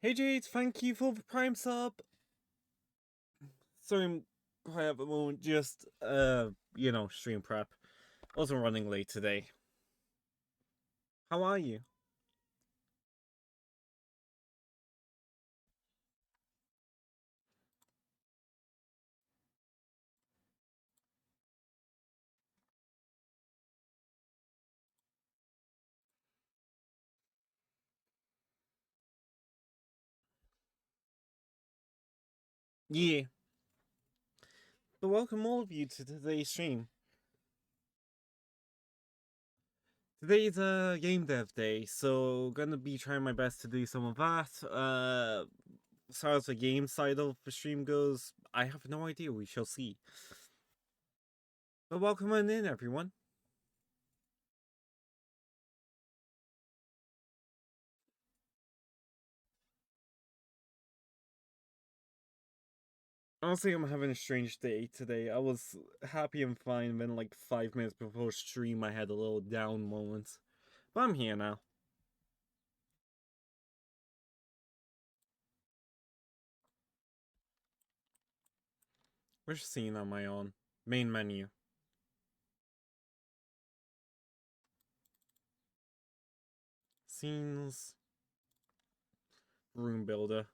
Hey Jade, thank you for the Prime sub. Sorry I'm quiet at the moment, just, stream prep. Wasn't running late today. How are you? Yeah, but welcome all of you to today's stream. Today's game dev day, so gonna be trying my best to do some of that. As far as the game side of the stream goes, I have no idea, we shall see. But welcome on in, everyone. Honestly, I'm having a strange day today. I was happy and fine, then like 5 minutes before stream, I had a little down moment. But I'm here now. Which scene am I on? Main menu. Scenes. Room builder.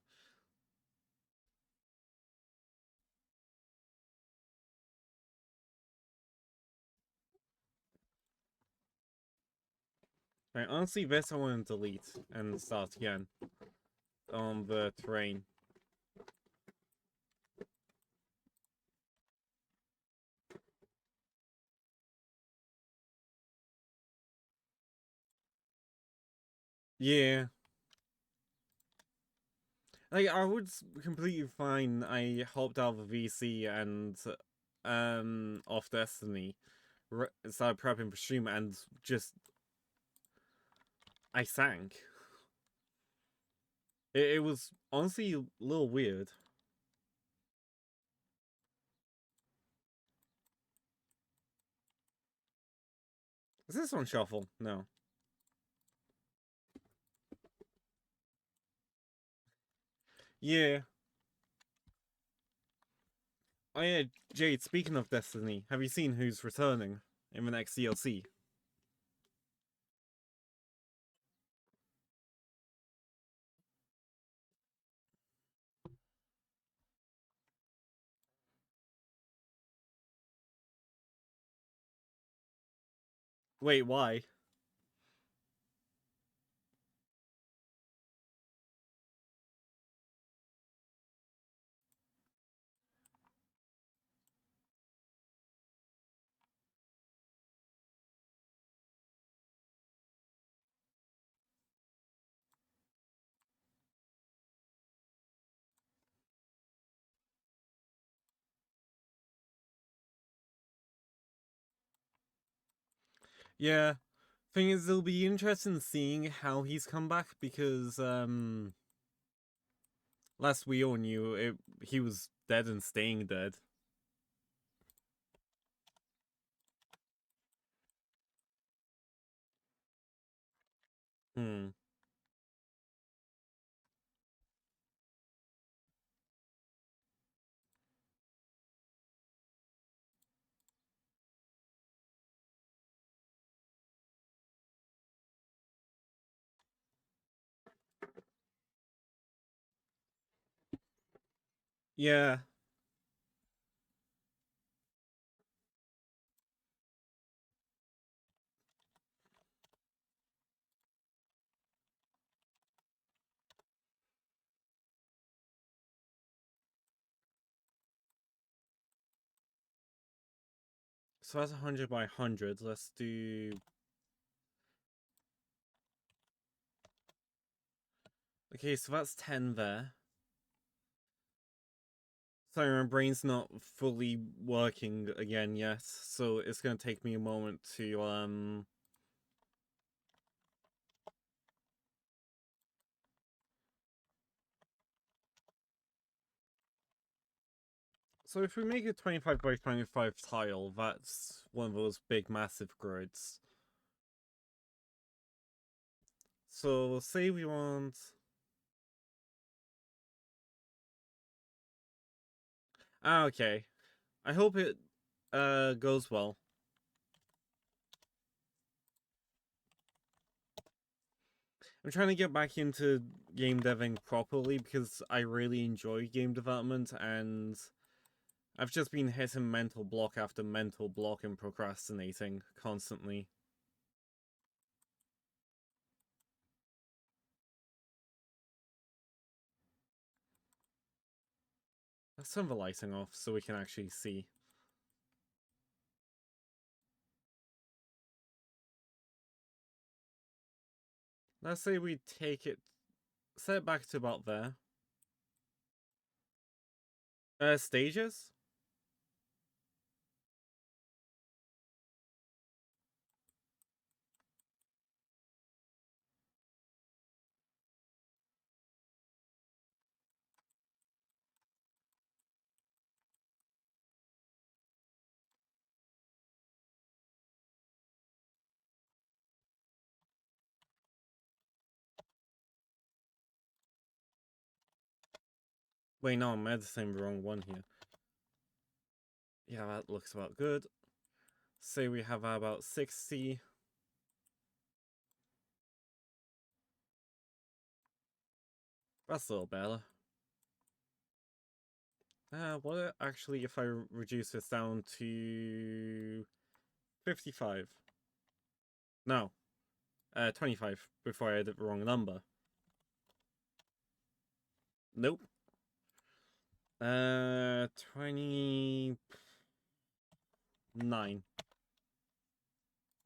Right, honestly, this I want to delete and start again. On the terrain. Yeah. Like, I was completely fine. I hopped out of the VC and, off Destiny. Started prepping for stream and just, I sank. It was honestly a little weird. Is this on shuffle? No. Yeah. Oh yeah, Jade, speaking of Destiny, have you seen who's returning in the next DLC? Wait, why? Yeah. Thing is, it'll be interesting seeing how he's come back because, last we all knew, he was dead and staying dead. Hmm. Yeah. So that's 100 by 100. Let's do... Okay, so that's 10 there. Sorry, my brain's not fully working again yet, so it's gonna take me a moment to, So if we make a 25 by 25 tile, that's one of those big massive grids. So say we want Ah, okay. I hope it goes well. I'm trying to get back into game deving properly because I really enjoy game development, and I've just been hitting mental block after mental block and procrastinating constantly. Let's turn the lighting off so we can actually see. Let's say we take it, set it back to about there. Stages? Wait, no, I'm editing the wrong one here. Yeah, that looks about good. Say we have about 60. That's a little better. What actually if I reduce this down to 55? No, 25 before I edit the wrong number. Nope. 29.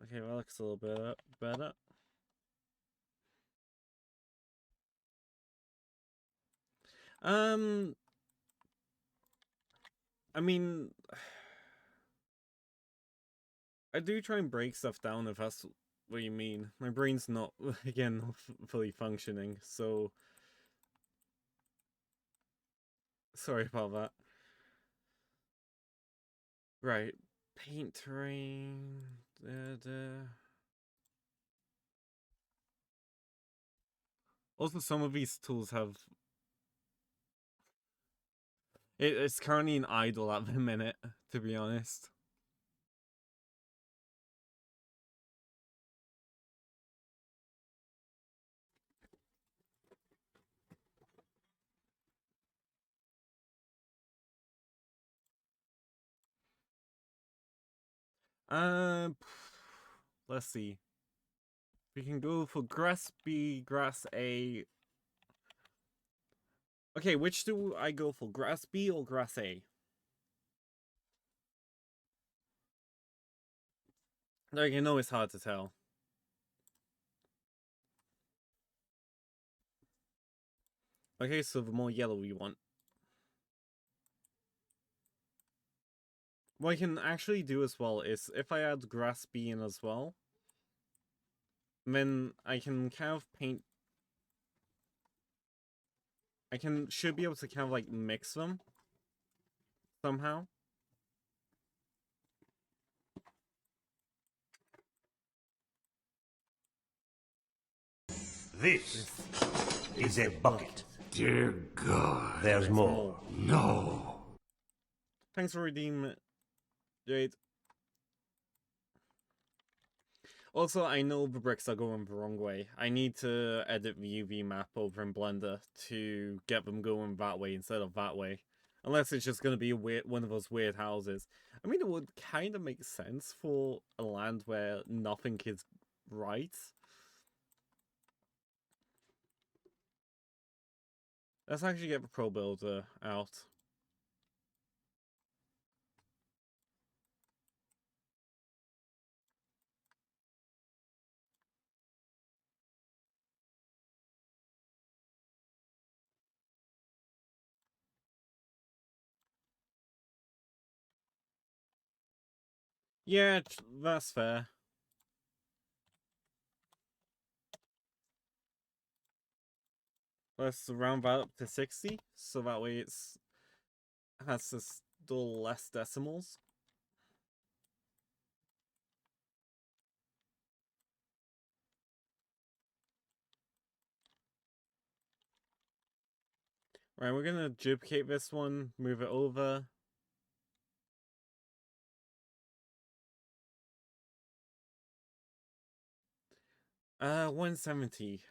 Okay, well, that looks a little bit better. I mean, I do try and break stuff down if that's what you mean. My brain's not, again, not fully functioning, so sorry about that. Right, paint terrain. Also, some of these tools have. It's currently an idle at the minute, to be honest. Uh, let's see. We can go for grass B, grass A. Okay, which do I go for? Grass B or grass A? Like, I know it's hard to tell. Okay, so the more yellow we want. What I can actually do as well is if I add grass B in as well, then I can kind of paint. Should be able to kind of like mix them somehow. This is a bucket. Dear God. There's more. No. Thanks for redeeming it, Jade. Also, I know the bricks are going the wrong way. I need to edit the UV map over in Blender to get them going that way instead of that way. Unless it's just going to be one of those weird houses. I mean, it would kind of make sense for a land where nothing is right. Let's actually get the Pro Builder out. Yeah, that's fair. Let's round that up to 60, so that way it's has to still less decimals. Right, we're gonna duplicate this one, move it over. 170.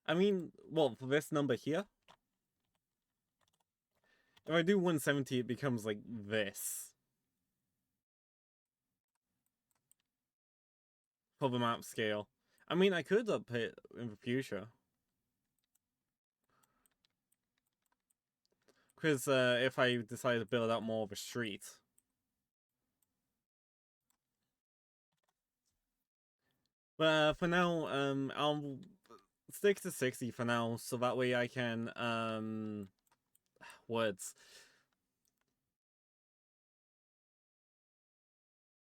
I mean, well, for this number here, if I do 170, it becomes like this. For the map scale. I mean, I could up it in the future. Because if I decide to build out more of a street. But for now, I'll stick to 60 for now, so that way I can, words.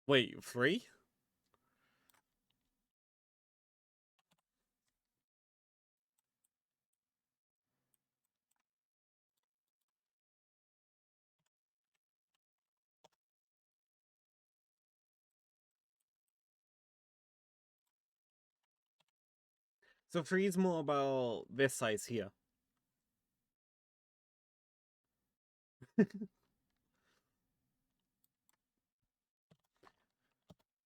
Wait, 3? So 3 is more about this size here.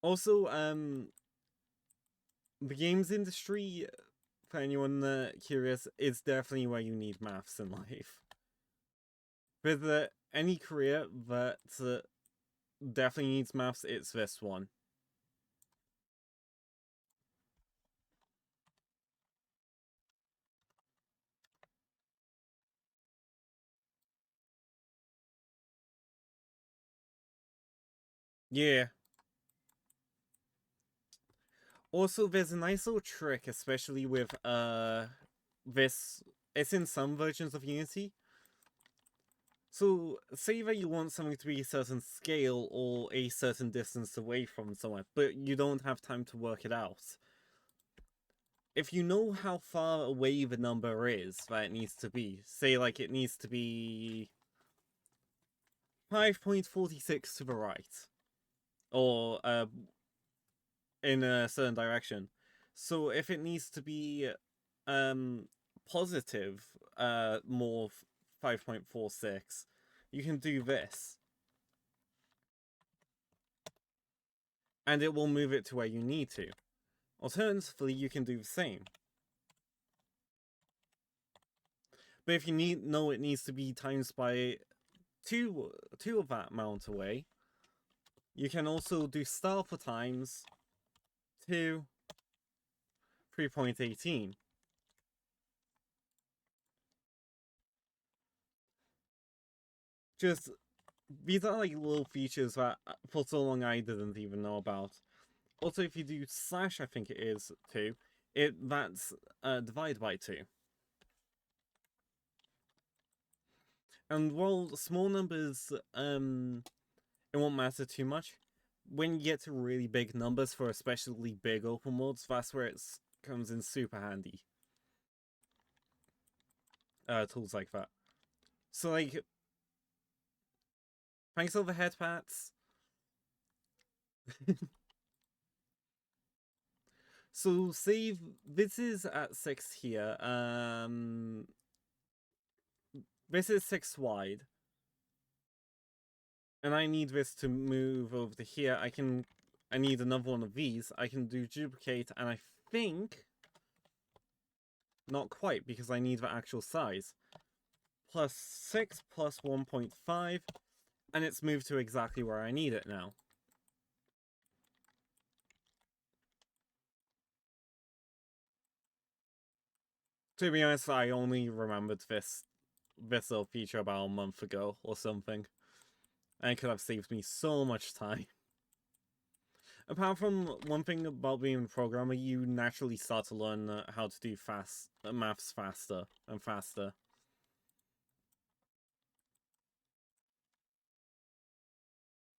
Also, the games industry, for anyone curious, is definitely where you need maths in life. With any career that definitely needs maths, it's this one. Yeah. Also, there's a nice little trick, especially with this. It's in some versions of Unity. So, say that you want something to be a certain scale or a certain distance away from somewhere, but you don't have time to work it out. If you know how far away the number is that it needs to be, say like it needs to be 5.46 to the right, or in a certain direction. So if it needs to be positive more 5.46, you can do this. And it will move it to where you need to. Alternatively, you can do the same. But if you know it needs to be times by two of that amount away, you can also do star for times 2 3.18. Just, these are like little features that for so long I didn't even know about. Also, if you do slash, I think it is 2, that's divide by 2. And while small numbers, it won't matter too much. When you get to really big numbers for especially big open worlds, that's where it comes in super handy. Tools like that. So, like, thanks for the head pats. So, save. This is at 6 here. This is 6 wide. And I need this to move over to here. I need another one of these. I can do duplicate, and I think not quite, because I need the actual size. Plus 6 plus 1.5, and it's moved to exactly where I need it now. To be honest, I only remembered this little feature about a month ago or something. And it could have saved me so much time. Apart from one thing about being a programmer, you naturally start to learn how to do maths faster and faster.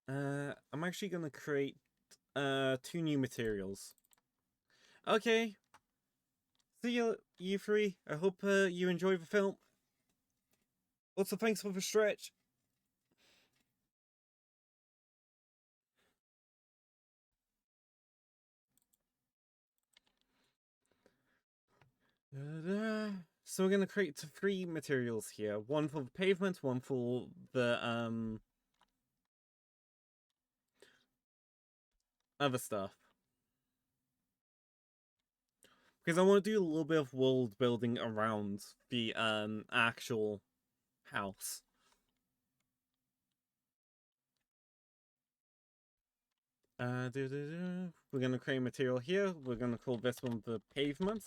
I'm actually gonna create 2 new materials. Okay. See you three. I hope you enjoy the film. Also, thanks for the stretch. So we're gonna create 3 materials here. One for the pavement, one for the other stuff. Because I want to do a little bit of world building around the actual house. We're gonna create material here. We're gonna call this one the pavement.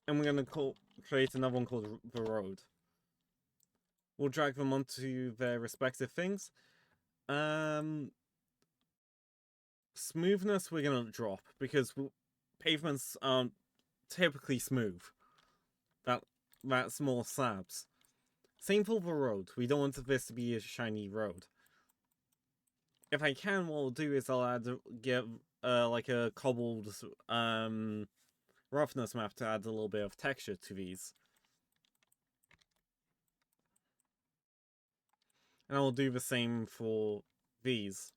And we're gonna create another one called the road. We'll drag them onto their respective things. Smoothness we're gonna drop because pavements aren't typically smooth. That's more slabs. Same for the road. We don't want this to be a shiny road. If I can, what I'll do is I'll give like a cobbled roughness map to add a little bit of texture to these. And I'll do the same for these.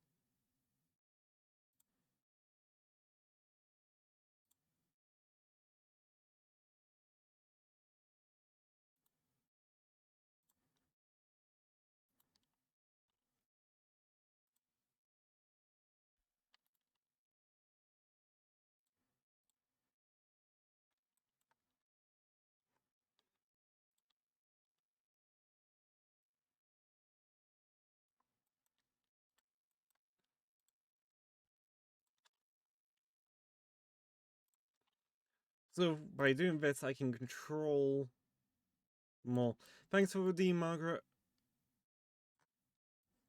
So by doing this, I can control more. Thanks for the D, Margaret.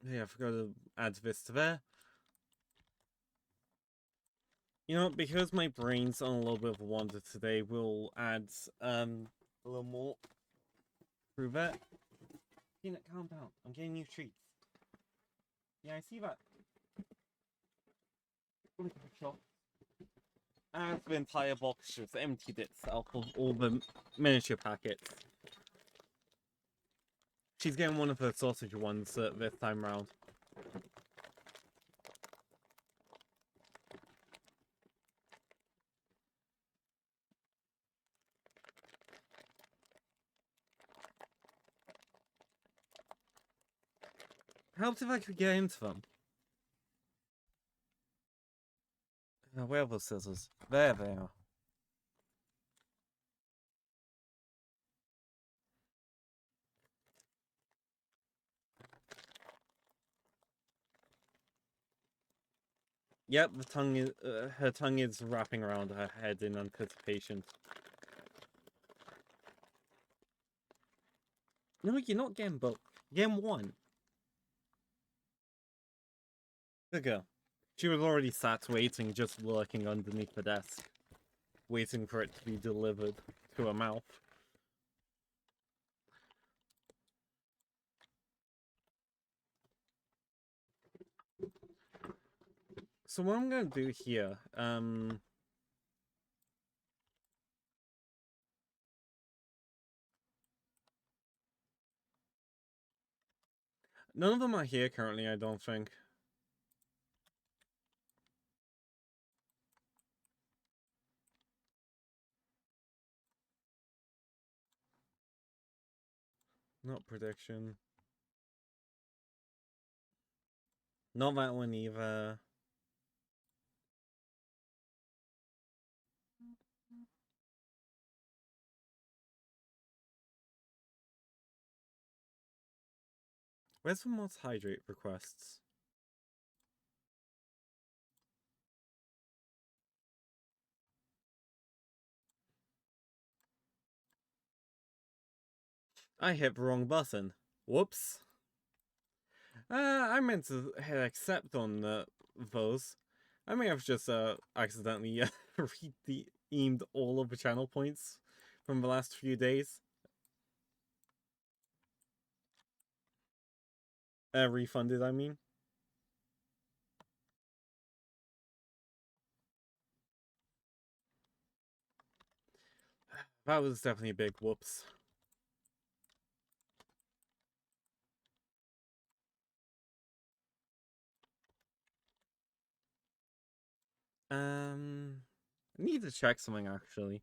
Yeah, I forgot to add this to there. You know, because my brain's on a little bit of a wander today, we'll add a little more through that. Peanut, calm down. I'm getting you treats. Yeah, I see that. And the entire box just emptied itself of all the miniature packets. She's getting one of her sausage ones this time round. Helps if I could get into them. Where are those scissors? There they are. Yep, the tongue is her tongue is wrapping around her head in anticipation. No, you're not getting both. You're getting one. Good girl. She was already sat waiting, just lurking underneath the desk, waiting for it to be delivered to her mouth. So what I'm gonna do here, none of them are here currently, I don't think. Not prediction. Not that one either. Where's the mods hydrate requests? I hit the wrong button. Whoops. I meant to hit accept on those. I may have just accidentally redeemed all of the channel points from the last few days. Refunded, I mean. That was definitely a big whoops. I need to check something actually.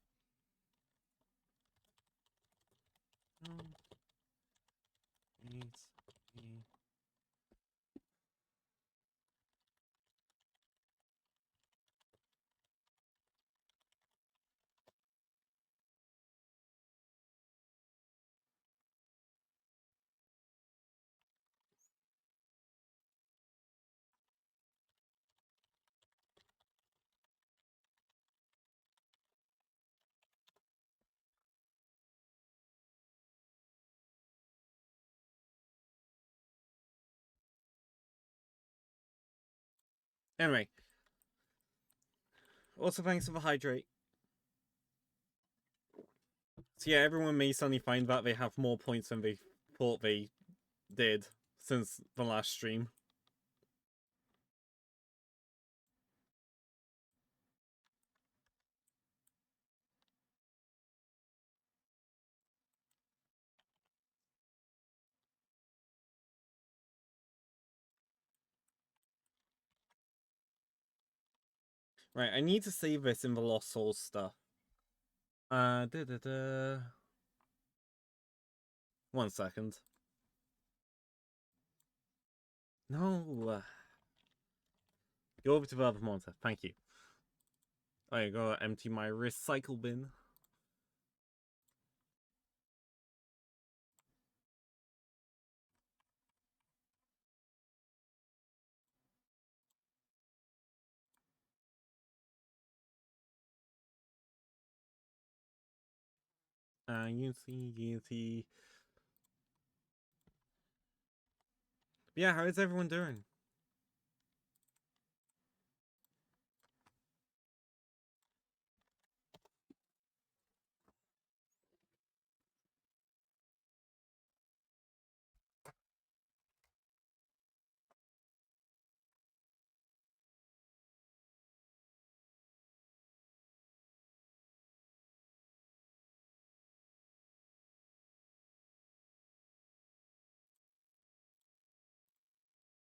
Anyway, also thanks for the hydrate. So yeah, everyone may suddenly find that they have more points than they thought they did since the last stream. Right, I need to save this in the Lost Souls stuff. Da da da. 1 second. No. Go over to the other monitor. Thank you. I gotta empty my recycle bin. Unity. Yeah, how is everyone doing?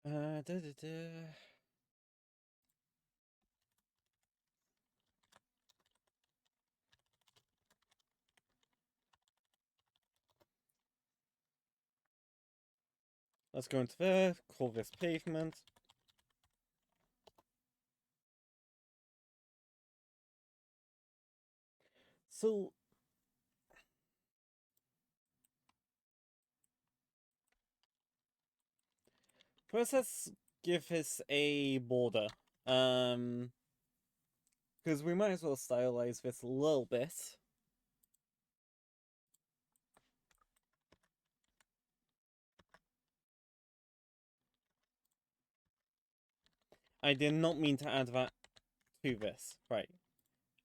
Da da da. Let's go into there, call this pavement. So first let's give this a border. Because we might as well stylize this a little bit. I did not mean to add that to this. Right.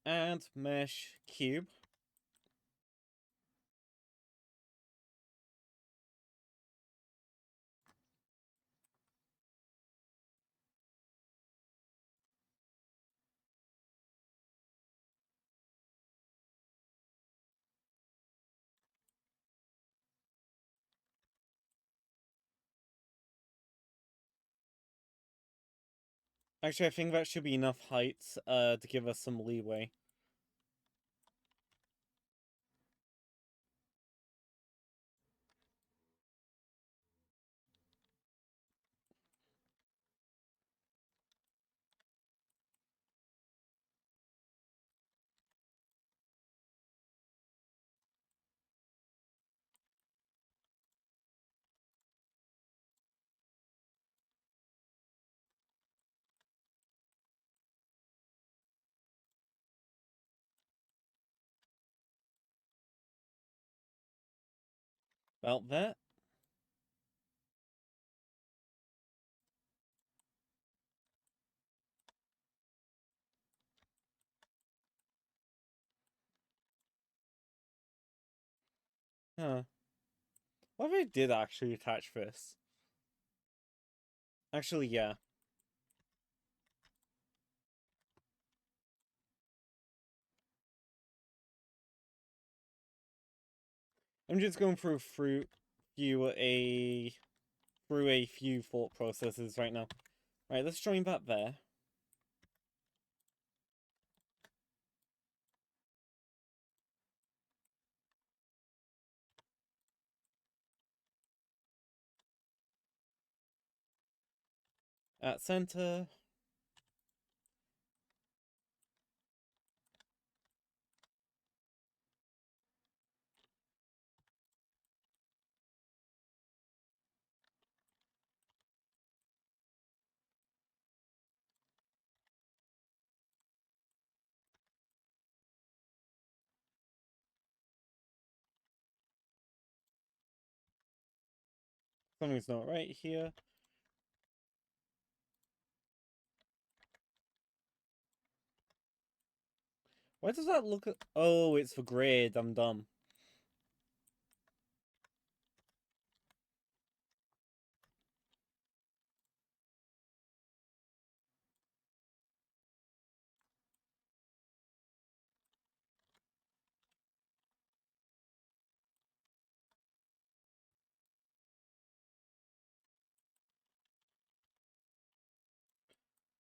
Add mesh cube. Actually, I think that should be enough height to give us some leeway. About that. Huh. What if I did actually attach this? Actually, yeah. I'm just going through a few thought processes right now. Right, let's join that there. At center. Something's not right here. Why does that look... Oh, it's for grid. I'm dumb.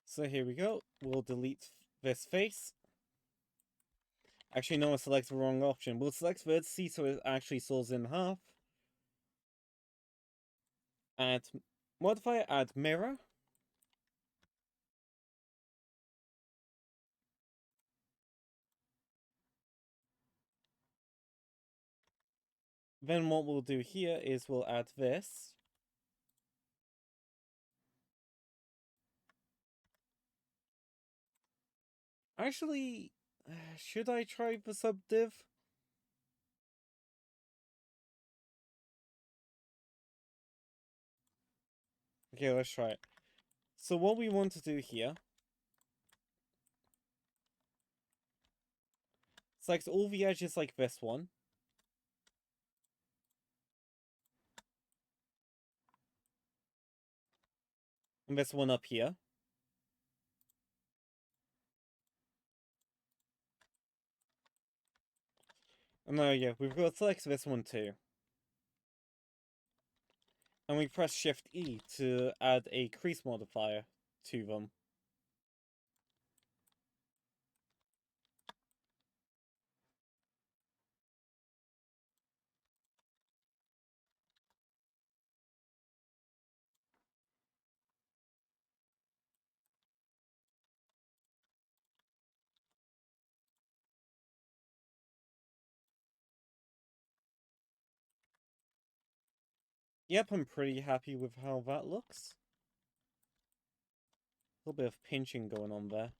So here we go. We'll delete this face. Actually, no, I select the wrong option. We'll select vertices so it actually saws in half. Add modifier, add mirror. Then what we'll do here is we'll add this. Actually, should I try the subdiv? Okay, let's try it. So what we want to do here, select all the edges like this one. And this one up here. And there you go, we've got to select this one too. And we press Shift E to add a crease modifier to them. Yep, I'm pretty happy with how that looks. A little bit of pinching going on there.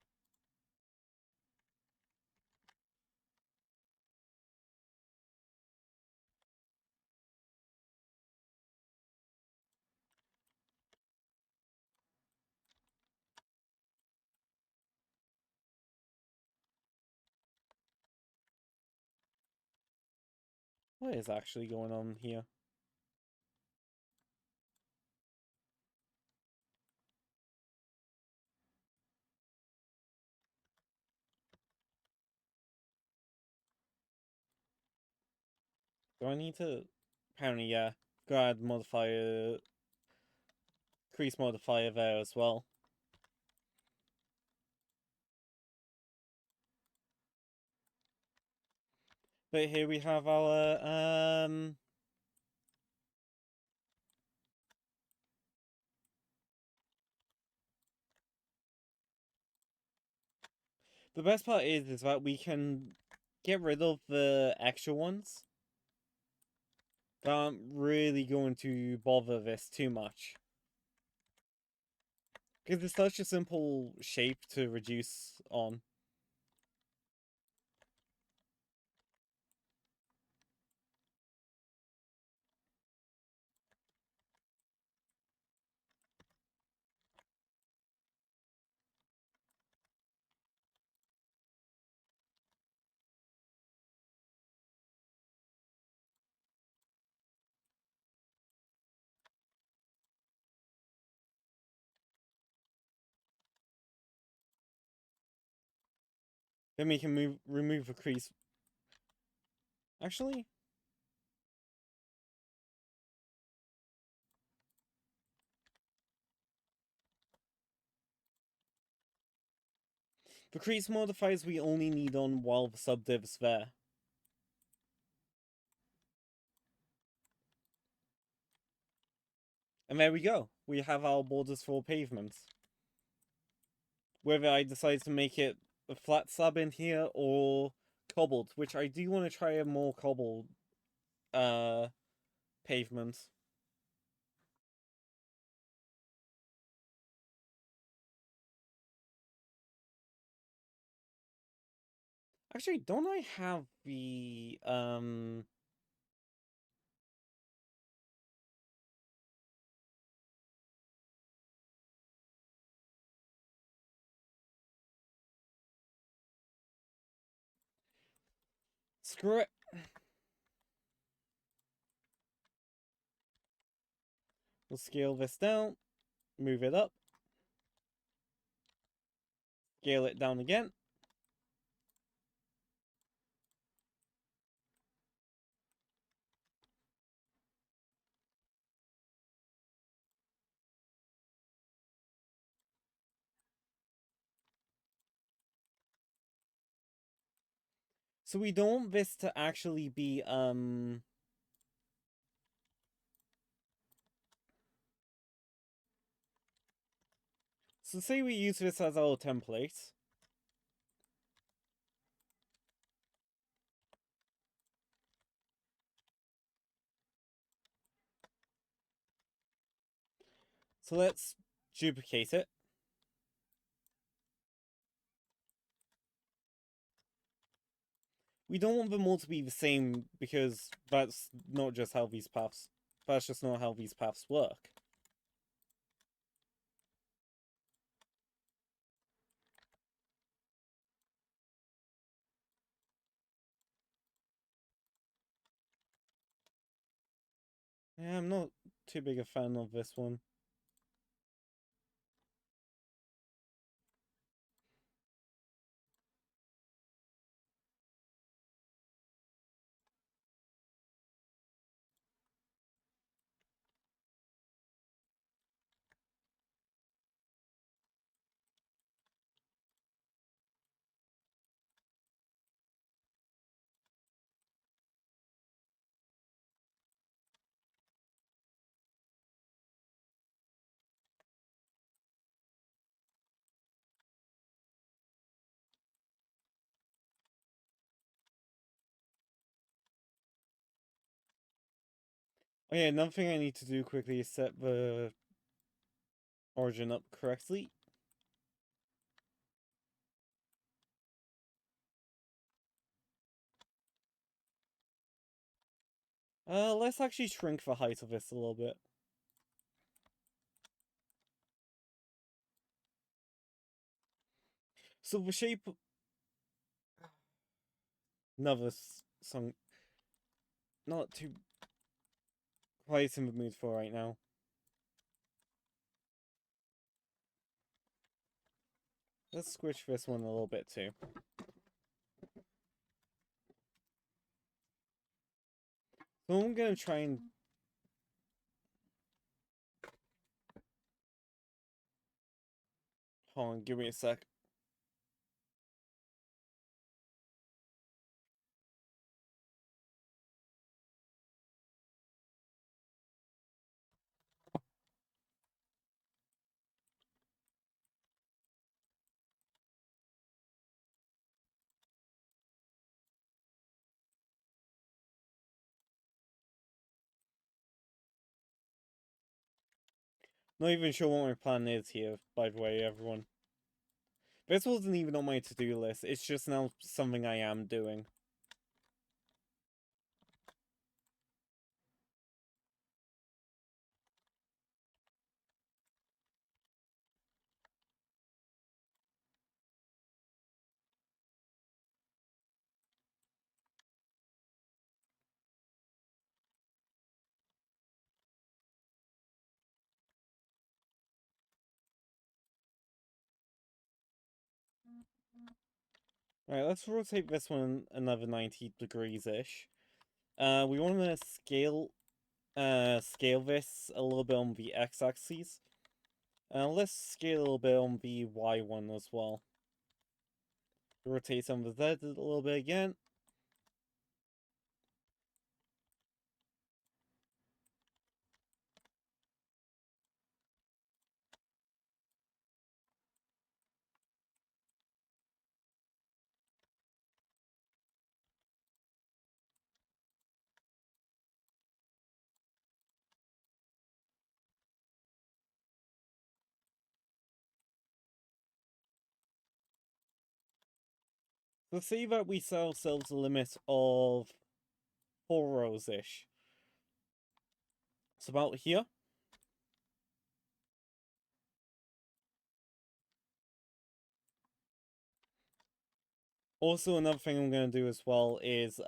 What is actually going on here? Do I need to... Apparently, yeah. Go add modifier... Crease modifier there as well. But here we have our, the best part is that we can get rid of the extra ones that aren't really going to bother this too much. Because it's such a simple shape to reduce on. Then we can remove the crease. Actually, the crease modifiers we only need on while the subdiv's there. And there we go. We have our borders for pavements. Whether I decide to make it a flat slab in here or cobbled, which I do want to try a more cobbled pavement. Actually, don't I have the Screw it. We'll scale this down, move it up, scale it down again. So we don't want this to actually be, so say we use this as our template. So let's duplicate it. We don't want them all to be the same because that's not just how these paths, that's just not how these paths work. Yeah, I'm not too big a fan of this one. Okay, another thing I need to do quickly is set the origin up correctly. Let's actually shrink the height of this a little bit. So the shape... Another song... Not too... quite in the mood for right now. Let's squish this one a little bit too. So I'm gonna try and... Hold on, give me a sec. Not even sure what my plan is here, by the way, everyone. This wasn't even on my to-do list, it's just now something I am doing. Alright, let's rotate this one another 90 degrees-ish. We want to scale this a little bit on the x-axis. Let's scale a little bit on the y one as well. Rotate some of the z a little bit again. So say that we set ourselves a limit of 4 rows-ish. It's about here. Also, another thing I'm gonna do as well is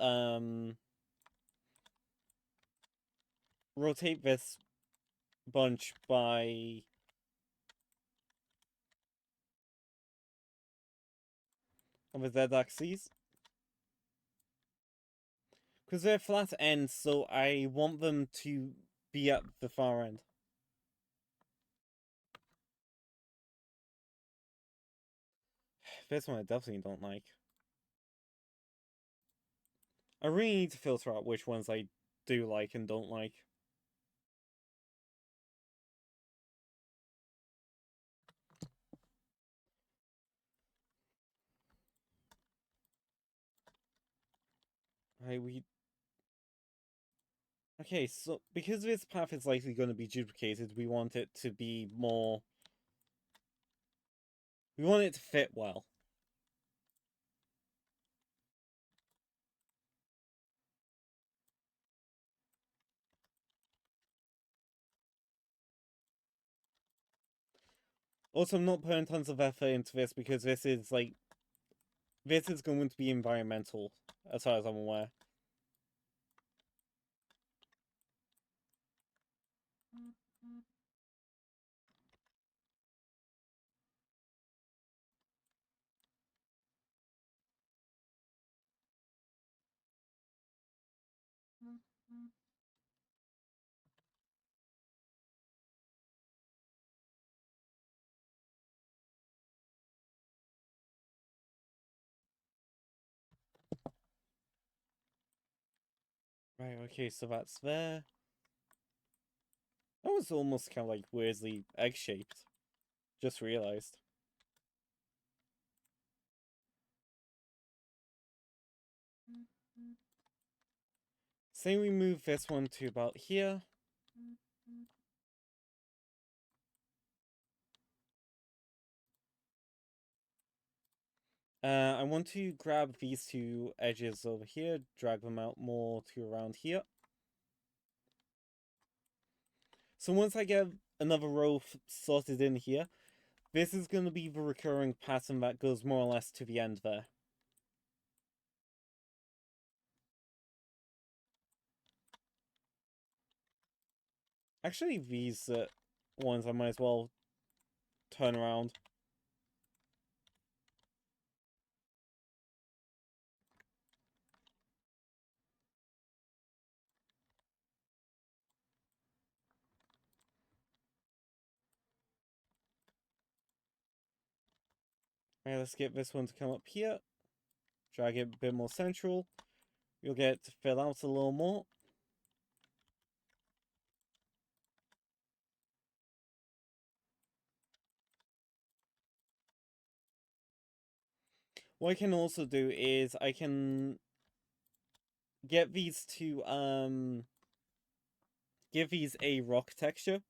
rotate this bunch by on the Z axes. Because they're flat ends, so I want them to be at the far end. This one I definitely don't like. I really need to filter out which ones I do like and don't like. Okay, so because this path is likely going to be duplicated, we want it to be more... We want it to fit well. Also, I'm not putting tons of effort into this because this is, like... This is going to be environmental, as far as I'm aware. Right, okay, so that's there. That was almost kind of like weirdly egg-shaped. Just realized. Say we move this one to about here. I want to grab these two edges over here, drag them out more to around here. So once I get another row sorted in here, this is going to be the recurring pattern that goes more or less to the end there. Actually, these ones I might as well turn around. Alright, let's get this one to come up here. Drag it a bit more central. You'll get it to fill out a little more. What I can also do is I can get these to give these a rock texture.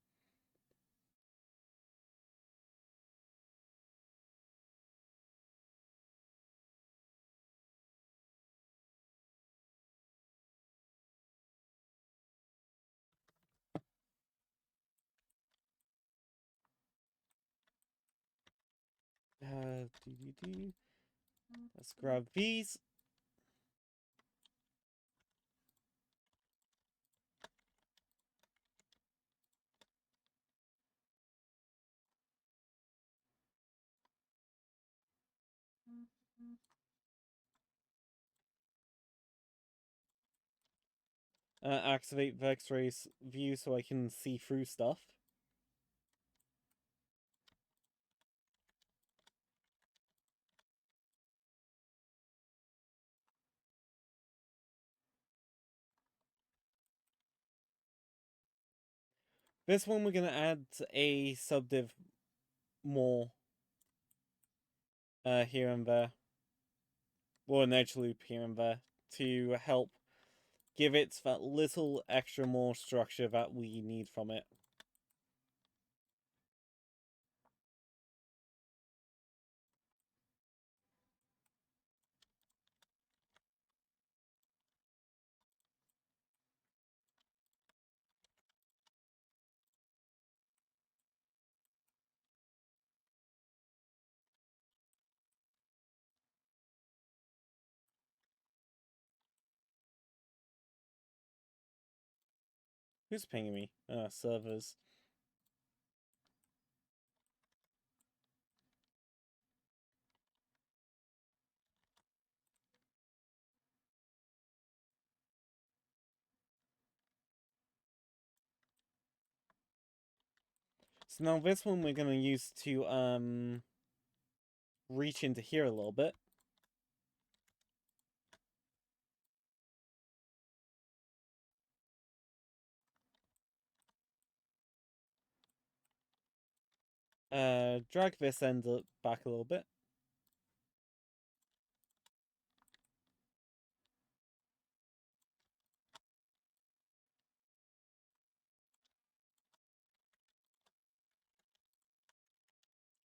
Let's grab these. Activate the X-ray view so I can see through stuff. This one we're gonna add a subdiv more here and there. Well, an edge loop here and there to help give it that little extra more structure that we need from it. Who's pinging me? Servers. So now this one we're gonna use to reach into here a little bit. Drag this end back a little bit.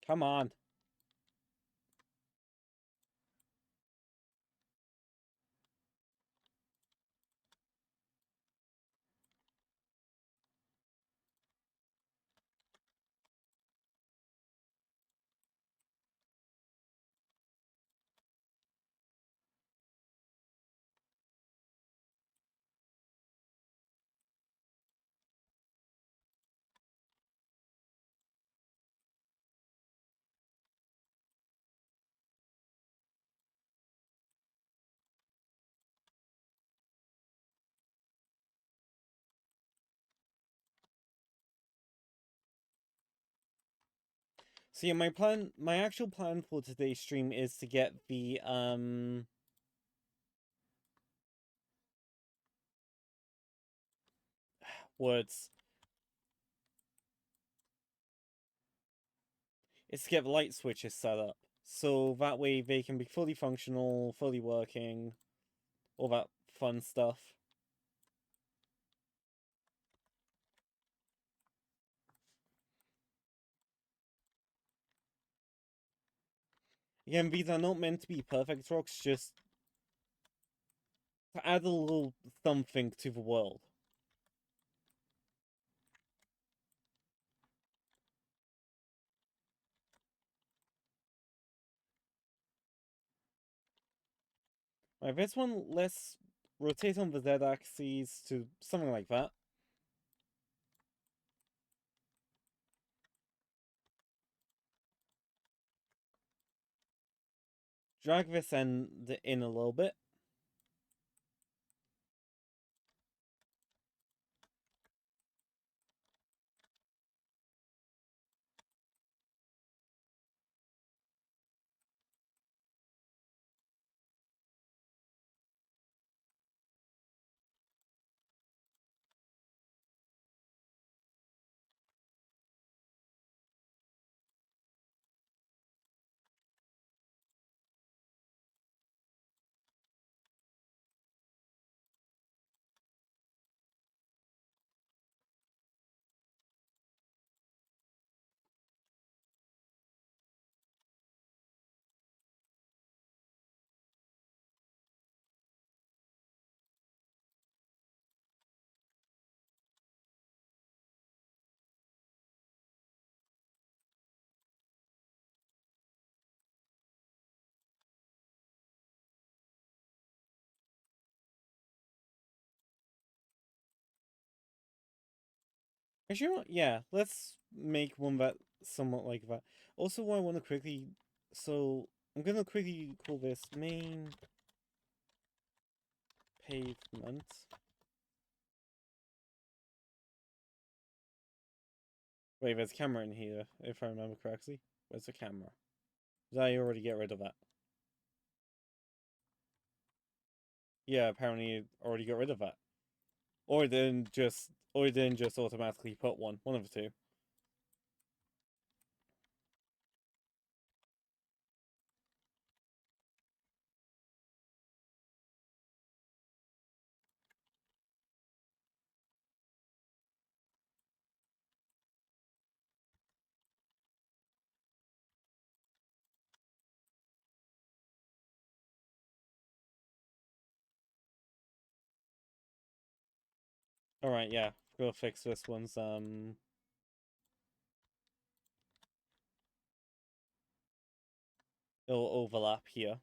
Come on. So yeah, my actual plan for today's stream is to get the words. Is to get the light switches set up. So that way they can be fully functional, fully working, all that fun stuff. Again, these are not meant to be perfect rocks, just to add a little something to the world. Right, this one, let's rotate on the z-axis to something like that. Drag this end in a little bit. Actually, yeah, let's make one that somewhat like that. Also, what I want to quickly, so I'm gonna quickly call this main pavement. Wait, there's a camera in here, if I remember correctly. Where's the camera? Did I already get rid of that? Yeah, apparently it already got rid of that. Or it didn't just automatically put one. One of the two. Alright, yeah. Go fix this one's it'll overlap here.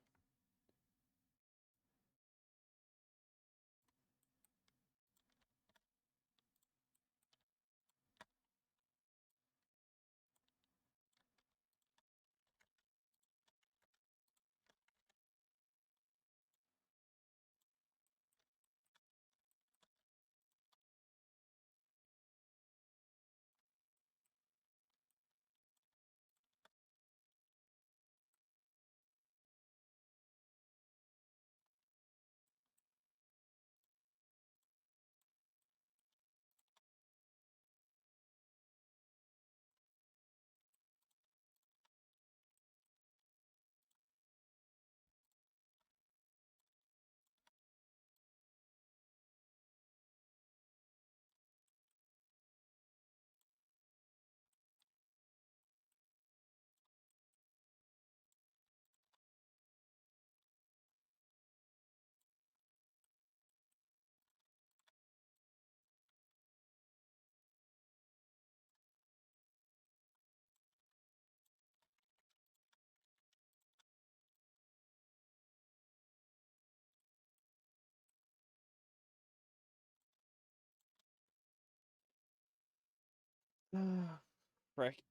Frick.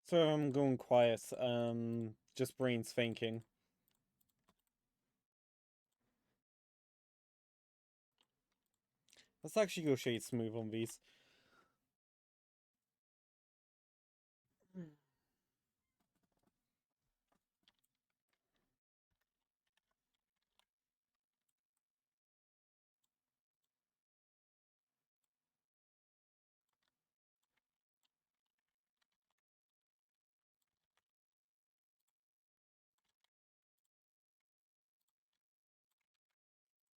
So I'm going quiet. Just brains thinking. Let's actually go shade smooth on these.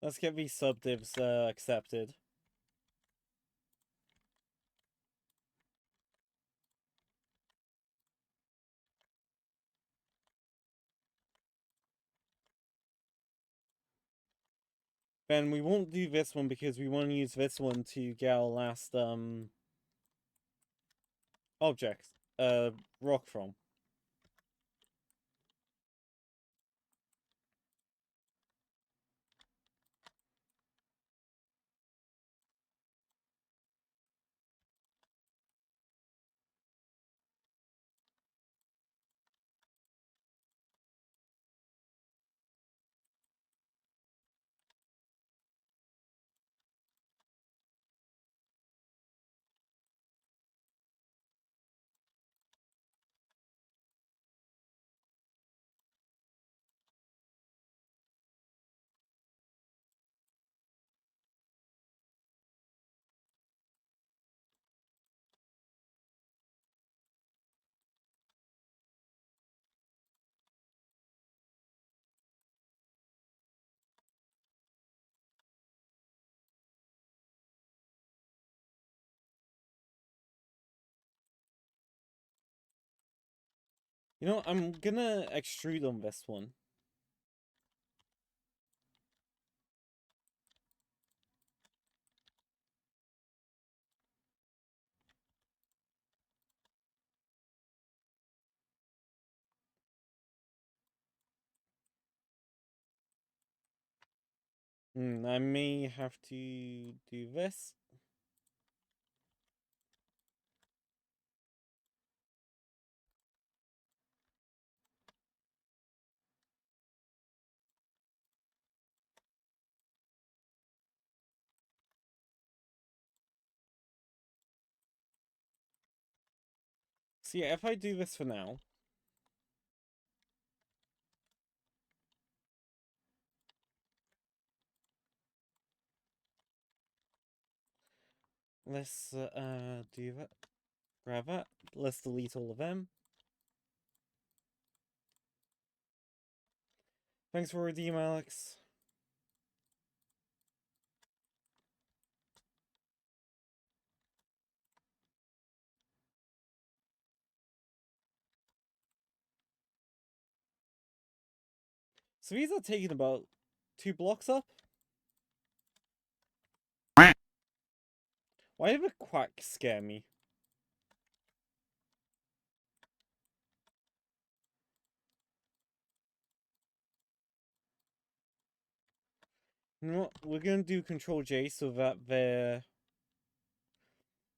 Let's get these subdivs accepted. Then we won't do this one because we want to use this one to get our last object, rock from. You know, I'm gonna extrude on this one. I may have to do this. So yeah, if I do this for now, let's do that. Grab that. Let's delete all of them. Thanks for redeem, Alex. So these are taking about 2 blocks up. Why did the quack scare me? You know what? We're gonna do Control J so that they're...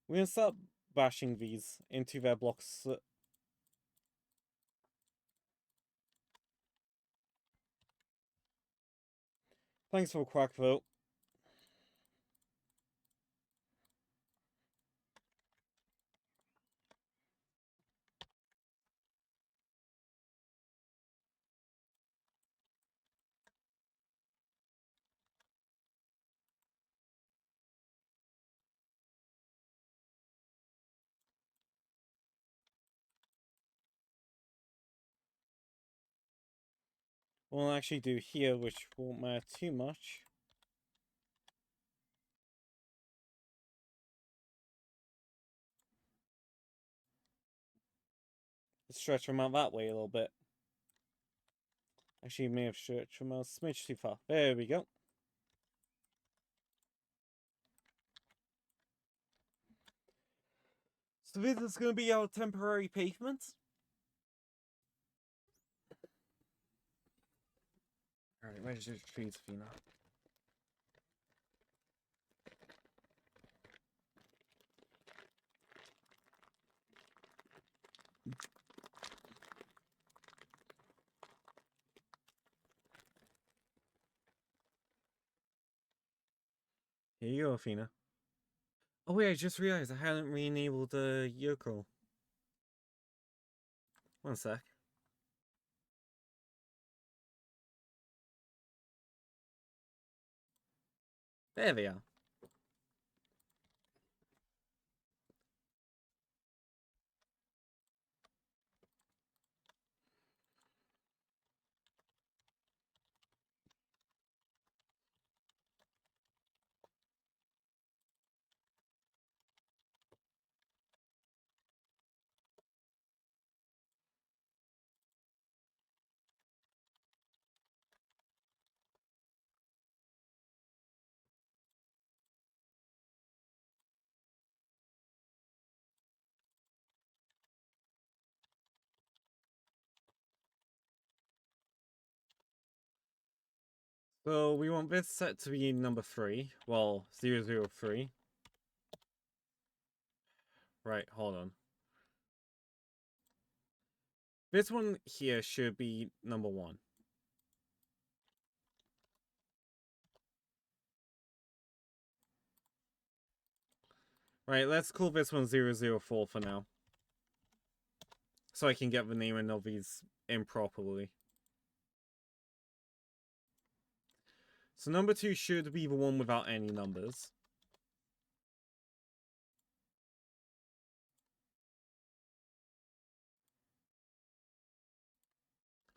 We're gonna start bashing these into their blocks. Thanks for quack though. we'll actually do here, which won't matter too much. Let's stretch them out that way a little bit. Actually, may have stretched them out a smidge too far. There we go. So this is going to be our temporary pavement. Alright, where's your trees, Fina? Here you go, Fina. Oh wait, I just realized I hadn't re-enabled the Yoko. One sec. There they are. So we want this set to be number 3. Well, 003. Right, hold on. This one here should be number 1. Right, let's call this one 004 for now. So I can get the naming of these improperly. So number 2 should be the one without any numbers.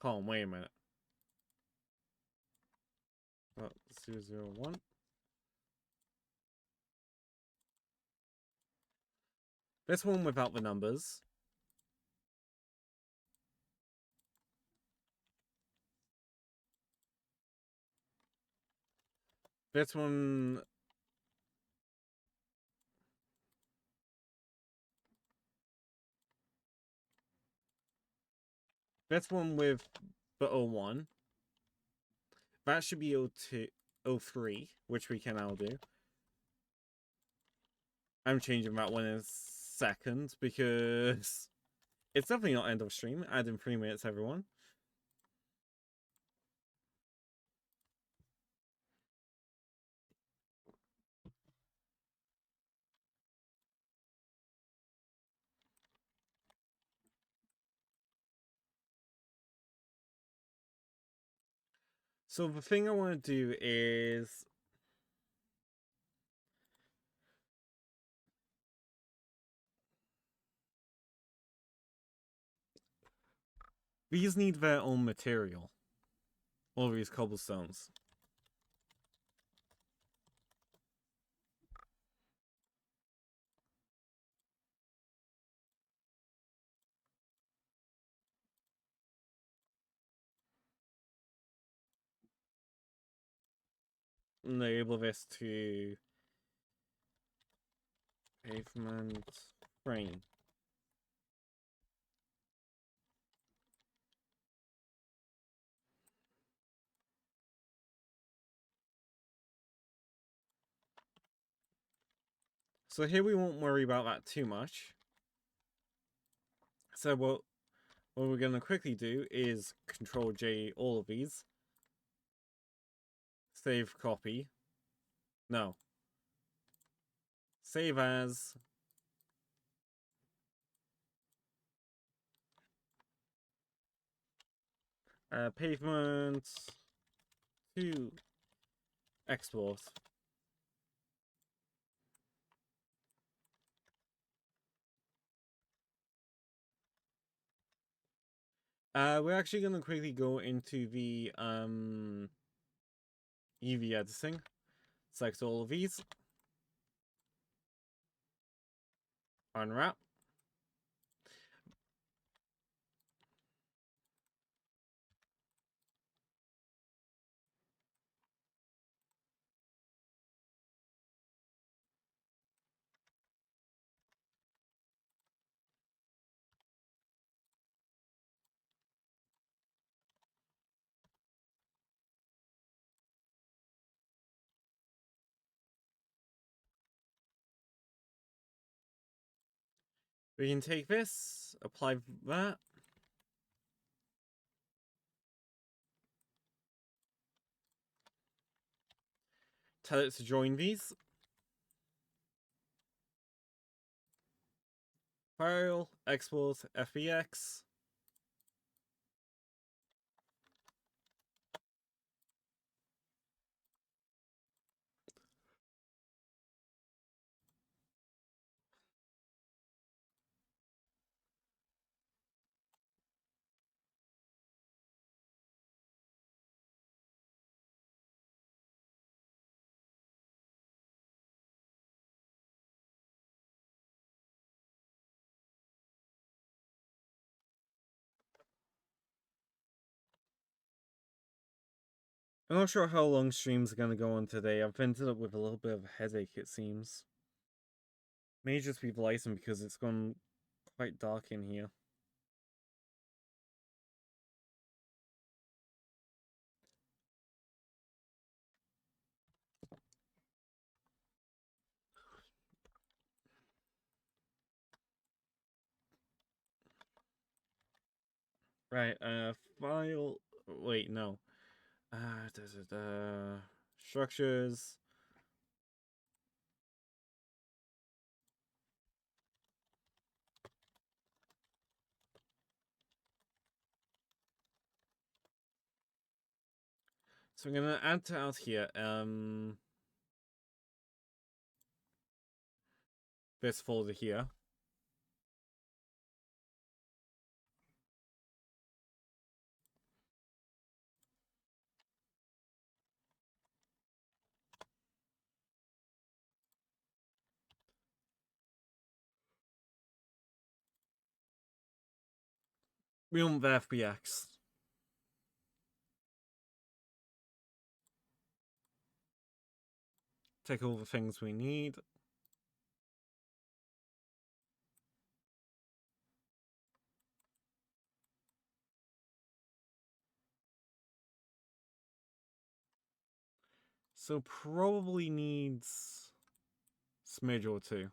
Hold on, wait a minute. Oh, 001. This one without the numbers. This one... This one with the 01. That should be 02, 03, which we can now do. I'm changing that one in a second because it's definitely not end of stream. Add in 3 minutes, everyone. So the thing I want to do is... These need their own material. All these cobblestones. Enable this to pavement frame. So here we won't worry about that too much. So what we're going to quickly do is Control J all of these. Save copy. No. Save as. Pavement to export. We're actually gonna quickly go into the EV editing. Select all of these. Unwrap. We can take this, apply that. Tell it to join these. File, export, FBX. I'm not sure how long streams are gonna go on today. I've ended up with a little bit of a headache, it seems. May just be lighting because it's gone quite dark in here. Right, file. Wait, no. Structures. So I'm gonna add to out here. This folder here. We want the FBX. Take all the things we need. So probably needs smidge or two.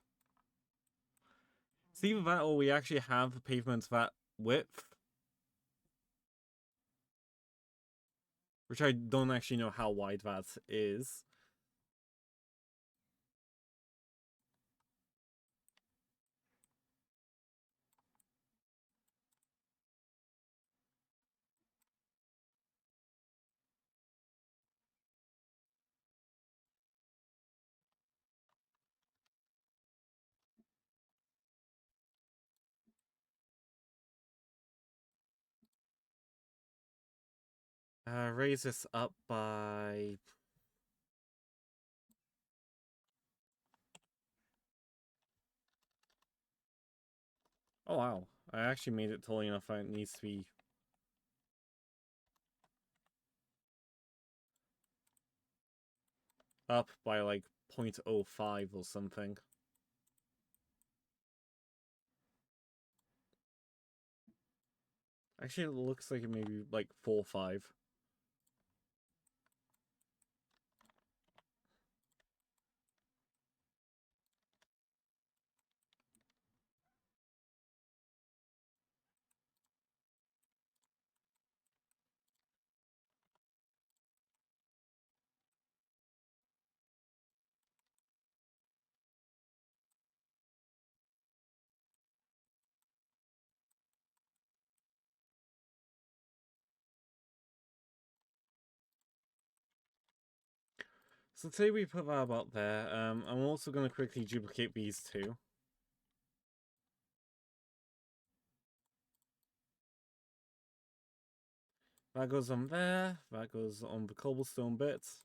It's either that or we actually have the pavement that width. Which I don't actually know how wide that is. Raise this up by... Oh wow, I actually made it tall enough that it needs to be... up by like 0.05 or something. Actually, it looks like it may be like 4.5. So today we put that about there. I'm also going to quickly duplicate these two. That goes on there. That goes on the cobblestone bits.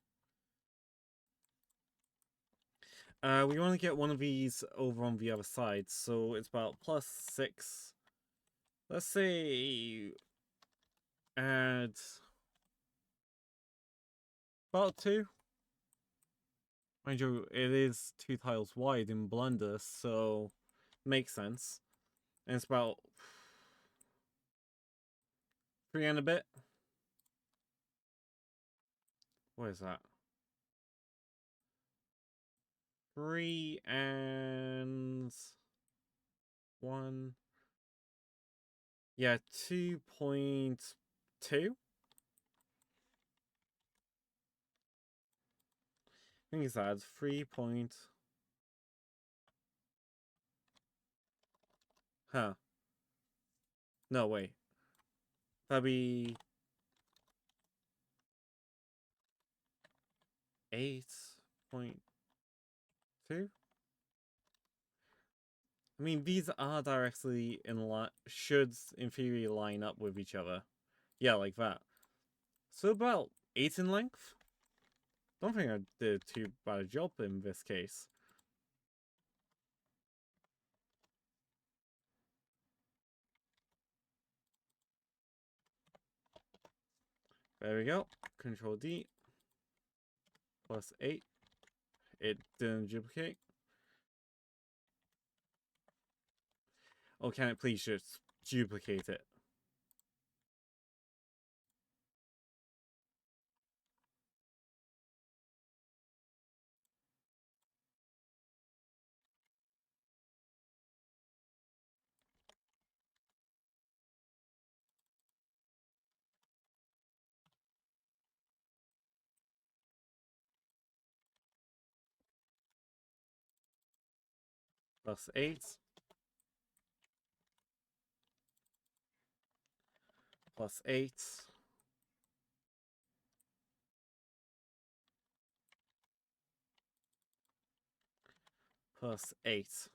We want to get one of these over on the other side, so it's about +6. Let's say add about 2. Mind you, it is 2 tiles wide in Blender, so makes sense. And it's about 3 and a bit. What is that? 3 and 1. Yeah, 2.2. I think it's that 3 point. Huh. No, wait. That'd be 8.2. I mean, these are directly in line, should in theory line up with each other. Yeah, like that. So about 8 in length. Don't think I did too bad a job in this case. There we go. Control D. +8. It didn't duplicate. Oh, can it please just duplicate it? +8. +8. +8.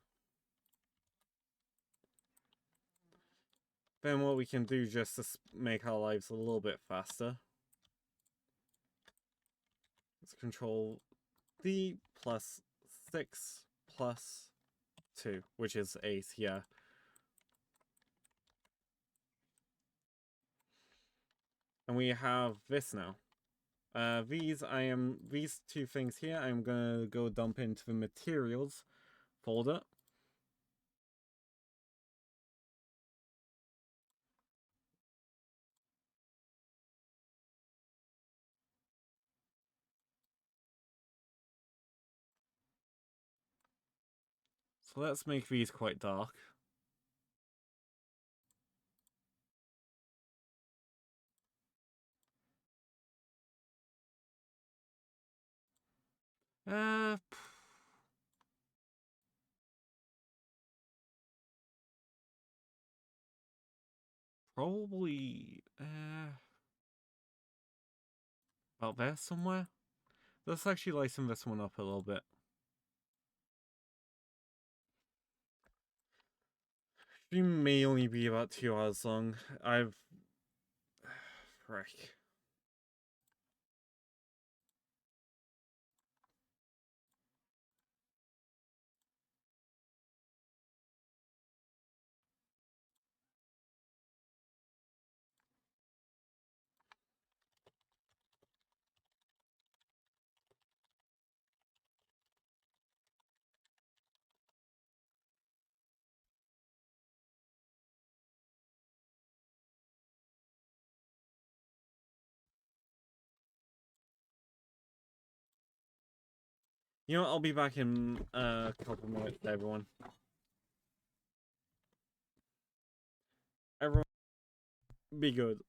Then what we can do just to make our lives a little bit faster. Let's control D +6 +2, which is 8, yeah. And we have this now. These 2 things here, I'm gonna go dump into the materials folder. So let's make these quite dark. Uh, probably about there somewhere. Let's actually lighten this one up a little bit. Stream may only be about 2 hours long. Frick. You know what, I'll be back in a couple minutes, everyone. Everyone, be good.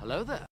Hello there.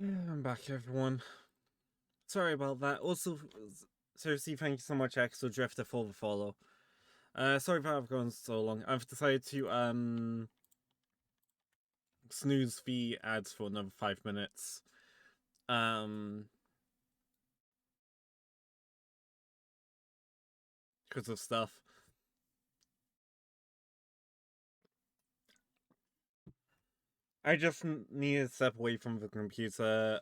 I'm back, everyone. Sorry about that. Also, seriously, thank you so much, Exo Drifter, for the follow. Sorry that I've gone so long. I've decided to snooze the ads for another 5 minutes. Because of stuff. I just needed to step away from the computer,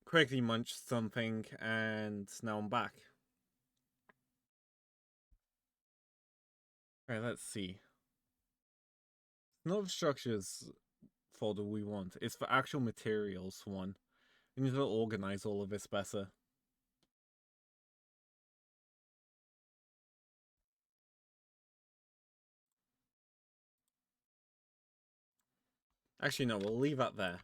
quickly munch something, and now I'm back. Alright, let's see. Not the structures folder we want, it's the actual materials one. We need to organize all of this better. Actually, no, we'll leave that there.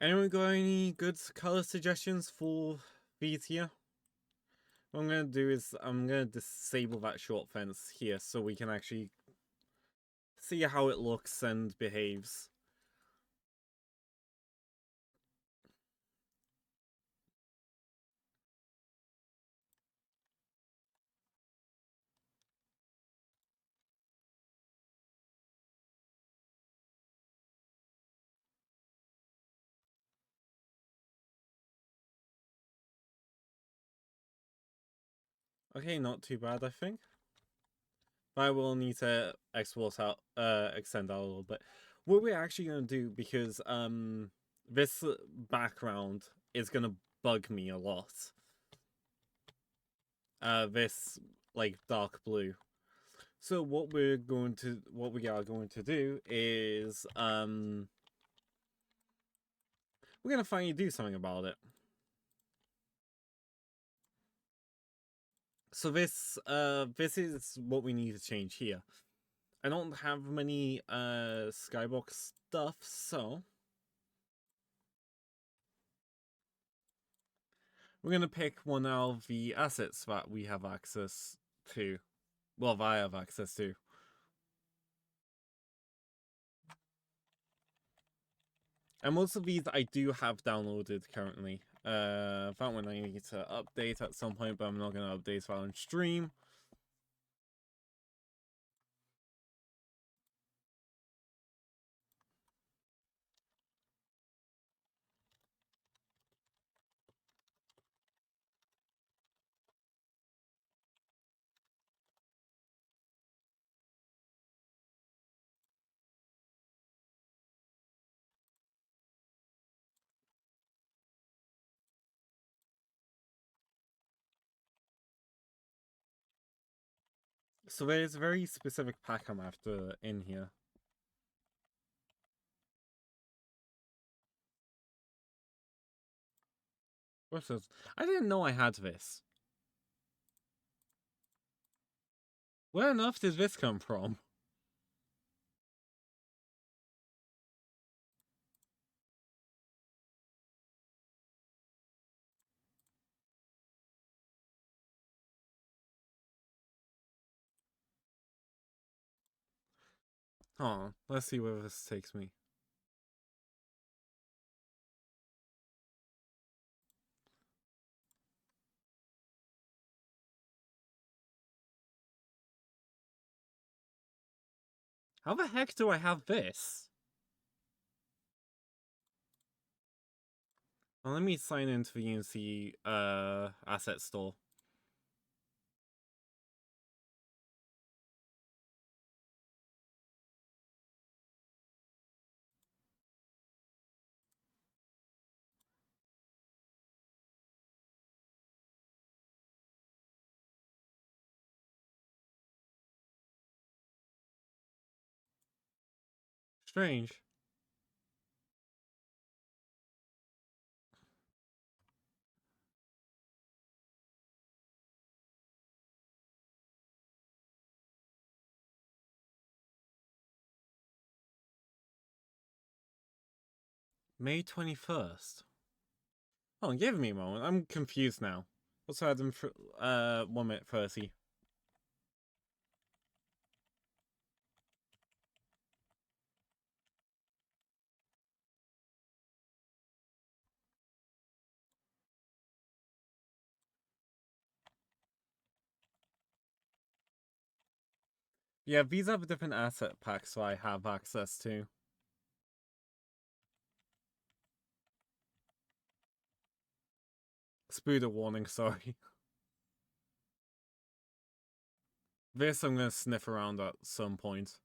Anyone got any good color suggestions for these here? What I'm going to do is I'm going to disable that short fence here so we can actually see how it looks and behaves. Okay, not too bad, I think. I will need to export out, extend out a little bit. What we're actually going to do, because this background is going to bug me a lot. This like dark blue. So what we are going to do is we're gonna finally do something about it. So this is what we need to change here. I don't have many skybox stuff, so we're gonna pick one out of the assets that we have access to. Well, that I have access to. And most of these I do have downloaded currently. That one I need to update at some point, but I'm not gonna update while on stream. So there's a very specific pack I'm after in here. What's this? I didn't know I had this. Where on earth did this come from? Oh, let's see where this takes me. How the heck do I have this? Well, let me sign into the Unity asset store. Strange. May 21st. Oh, give me a moment. I'm confused now. What's happening for 1 minute 30? Yeah, these have different asset packs, so I have access to. Spoiler warning, sorry. This I'm gonna sniff around at some point.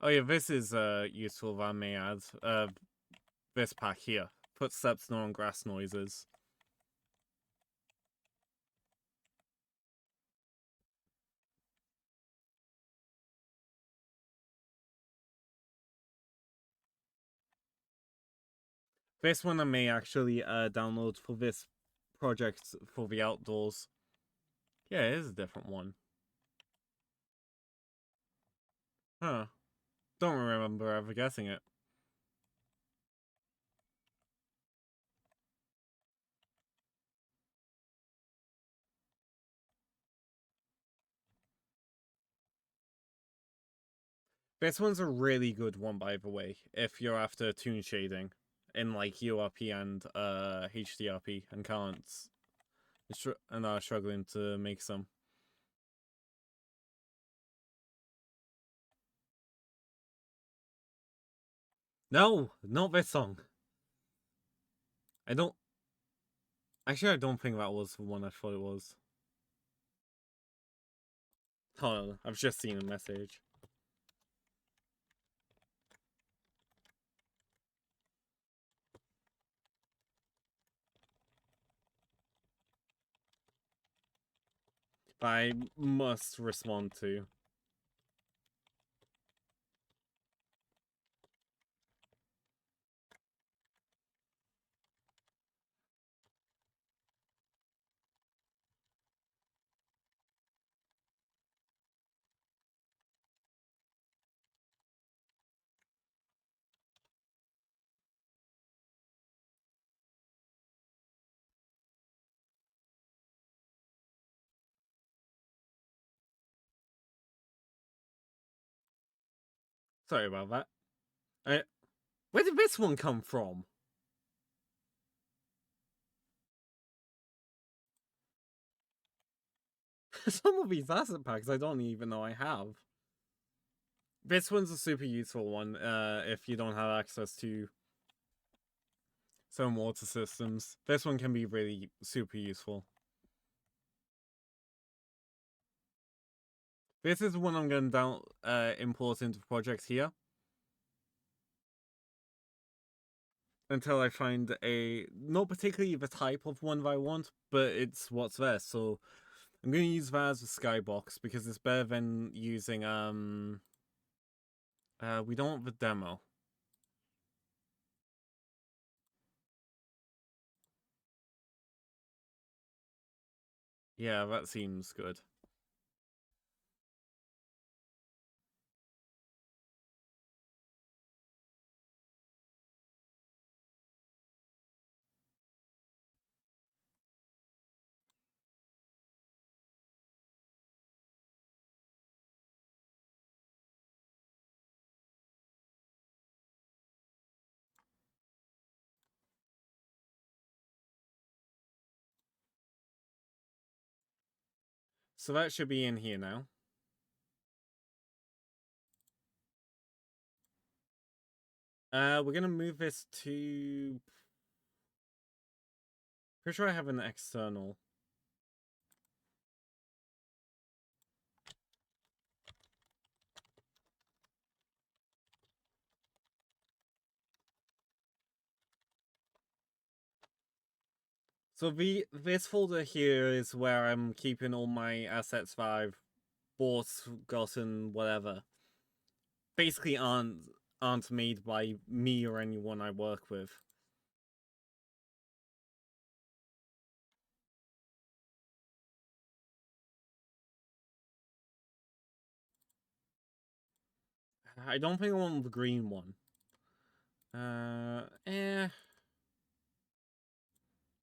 Oh yeah, this is useful if I may add. This pack here. Footsteps, no on grass noises. This one I may actually download for this project for the outdoors. Yeah, it is a different one. Huh. Don't remember ever guessing it. This one's a really good one, by the way, if you're after toon shading in like URP and HDRP and can't and are struggling to make some. No, not this song. I don't. Actually, I don't think that was the one I thought it was. Hold on, I've just seen a message. I must respond to. Sorry about that. Where did this one come from? Some of these asset packs I don't even know I have. This one's a super useful one if you don't have access to some water systems. This one can be really super useful. This is one I'm going to import into projects here. Until I find not particularly the type of one that I want, but it's what's there. So I'm going to use that as a skybox because it's better than using, we don't want the demo. Yeah, that seems good. So that should be in here now. We're gonna move this to. Pretty sure I have an external. So this folder here is where I'm keeping all my assets that I've bought, gotten, whatever. Basically aren't made by me or anyone I work with. I don't think I want the green one.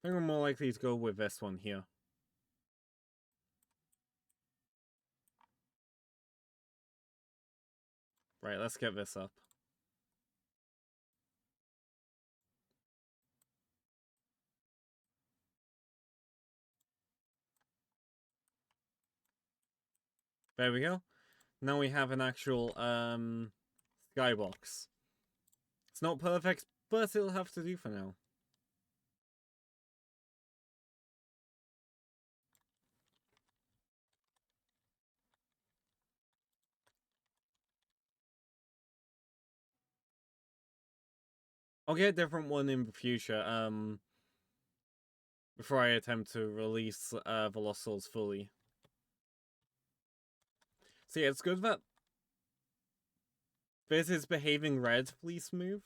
I think I'm more likely to go with this one here. Right, let's get this up. There we go. Now we have an actual skybox. It's not perfect, but it'll have to do for now. I'll get a different one in the future, before I attempt to release the Lost Souls fully. So yeah, it's good that this is behaving relatively smooth.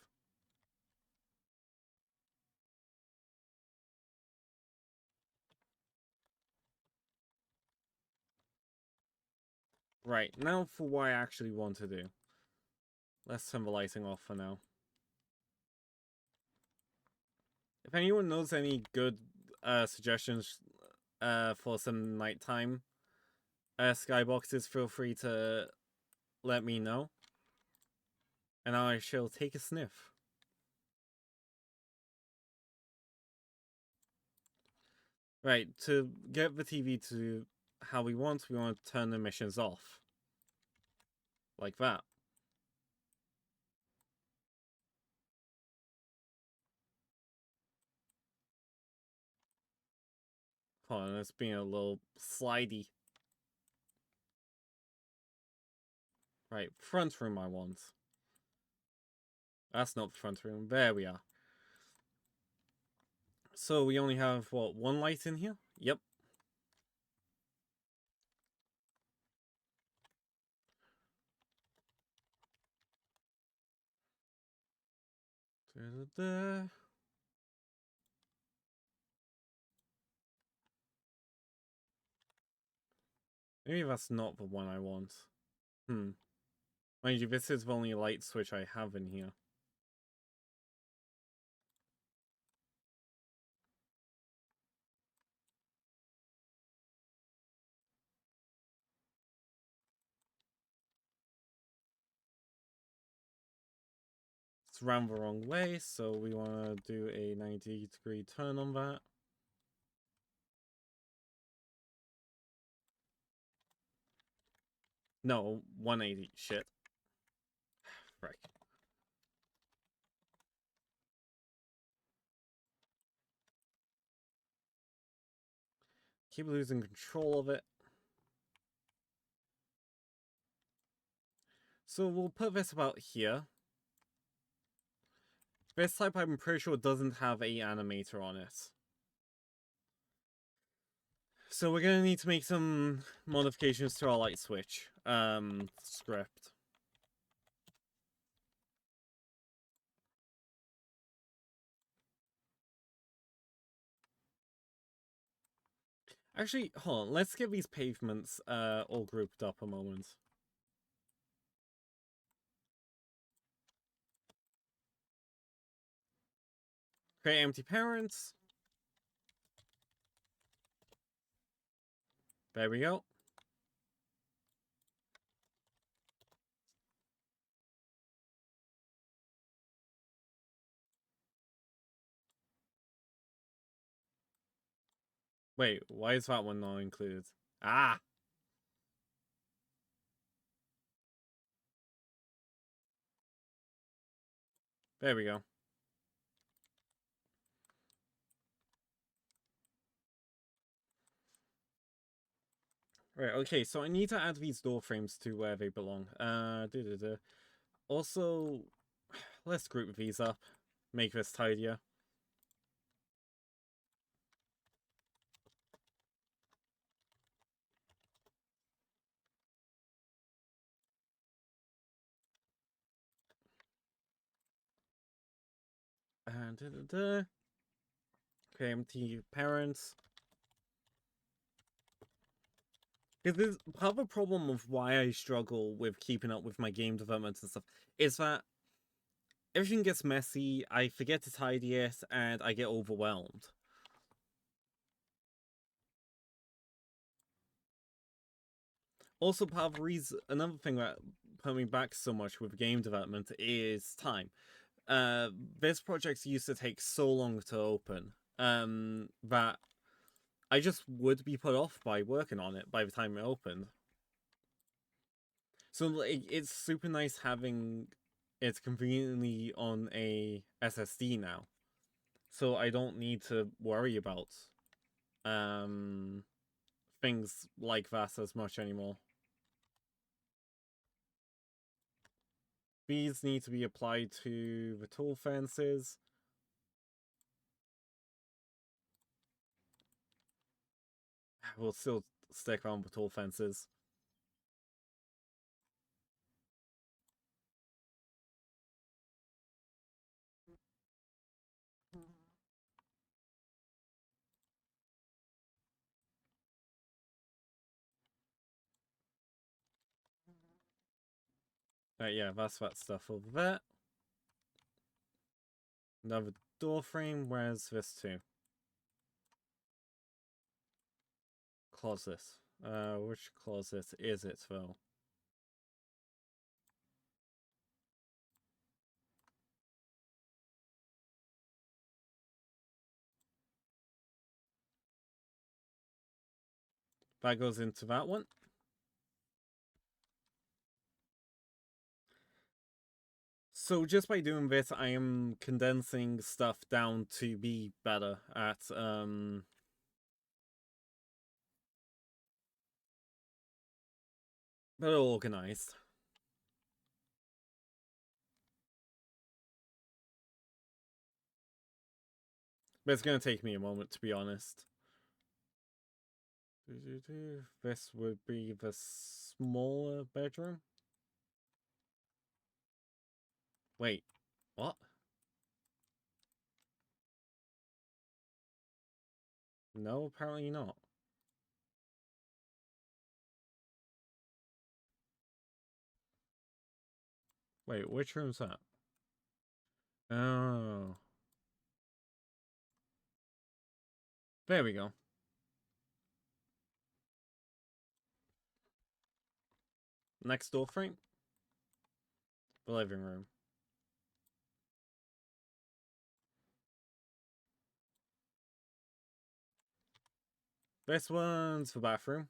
Right, now for what I actually want to do. Let's turn the lighting off for now. If anyone knows any good suggestions for some nighttime skyboxes, feel free to let me know. And I shall take a sniff. Right, to get the TV to how we want to turn the missions off. Like that. Hold on, it's being a little slidey. Right, front room I want. That's not the front room. There we are. So we only have, what, one light in here? Yep. Da-da-da. Maybe that's not the one I want. Mind you, this is the only light switch I have in here. It's round the wrong way, so we want to do a 90-degree turn on that. No, 180. Shit. Frick. Keep losing control of it. So we'll put this about here. This type I'm pretty sure doesn't have a animator on it. So we're gonna need to make some modifications to our light switch script. Actually, hold on, let's get these pavements all grouped up a moment. Create empty parents. There we go. Wait, why is that one not included? Ah! There we go. Right, okay, so I need to add these door frames to where they belong. Also, let's group these up. Make this tidier. And okay, empty parents. Because there's part of the problem of why I struggle with keeping up with my game development and stuff is that everything gets messy, I forget to tidy it, and I get overwhelmed. Also, part of the reason, another thing that put me back so much with game development is time. This project used to take so long to open that I just would be put off by working on it by the time it opened. So like, it's super nice having it conveniently on a SSD now. So I don't need to worry about um things like that as much anymore. These need to be applied to the tall fences. We'll still stick around with tall fences. Yeah, that's that stuff over there. Another door frame. Where's this too? Closet. Which closet is it though? That goes into that one. So just by doing this, I am condensing stuff down to be better at better organized. But it's gonna take me a moment, to be honest. This would be the smaller bedroom. Wait, what? No, apparently not. Wait, which room's that? Oh. There we go. Next door frame. The living room. This one's the bathroom.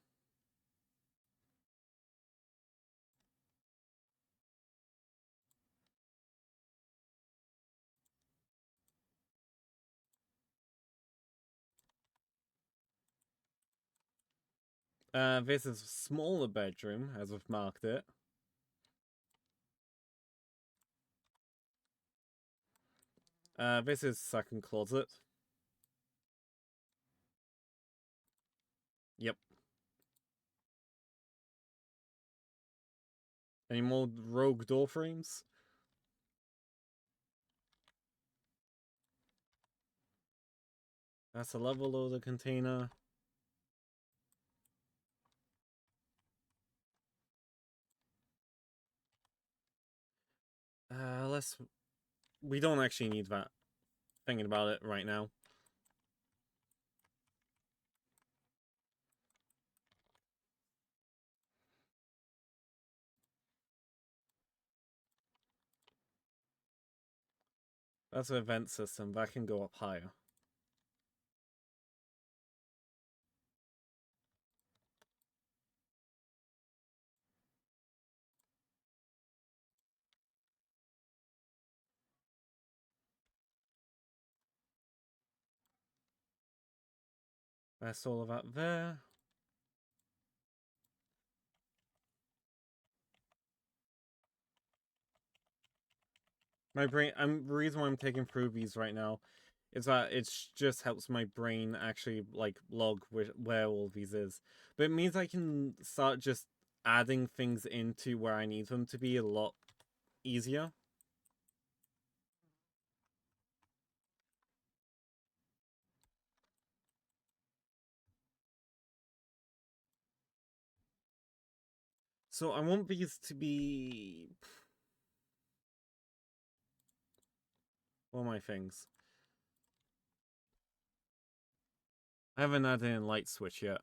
This is a smaller bedroom, as we've marked it. This is second closet. Yep. Any more rogue door frames? That's a level loader container. Let's... We don't actually need that. Thinking about it right now. That's an event system. That can go up higher. That's all of that there. My brain... the reason why I'm taking through these right now is that it just helps my brain actually, like, log where all these is. But it means I can start just adding things into where I need them to be a lot easier. So I want these to be... What are my things? I haven't added in light switch yet.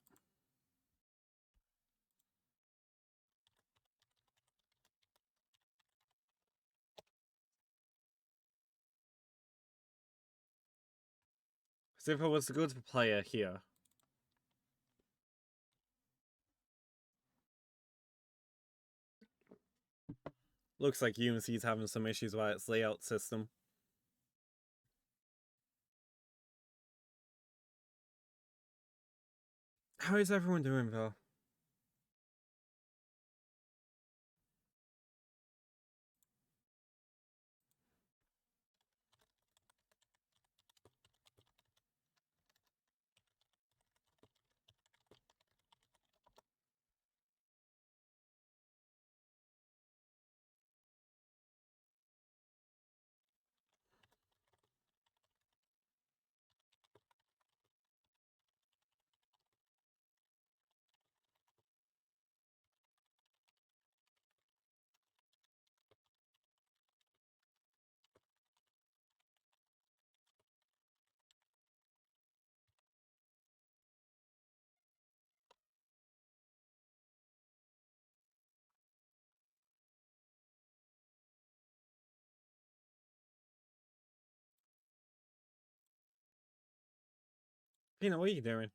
So if I was to go to the player here, Looks like Unity's having some issues with its layout system. How is everyone doing, though? Peanut, what are you doing?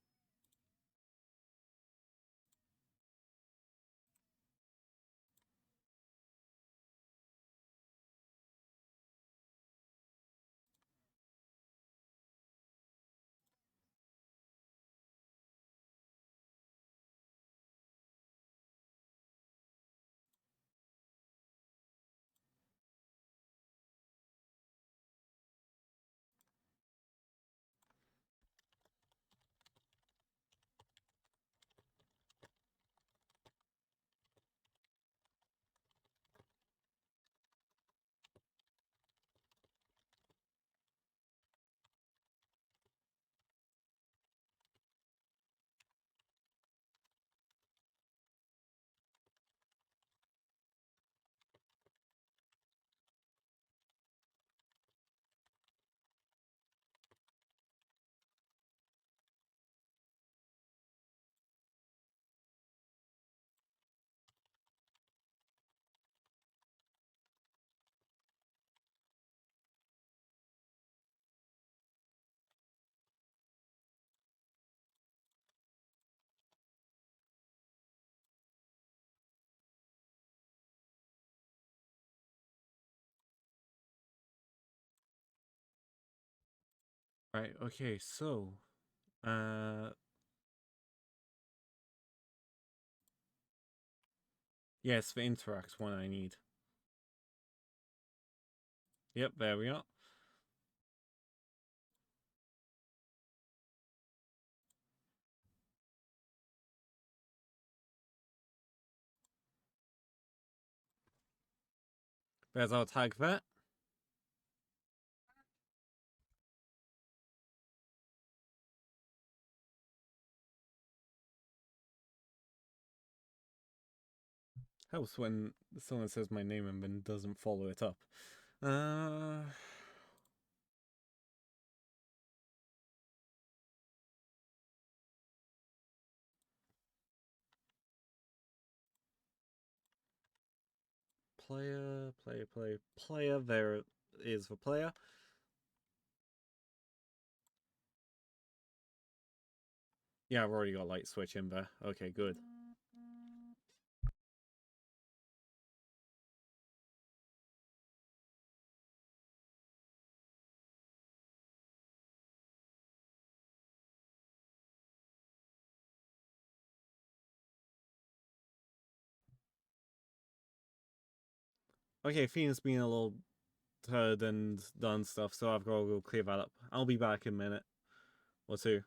Right, okay, so... Yeah, it's the Interact one I need. Yep, there we are. There's our tag vet. Helps when someone says my name and then doesn't follow it up. Player. There is the player. Yeah, I've already got light switch in there. Okay, good. Okay, Phoenix being a little turd and done stuff, so I've got to go clear that up. I'll be back in a minute or two.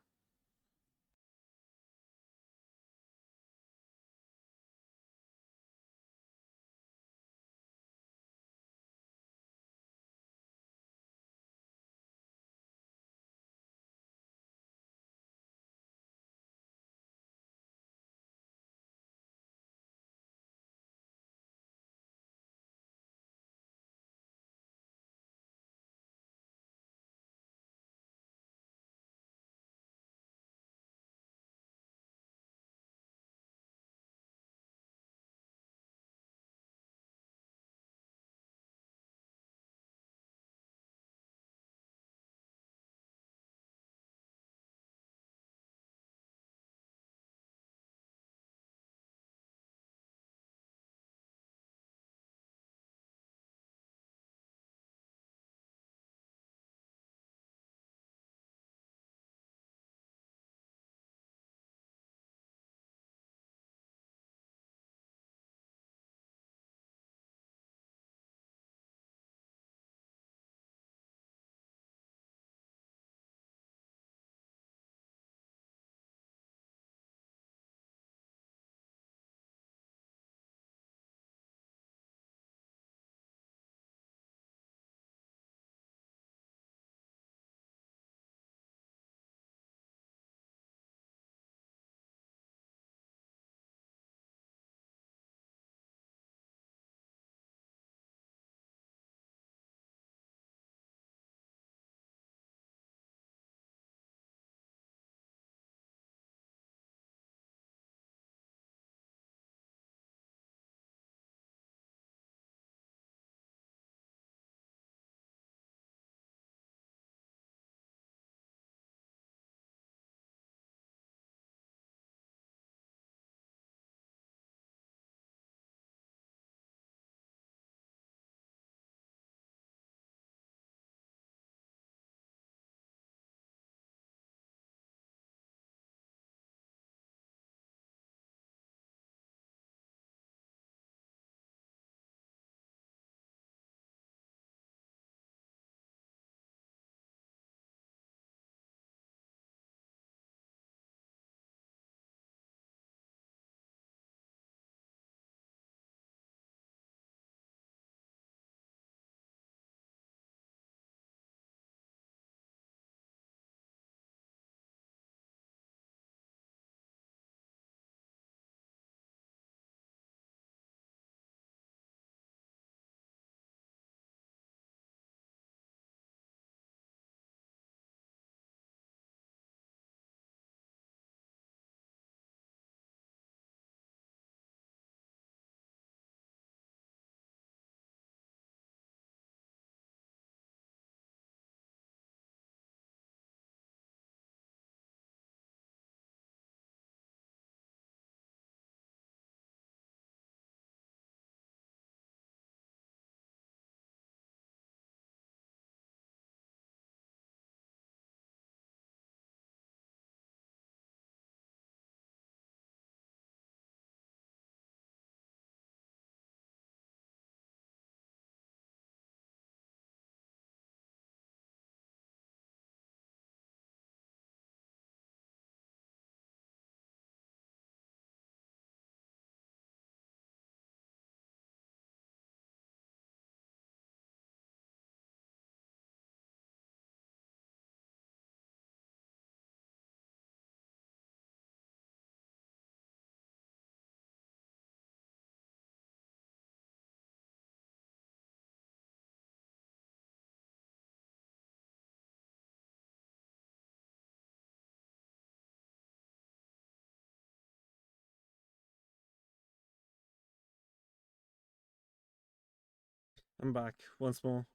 I'm back once more.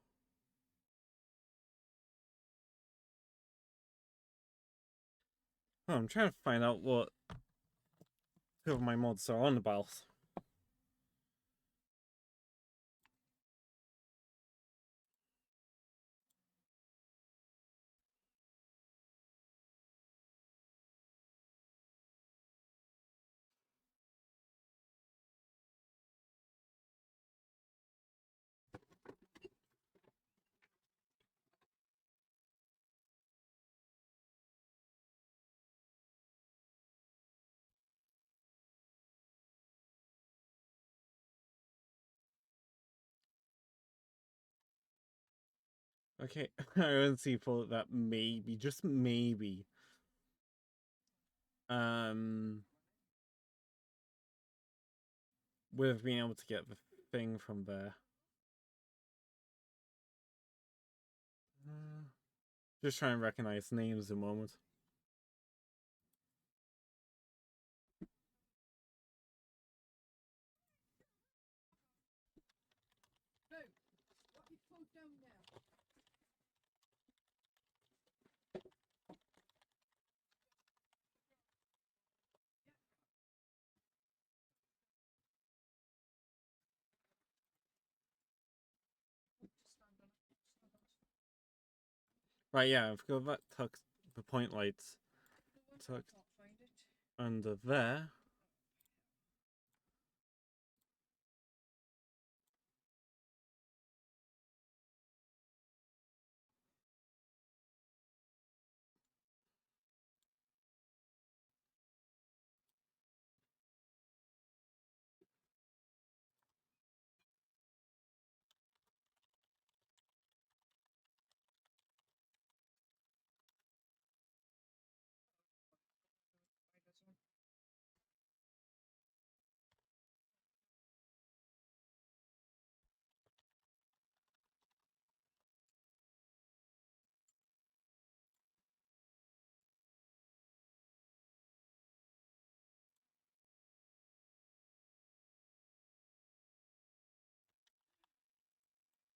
Oh, I'm trying to find out what two of my mods are on about. Okay, I honestly thought that maybe, just maybe, would have been able to get the thing from there. Just trying to recognize names a moment. Right, yeah, I've got that tucked, the point lights tucked under there.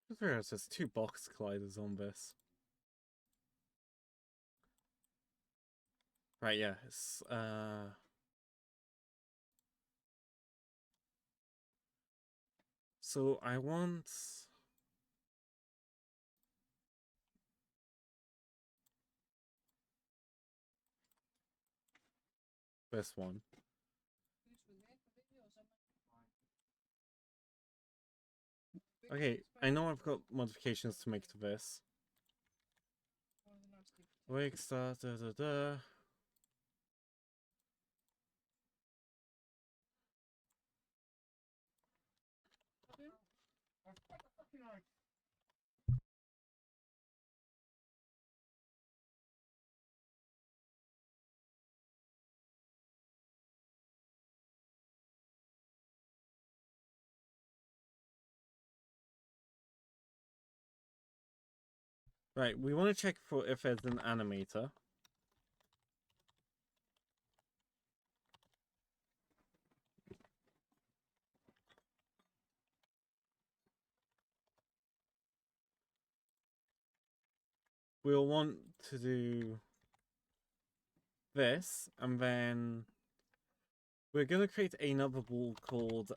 Just realized there's two box colliders on this. Right, yeah, it's, so I want this one. Okay, I know I've got modifications to make to this. Wake start, da da da. Right, we want to check for if there's an animator. We'll want to do this, and then we're going to create another wall called,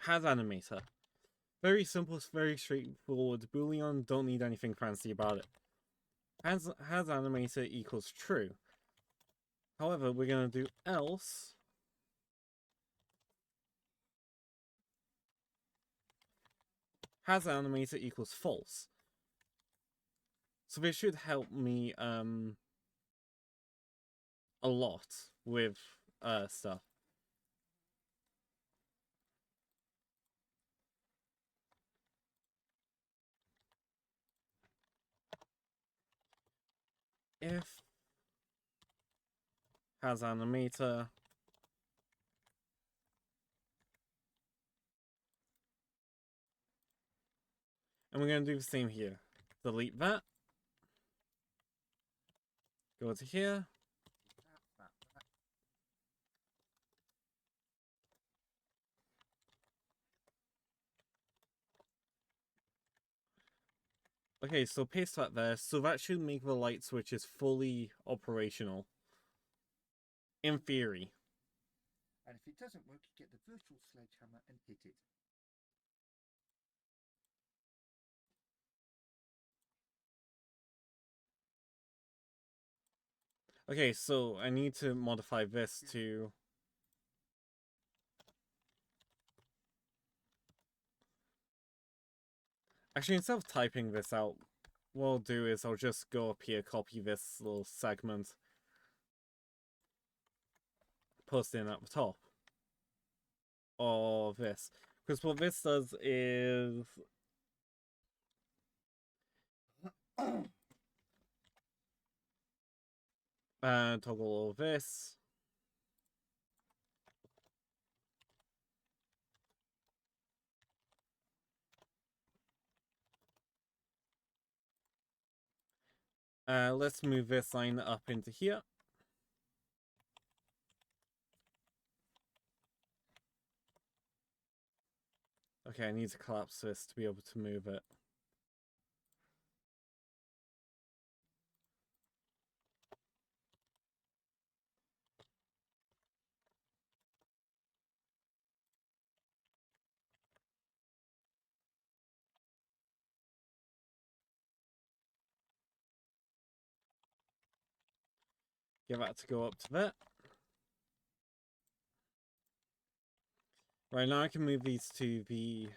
has animator. Very simple, very straightforward. Boolean, don't need anything fancy about it. Has animator equals true. However, we're going to do else has animator equals false. So this should help me a lot with stuff. If has animator and we're going to do the same here. Delete that. Go to here. Okay, so paste that there. So that should make the light switches fully operational. In theory. And if it doesn't work, you get the virtual sledgehammer and hit it. Okay, so I need to modify this to... Actually, instead of typing this out, what I'll do is I'll just go up here, copy this little segment, post it in at the top of this. Because what this does is... toggle all this. Let's move this line up into here. Okay, I need to collapse this to be able to move it. Get that to go up to there. Right, now I can move these to the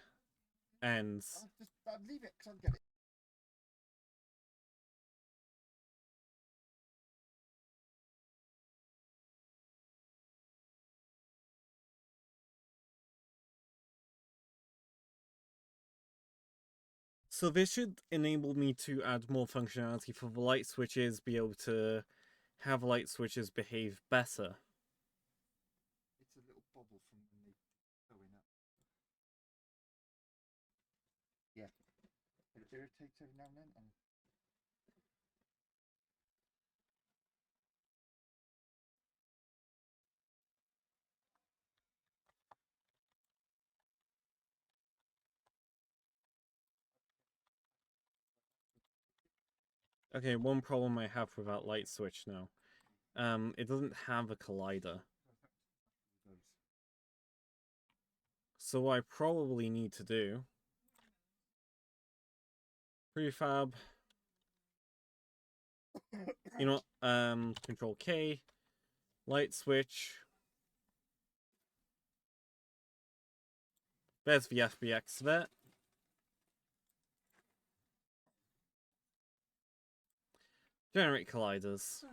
ends. I'll leave it because I'll get it. So this should enable me to add more functionality for the light switches, be able to have light switches behave better. It's a little bubble from when they going up. Yeah. It irritates every now and then. And Okay, one problem I have with that light switch now. It doesn't have a collider. So what I probably need to do... Prefab. You know what? Control K. Light switch. There's the FBX there. Generate colliders.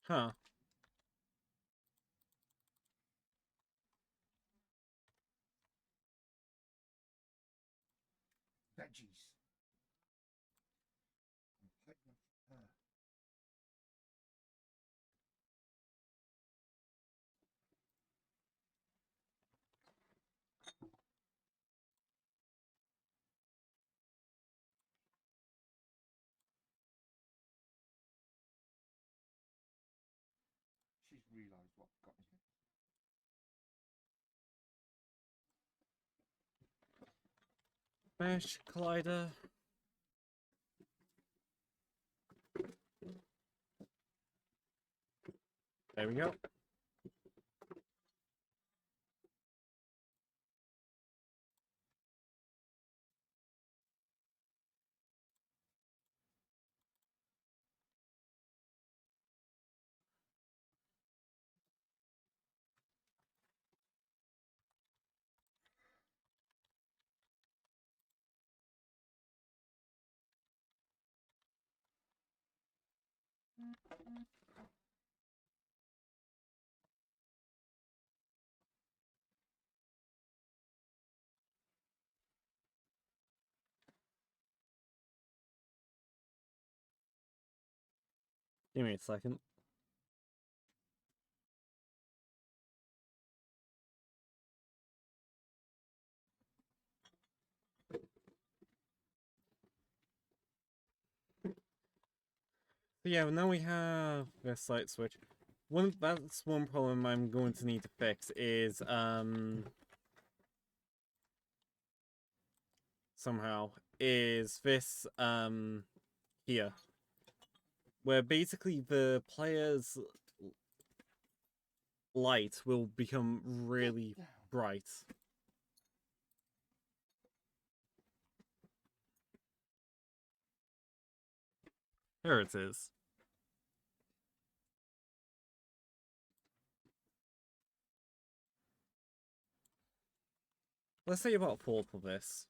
Huh. veggies. I'm her. She's realised what got me. Mesh collider. There we go. Give me a second. So yeah, now we have this light switch. That's one problem I'm going to need to fix is somehow is this here, where basically the player's light will become really bright. There it is. Let's say about 4 for this.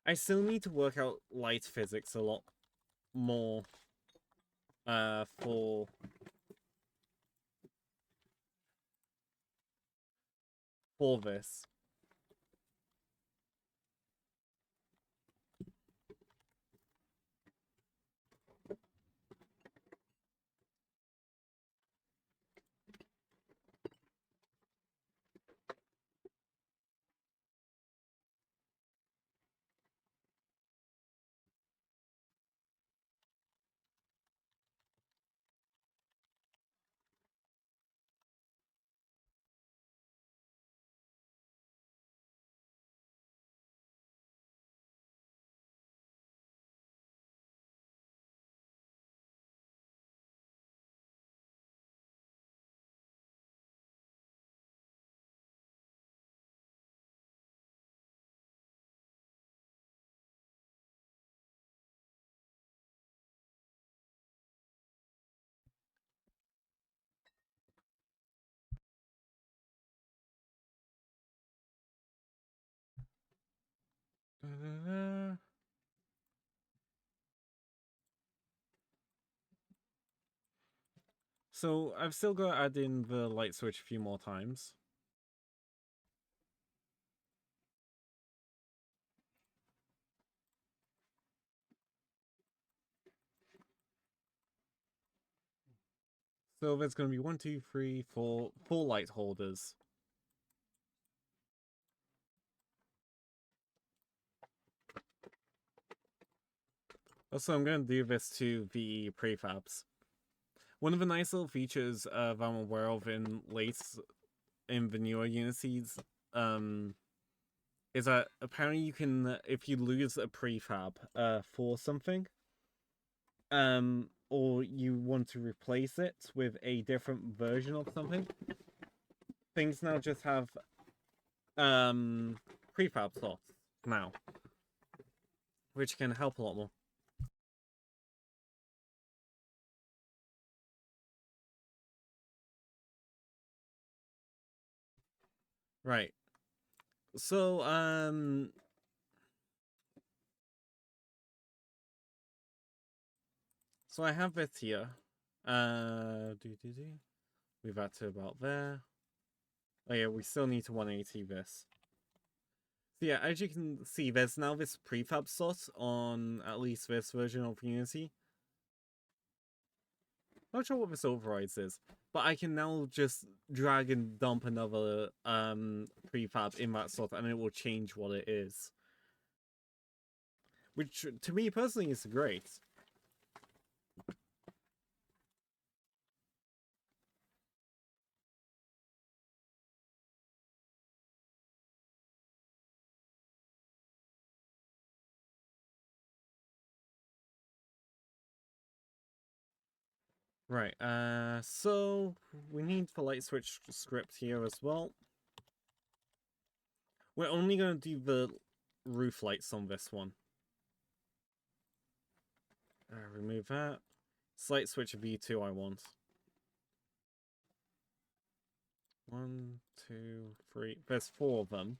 I still need to work out light physics a lot more for this. So I've still got to add in the light switch a few more times. So there's going to be 1, 2, 3, 4 light holders. Also, I'm going to do this to the prefabs. One of the nice little features that I'm aware of in the newer Unities, is that apparently you can, if you lose a prefab for something, or you want to replace it with a different version of something, things now just have prefab slots now, which can help a lot more. Right. So so I have this here. Move that to about there. Oh yeah, we still need to 180 this. So yeah, as you can see, there's now this prefab slot on at least this version of Unity. Not sure what this overrides is, but I can now just drag and dump another prefab in that slot and it will change what it is. Which, to me personally, is great. Right, so we need the light switch script here as well. We're only going to do the roof lights on this one. Remove that. Light switch V2 I want. 1, 2, 3. There's 4 of them.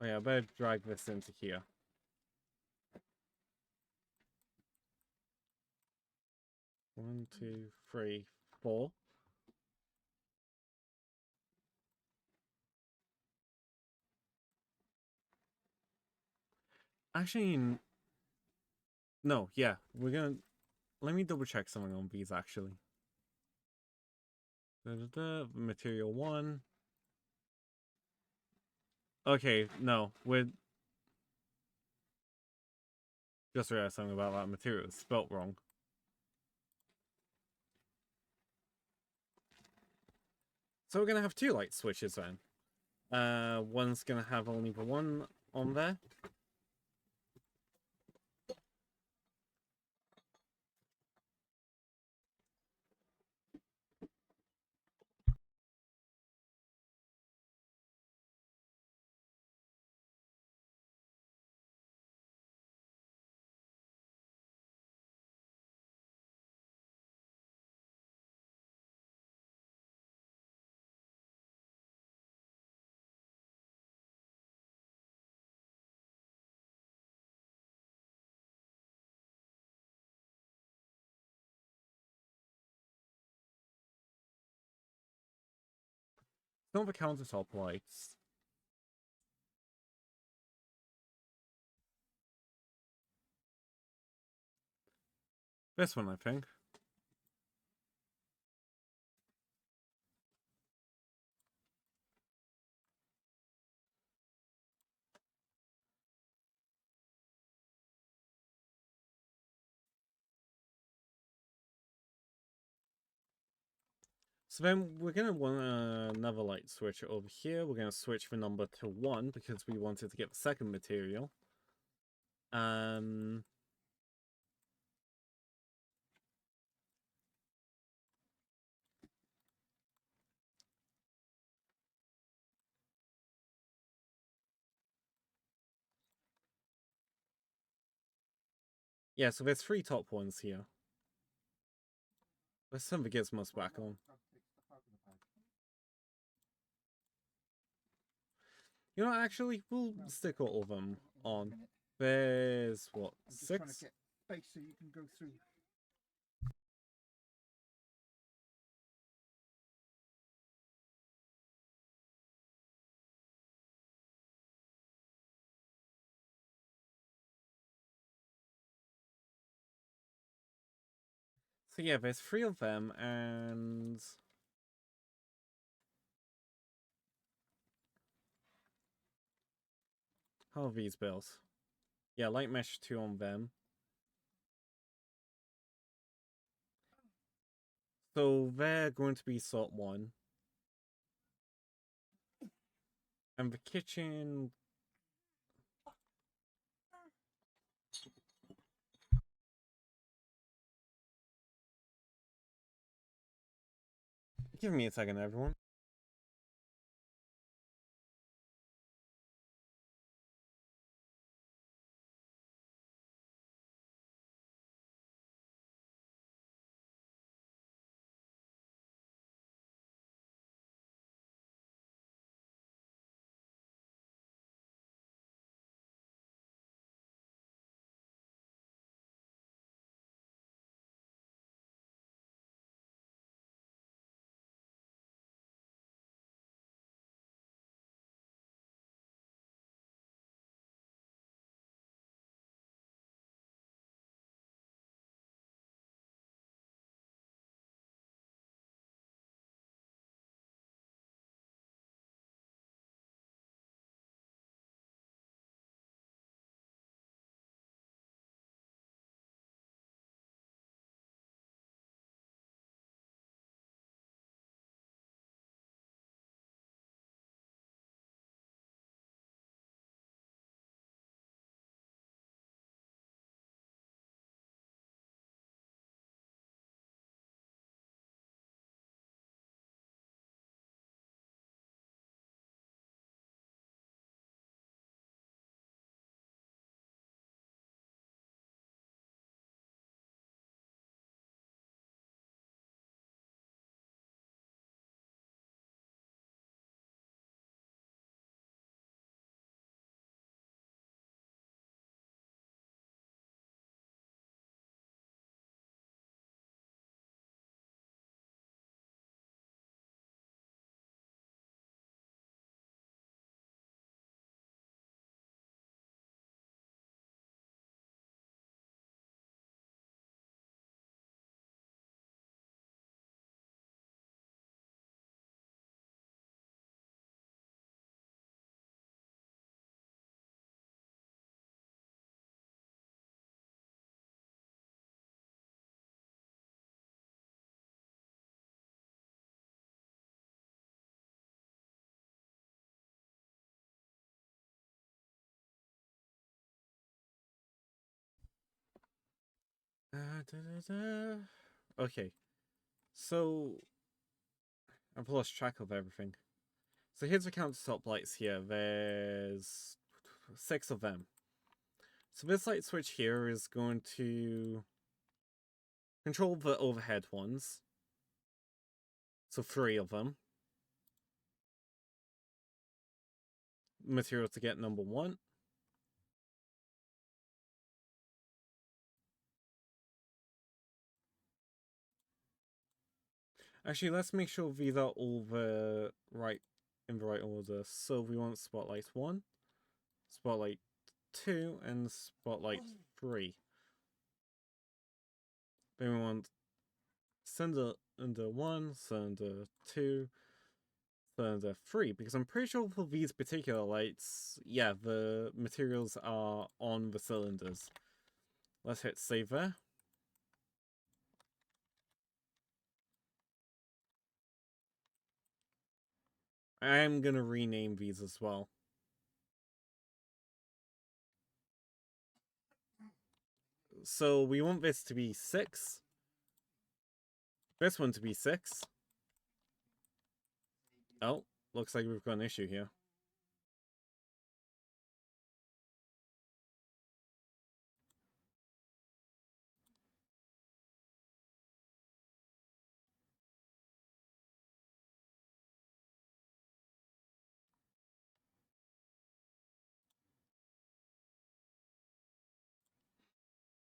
Oh yeah, I better drag this into here. One, two, three, 4. Actually, no, yeah, we're gonna. Let me double check something on these actually. Material 1. Okay, no, we're just realized something about that material. It's spelt wrong. So we're gonna have 2 light switches then. One's gonna have only the one on there. Some of the countertop lights. This one, I think. So then we're going to want another light switch over here. We're going to switch the number to 1 because we wanted to get the second material. Yeah, so there's 3 top ones here. Let's send the gizmos back on. You know, actually, we'll stick all of them on. There's, what, I'm just trying to 6? get space so you can go through. So yeah, there's 3 of them, and... How are these built? Yeah, light mesh 2 on them. So they're going to be slot 1. And the kitchen... Give me a second, everyone. Okay, so I've lost track of everything. So here's the countertop lights here. There's 6 of them. So this light switch here is going to control the overhead ones. So 3 of them. Material to get number 1. Actually, let's make sure these are all in the right order. So we want spotlight 1, spotlight 2, and spotlight 3. Then we want cylinder 1, cylinder 2, cylinder 3, because I'm pretty sure for these particular lights, yeah, the materials are on the cylinders. Let's hit save there. I'm gonna rename these as well. So we want this to be 6. This one to be 6. Oh, looks like we've got an issue here.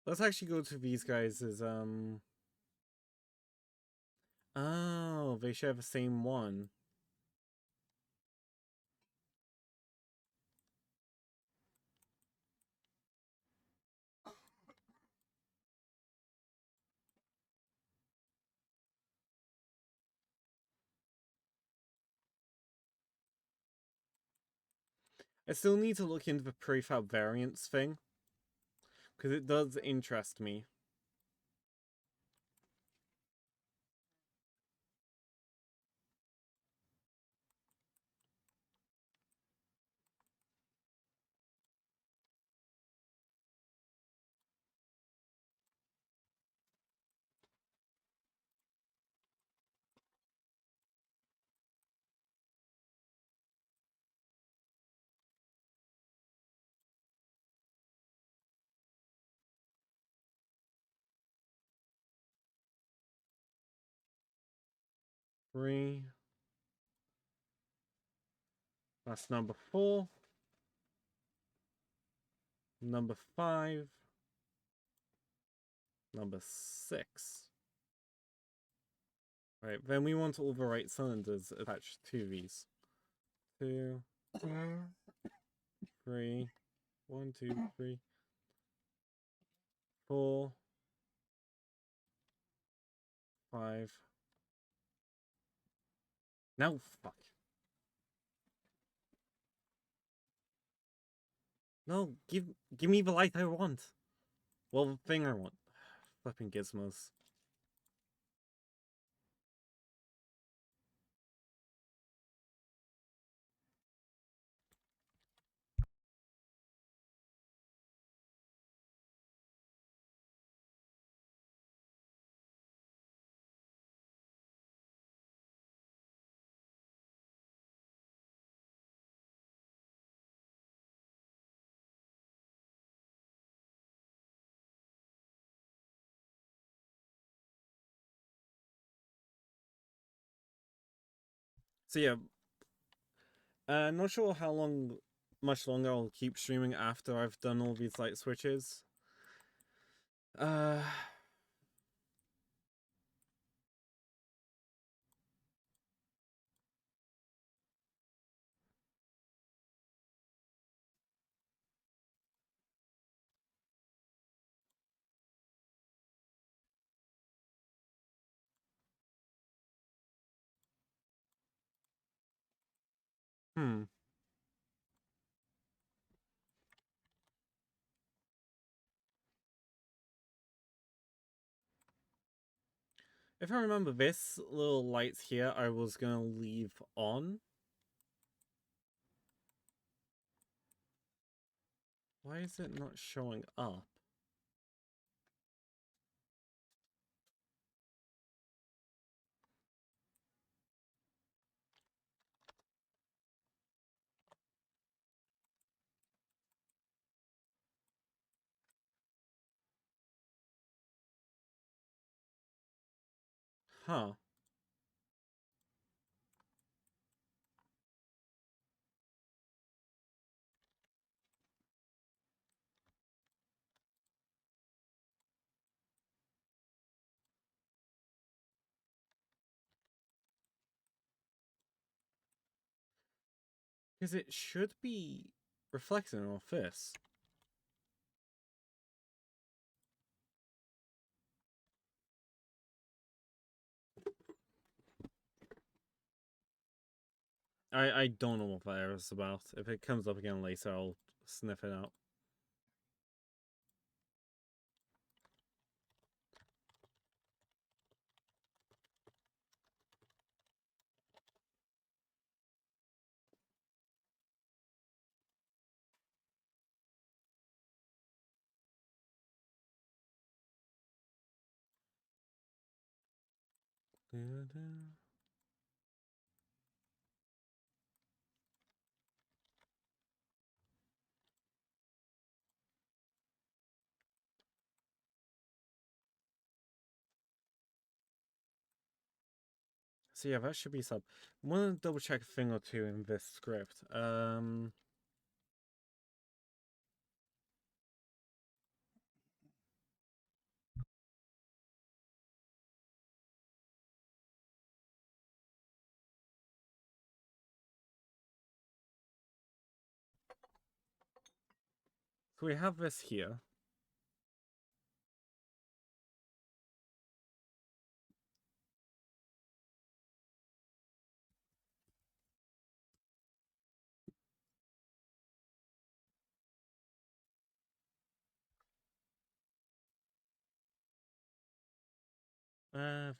Let's actually go to these guys as, oh, they share the same one. I still need to look into the prefab variants thing, because it does interest me. Three. That's number 4. Number 5. Number 6. Right, then we want all the right cylinders attached to these. 2, 3. 1, 2, 3. 4. 5. No, fuck. No, give me the light I want. Well, the thing I want. Flipping gizmos. So yeah, not sure how much longer I'll keep streaming after I've done all these light switches. Uh, hmm. If I remember, this little light here I was gonna leave on. Why is it not showing up? Huh. Because it should be reflecting off this. I don't know what that error is about. If it comes up again later, I'll sniff it out. So yeah, that should be sub. I want to double check a thing or two in this script. So we have this here.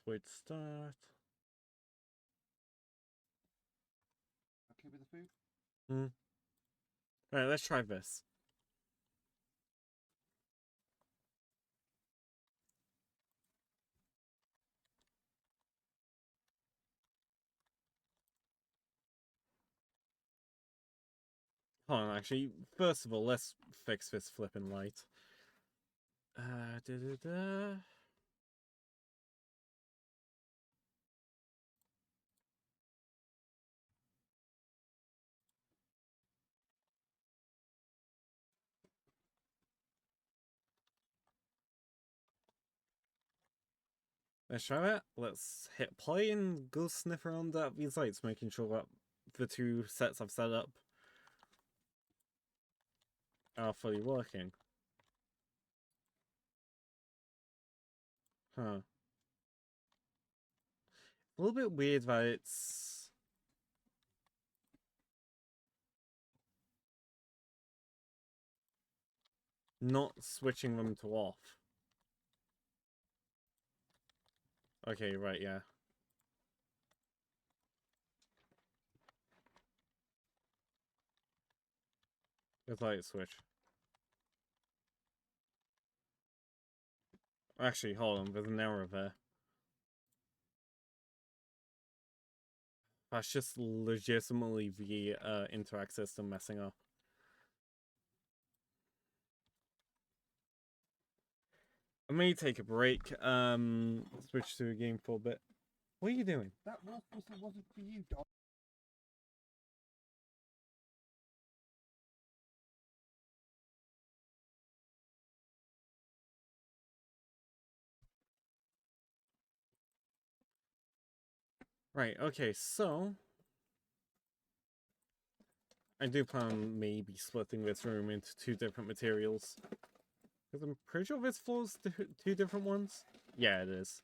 Void start. Okay with the food? Alright, let's try this. Hold on, actually, first of all, let's fix this flipping light. Da da da. Let's try that. Let's hit play and go sniff around at these lights, making sure that the two sets I've set up are fully working. Huh. A little bit weird that it's not switching them to off. Okay, right, yeah. It's light switch. Actually, hold on, there's an error there. That's just legitimately the interact system messing up. I may take a break, switch to a game for a bit. What are you doing? That wolf whistle wasn't for you, dog. Right, okay, so I do plan on maybe splitting this room into two different materials. Because I'm pretty sure this floor's two different ones. Yeah, it is.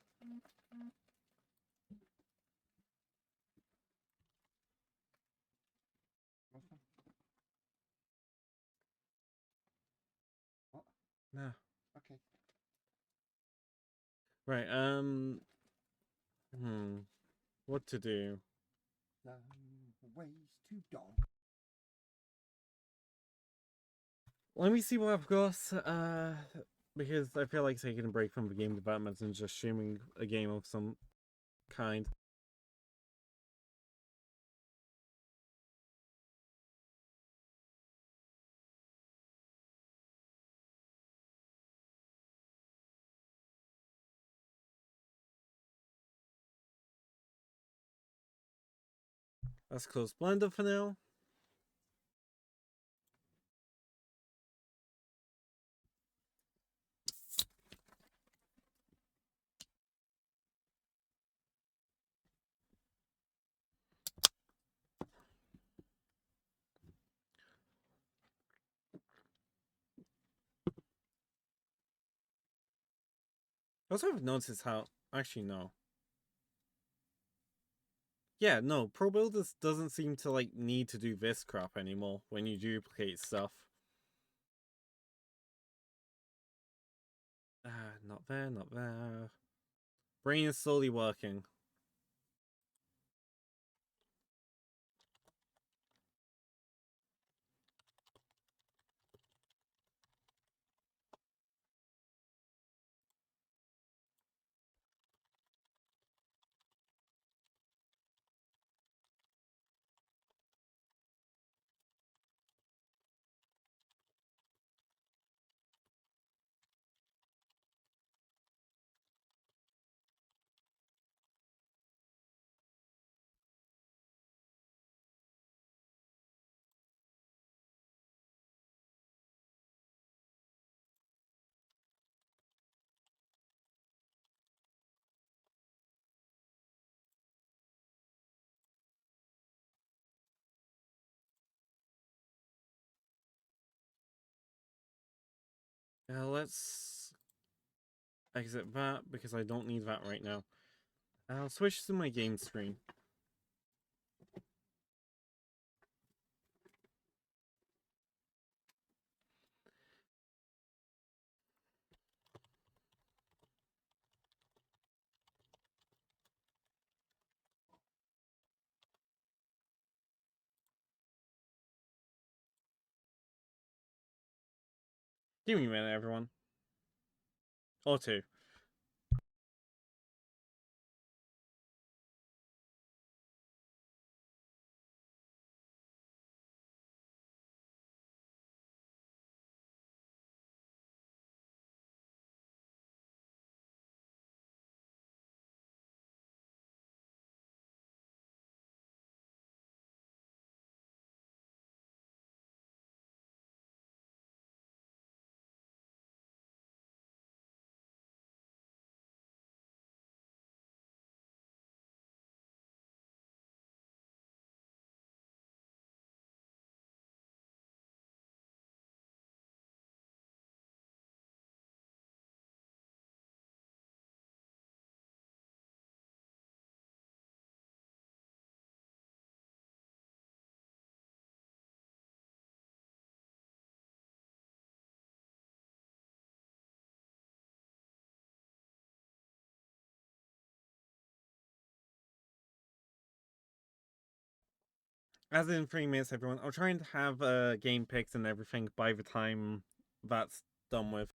What? Nah. Okay. Right, what to do? Ways to dog. Let me see what I've got, because I feel like taking a break from the game development and just streaming a game of some kind. Let's close Blender for now. Also, I've noticed how. Actually, no. Yeah, no. Pro Builders doesn't seem to like need to do this crap anymore when you duplicate stuff. Not there, not there. Brain is slowly working. Let's exit that because I don't need that right now. I'll switch to my game screen. Give me a minute, everyone. Or two. As in 3 minutes, everyone. I'm trying to have game picks and everything by the time that's done with.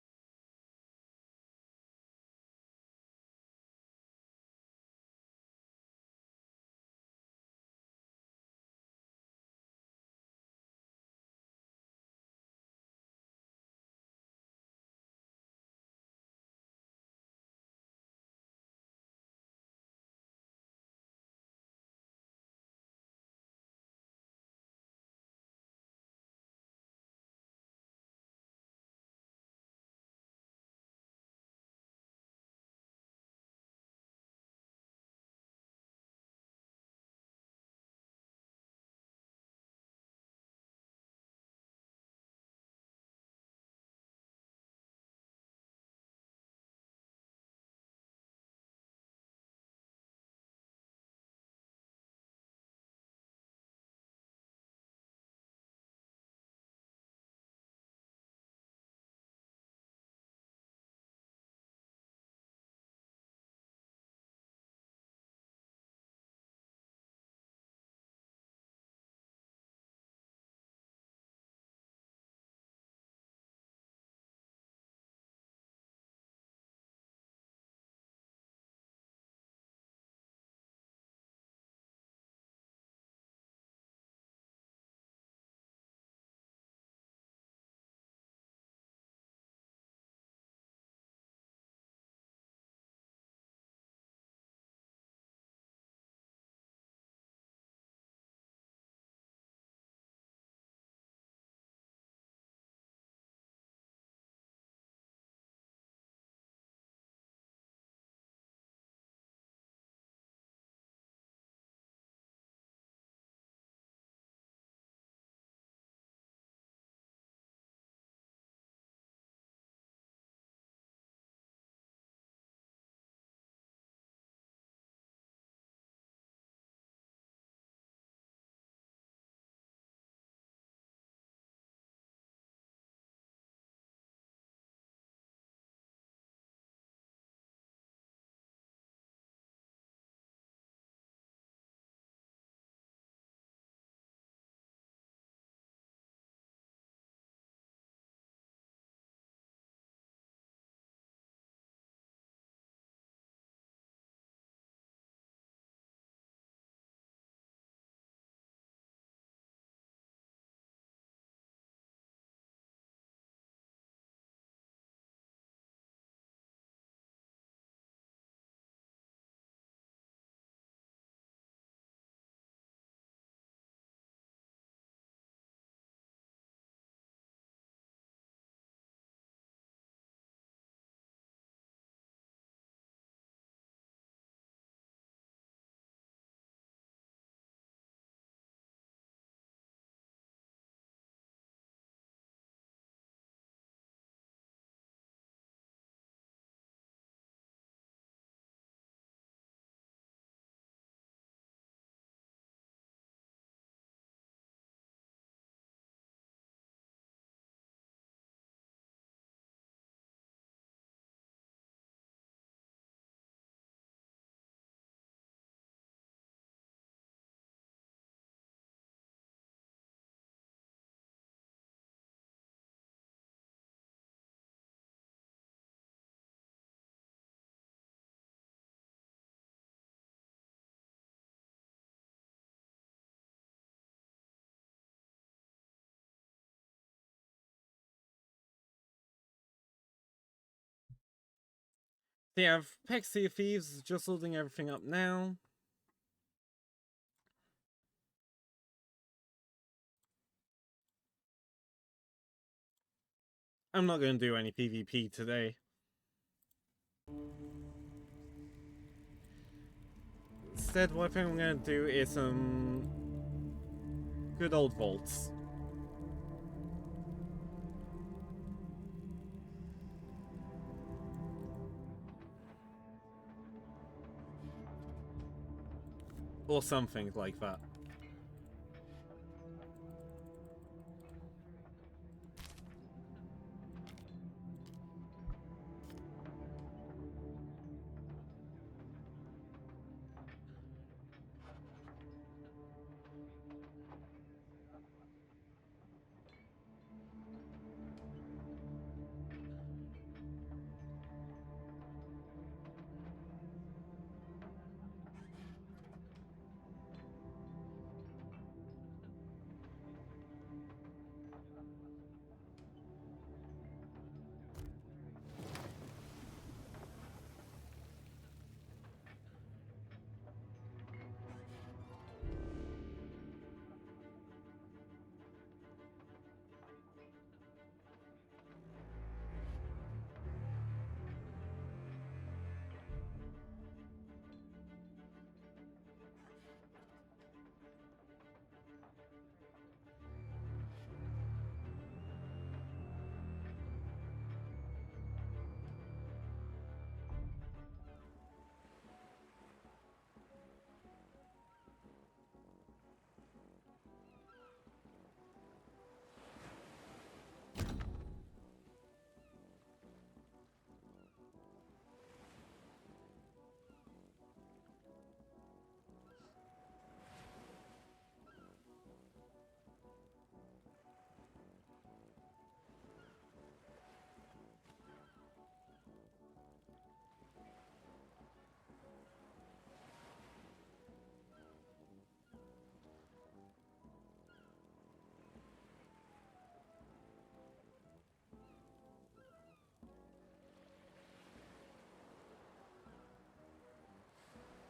Yeah, I've picked Sea of Thieves, just loading everything up now. I'm not going to do any PvP today. Instead, what I think I'm going to do is some good old vaults. Or something like that.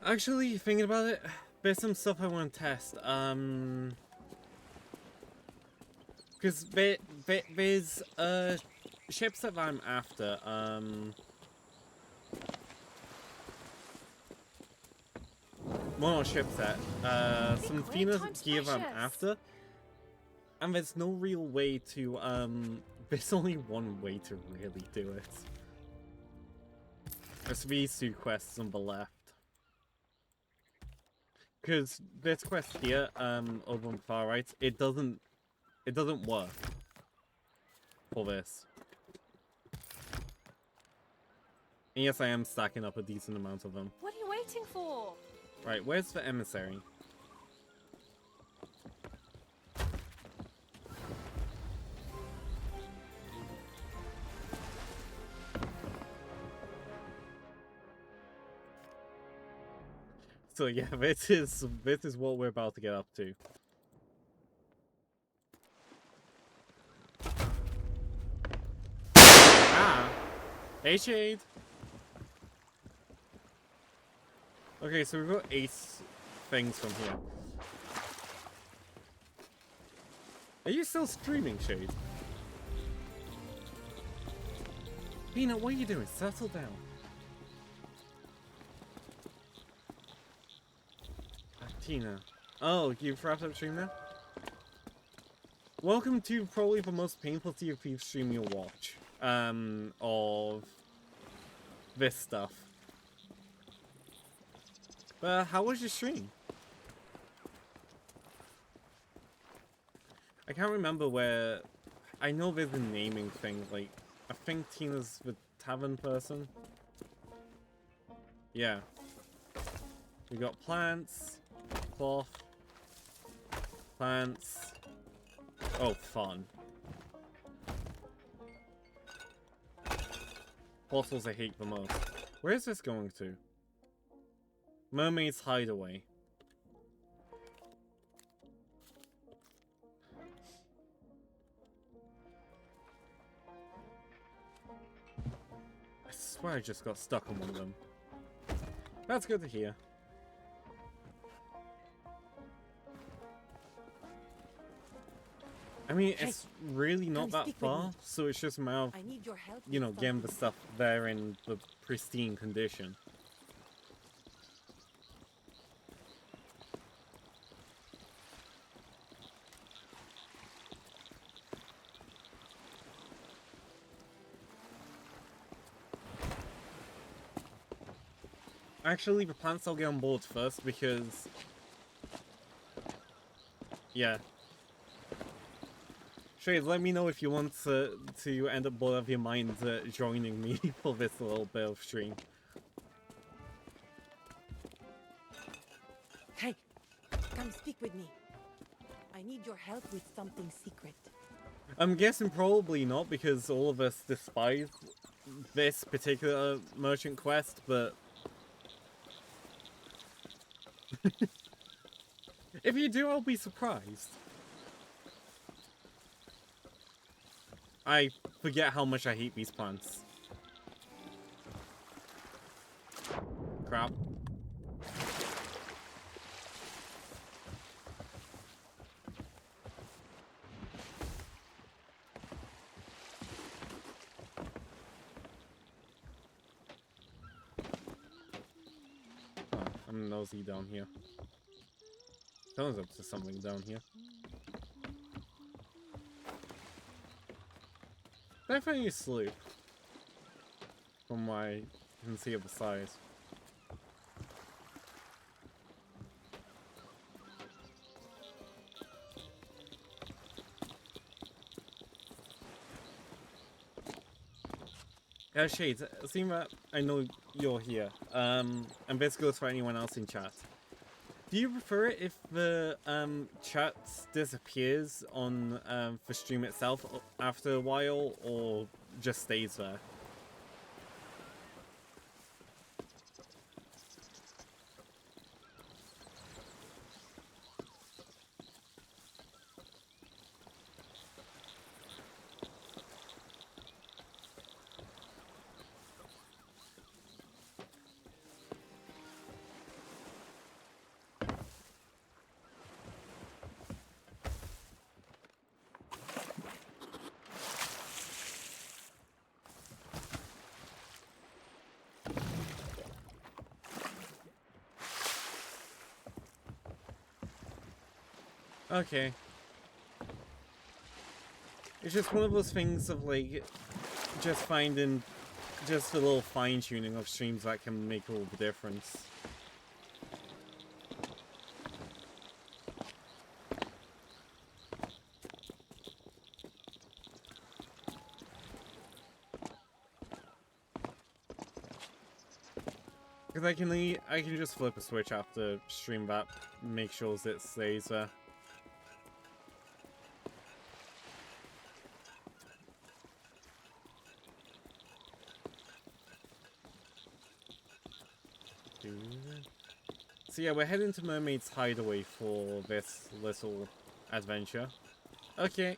Actually, thinking about it, there's some stuff I want to test. Because there's ships that I'm after. Well, not ships that. Some Fina gear that I'm after. And there's no real way to, there's only one way to really do it. There's these two quests on the left. Because this quest here, over on the far right, it doesn't work for this. And yes, I am stacking up a decent amount of them. What are you waiting for? Right, where's the emissary? So yeah, this is what we're about to get up to. Ah! Hey, Shade! Okay, so we've got 8 things from here. Are you still streaming, Shade? Peanut, what are you doing? Settle down. Tina. Oh, you've wrapped up stream now? Welcome to probably the most painful Sea of Thieves stream you'll watch. Of this stuff. But how was your stream? I can't remember where... I know there's a naming thing, like... I think Tina's the tavern person. Yeah. We got plants, cloth, plants. Oh, fun. Bottles I hate the most. Where is this going to? Mermaid's Hideaway. I swear I just got stuck on one of them. That's good to hear. I mean, Hey, it's really not come that speak with me. far, so it's just a matter of, I need your help. you know, with getting the something. stuff there in the pristine condition. Actually, the plants I'll get on board first because... Yeah. Shade, let me know if you want to end up bored of your mind joining me for this little bit of stream. Hey, come speak with me. I need your help with something secret. I'm guessing probably not because all of us despise this particular merchant quest, but... if you do, I'll be surprised. I forget how much I hate these plants. Crap. Oh, I'm nosy down here. Someone's up to something down here. Definitely a sloop. From what I can see of the size. Shades, seeing that I know you're here, and this goes for anyone else in chat. Do you prefer it if the chat disappears on the stream itself after a while, or just stays there? Okay. It's just one of those things of like, just finding just a little fine tuning of streams that can make all the difference. Because I can just flip a switch after stream that, make sure it stays there. So yeah, we're heading to Mermaid's Hideaway for this little adventure. Okay.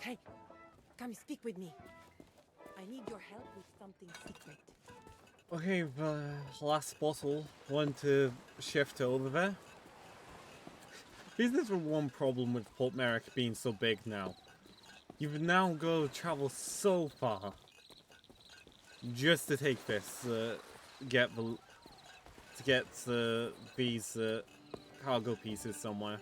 Hey, come speak with me. I need your help with something secret. Okay, the last bottle. Want to shift over there? This is the one problem with Port Merrick being so big now. You've now got to travel so far just to take this, get these cargo pieces somewhere.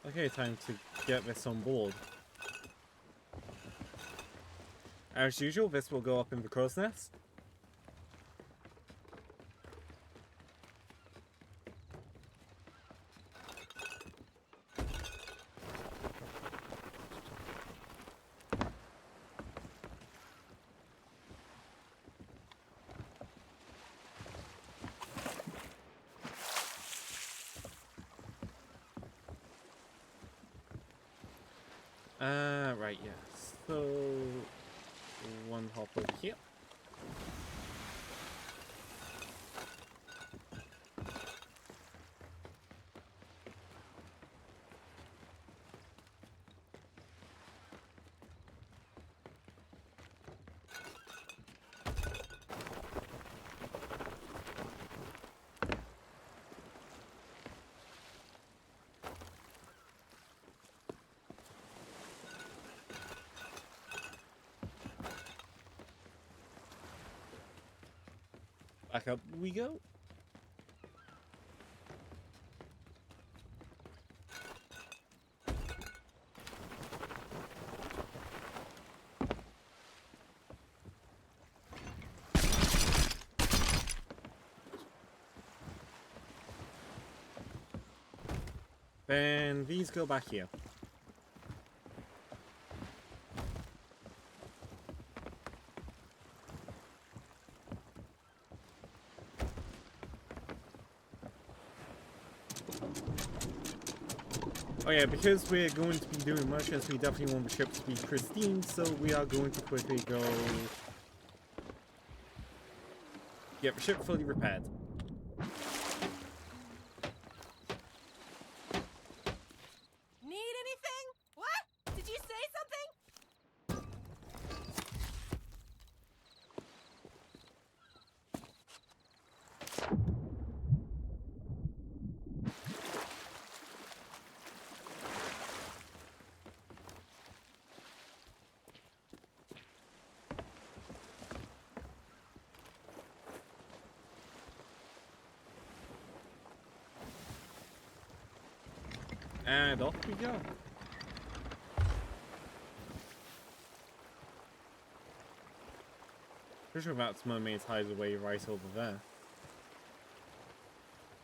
Okay, time to get this on board. As usual, this will go up in the crow's nest. Right, yes. So, one hop over here. Back up we go. Then these go back here. Oh yeah, because we're going to be doing merchants, we definitely want the ship to be pristine, so we are going to quickly go get the ship fully repaired. Need anything? What? Did you say something? And off we go. Pretty sure that's Mermaid's Hideaway right over there.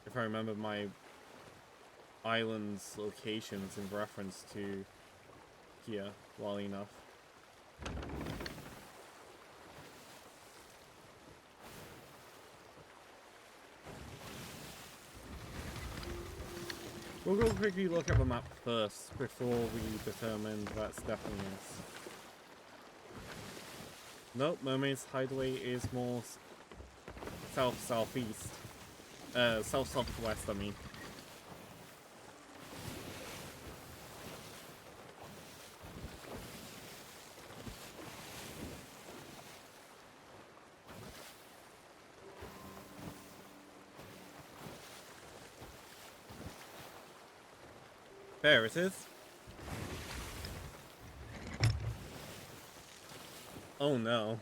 If I remember my island's locations in reference to here well enough. We'll go quickly look at the map first before we determine that's definitely is. Nope, Mermaid's Hideaway is more south-southeast. Southwest, I mean. There it is. Oh no.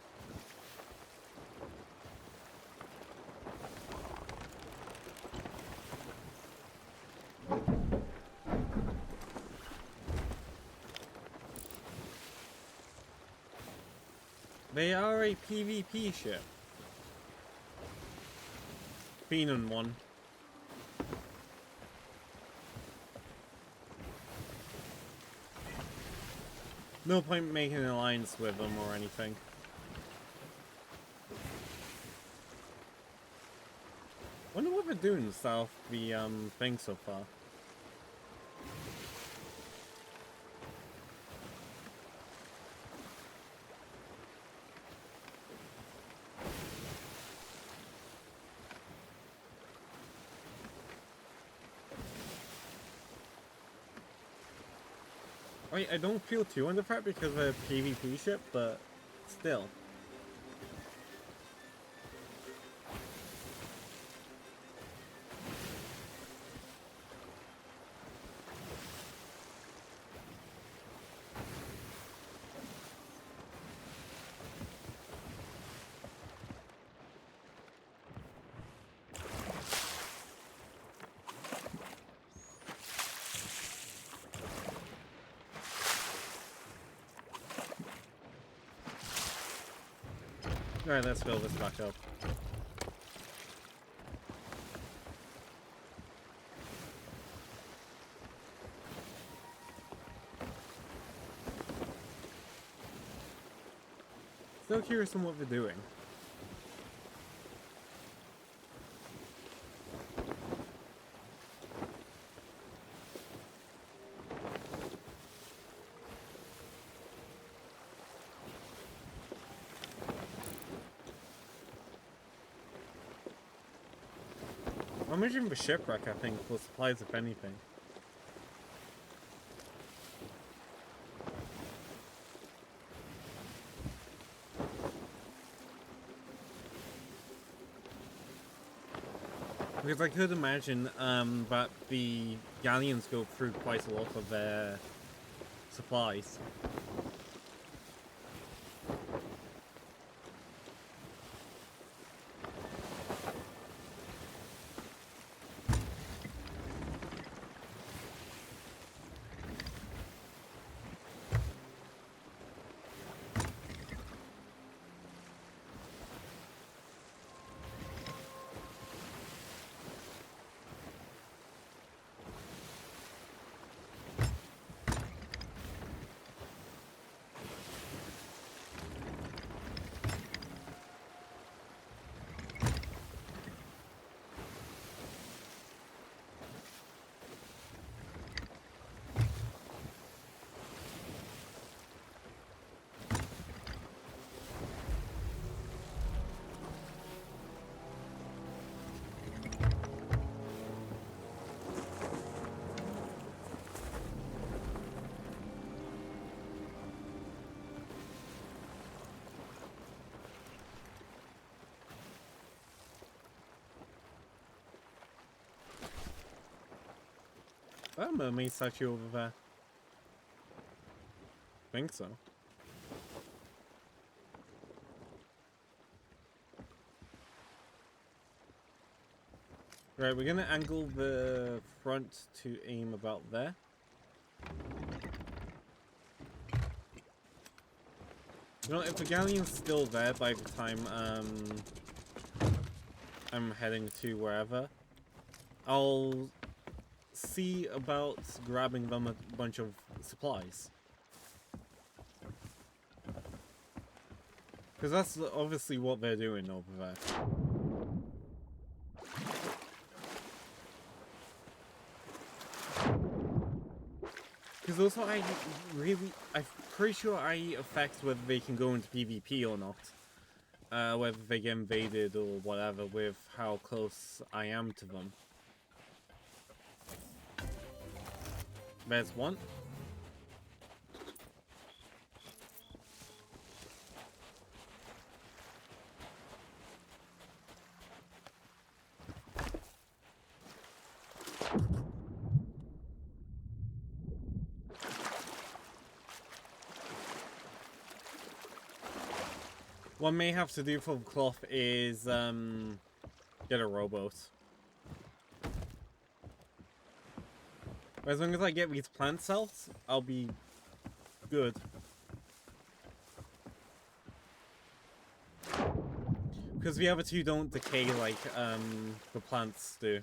They are a PvP ship. Phenom one. No point making an alliance with them or anything. Wonder what they're doing south the thing so far. I don't feel too under threat because of a PvP ship, but still. Alright, let's fill this back up. Still curious on what they're doing. I'm imagining the shipwreck, I think, for supplies if anything. Because I could imagine that the galleons go through quite a lot of their supplies. That mermaid statue over there. Think so. Right, we're gonna angle the front to aim about there. You know, if the galleon's still there by the time I'm heading to wherever, I'll see about grabbing them a bunch of supplies. Because that's obviously what they're doing over there. Because also I'm pretty sure IE affects whether they can go into PvP or not. whether they get invaded or whatever with how close I am to them. There's one. What I may have to do for the cloth is get a rowboat. But as long as I get these plant cells, I'll be good. Because the other two don't decay like the plants do.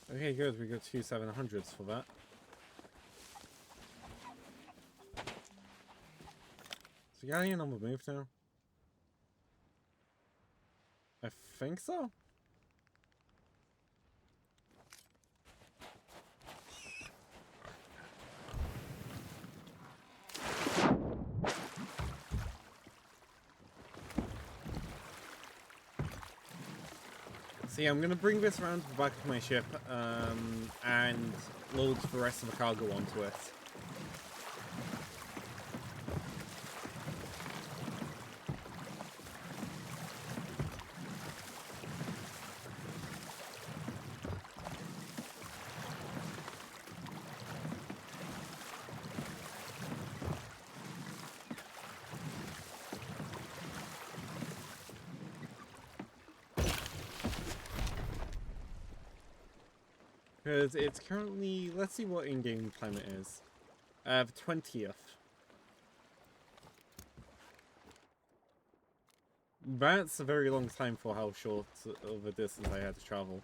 Okay, good. We got two 700s for that. So you got any on the move now? I think so. So yeah, I'm gonna bring this around to the back of my ship and load the rest of the cargo onto it. Because it's currently, let's see what in-game climate is. The 20th. That's a very long time for how short of a distance I had to travel.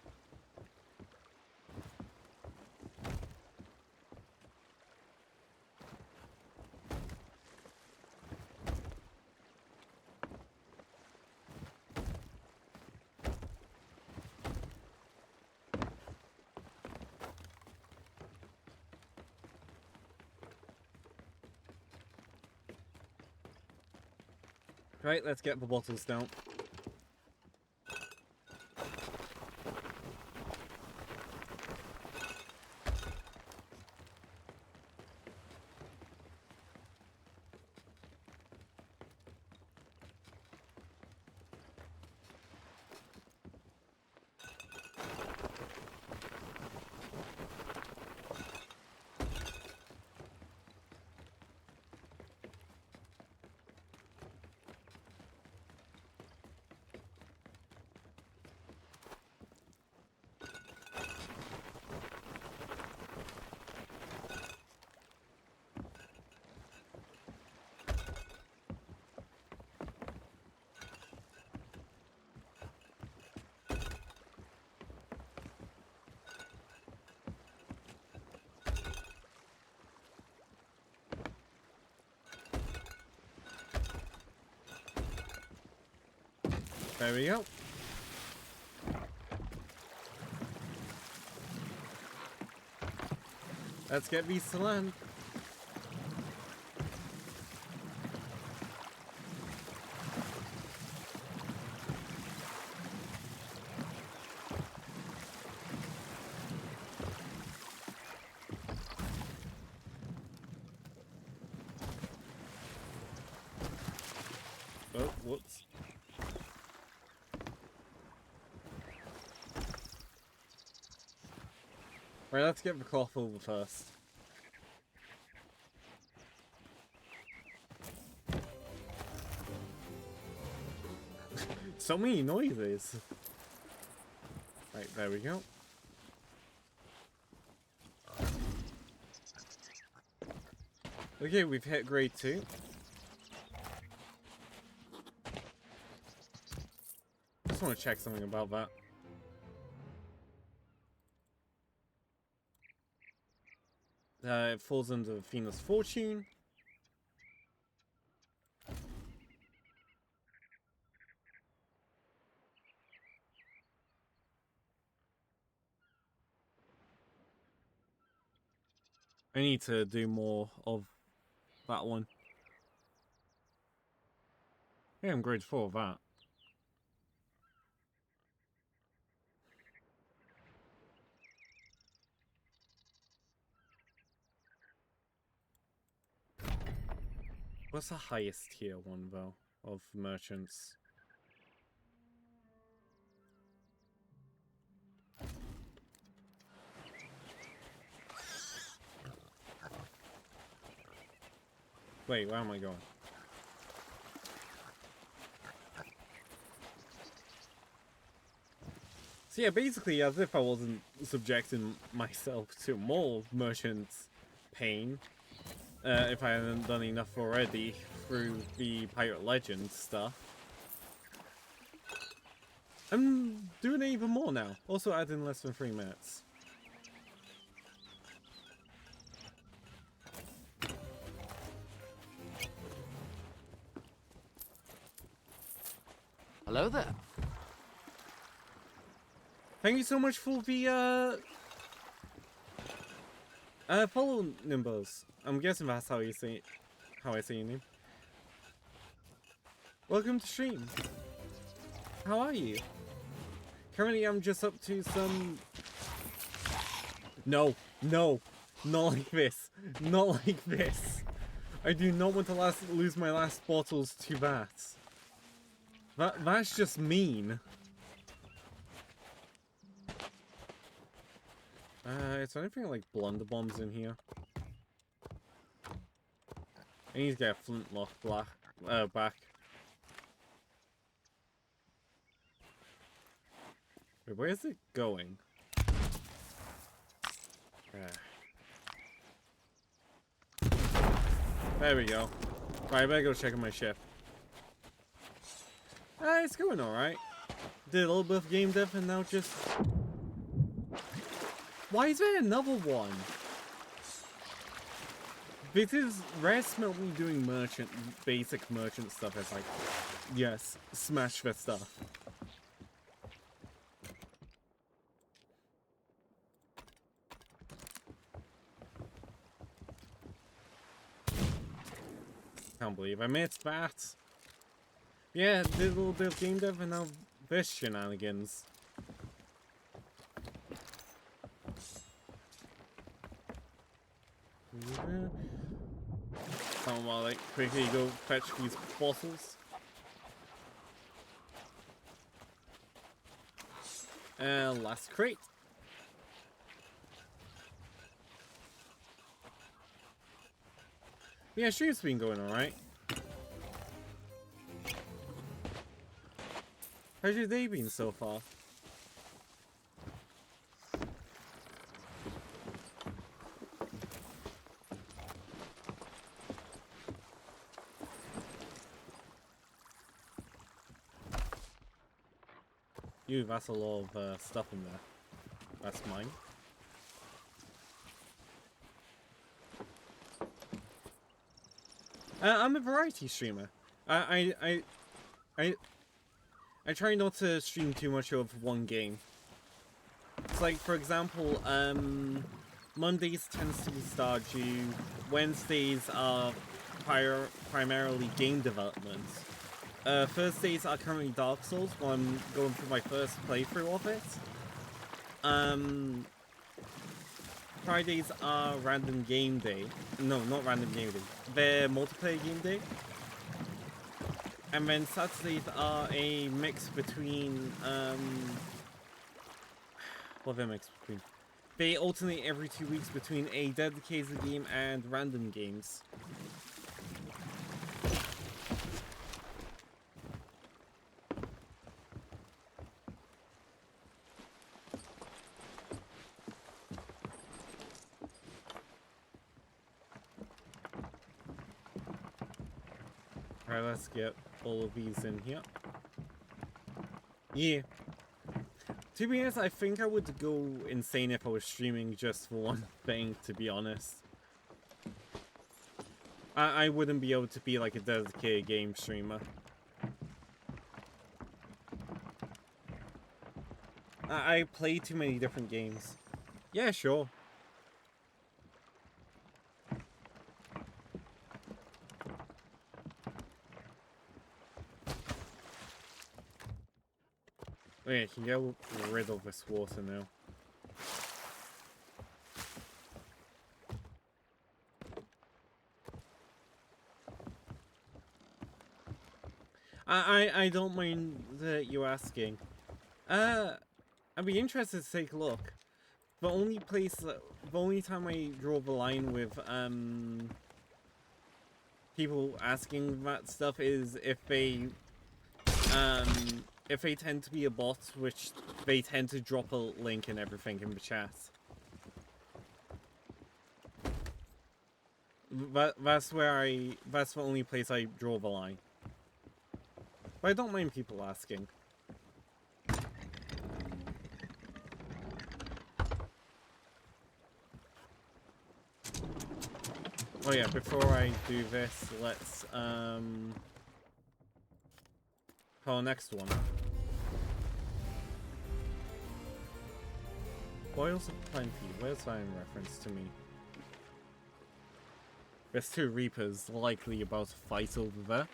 Right, let's get the bottles down. There we go. Let's get these to land. Oh, whoops. Right, let's get the cloth over first. So many noises. Right, there we go. Okay, we've hit grade 2. Just want to check something about that. It falls under Venus Fortune. I need to do more of that one. Yeah, I'm grateful for that. What's the highest tier one, though, of merchants? Wait, where am I going? So yeah, basically, as if I wasn't subjecting myself to more merchants' pain, if I hadn't done enough already through the Pirate Legends stuff. I'm doing it even more now. Also adding less than 3 minutes. Hello there. Thank you so much for the follow, Nimbus. I'm guessing that's how you say how I say your name. Welcome to stream. How are you? Currently I'm just up to some... No, no, not like this. Not like this. I do not want to lose my last bottles to that. That's just mean. Is there anything like blunderbombs in here? I need to get a flintlock back. Wait, where is it going? There we go. Right, I better go check on my ship. It's going alright. Did a little bit of game dev and now just... Why is there another one? Because Rare smelt me doing basic merchant stuff. It's like, yes, smash that stuff. Can't believe I missed that. Yeah, did a little bit of game dev and now this shenanigans. Someone while like quickly go fetch these bottles. Last crate. Yeah, stream's been going alright. How's your day been so far? That's a lot of stuff in there. That's mine. I'm a variety streamer. I try not to stream too much of one game. It's like, for example, Mondays tends to be Stardew, Wednesdays are primarily game development. Thursdays are currently Dark Souls, while I'm going through my first playthrough of it. Fridays are random game day. No, not random game day. They're multiplayer game day. And then Saturdays are a mix between, what are they mixed between? They alternate every 2 weeks between a dedicated game and random games. Alright, let's get all of these in here. Yeah. To be honest, I think I would go insane if I was streaming just for one thing, to be honest. I wouldn't be able to be like a dedicated game streamer. I play too many different games. Yeah, sure. Wait, I can get rid of this water now. I don't mind you asking. I'd be interested to take a look. The only place, the only time I draw the line with people asking that stuff is if they tend to be a bot, which they tend to drop a link and everything in the chat. That's the only place I draw the line. But I don't mind people asking. Oh yeah, before I do this, let's oh, next one. Boils of Plenty, where's that in reference to me? There's two Reapers likely about to fight over there.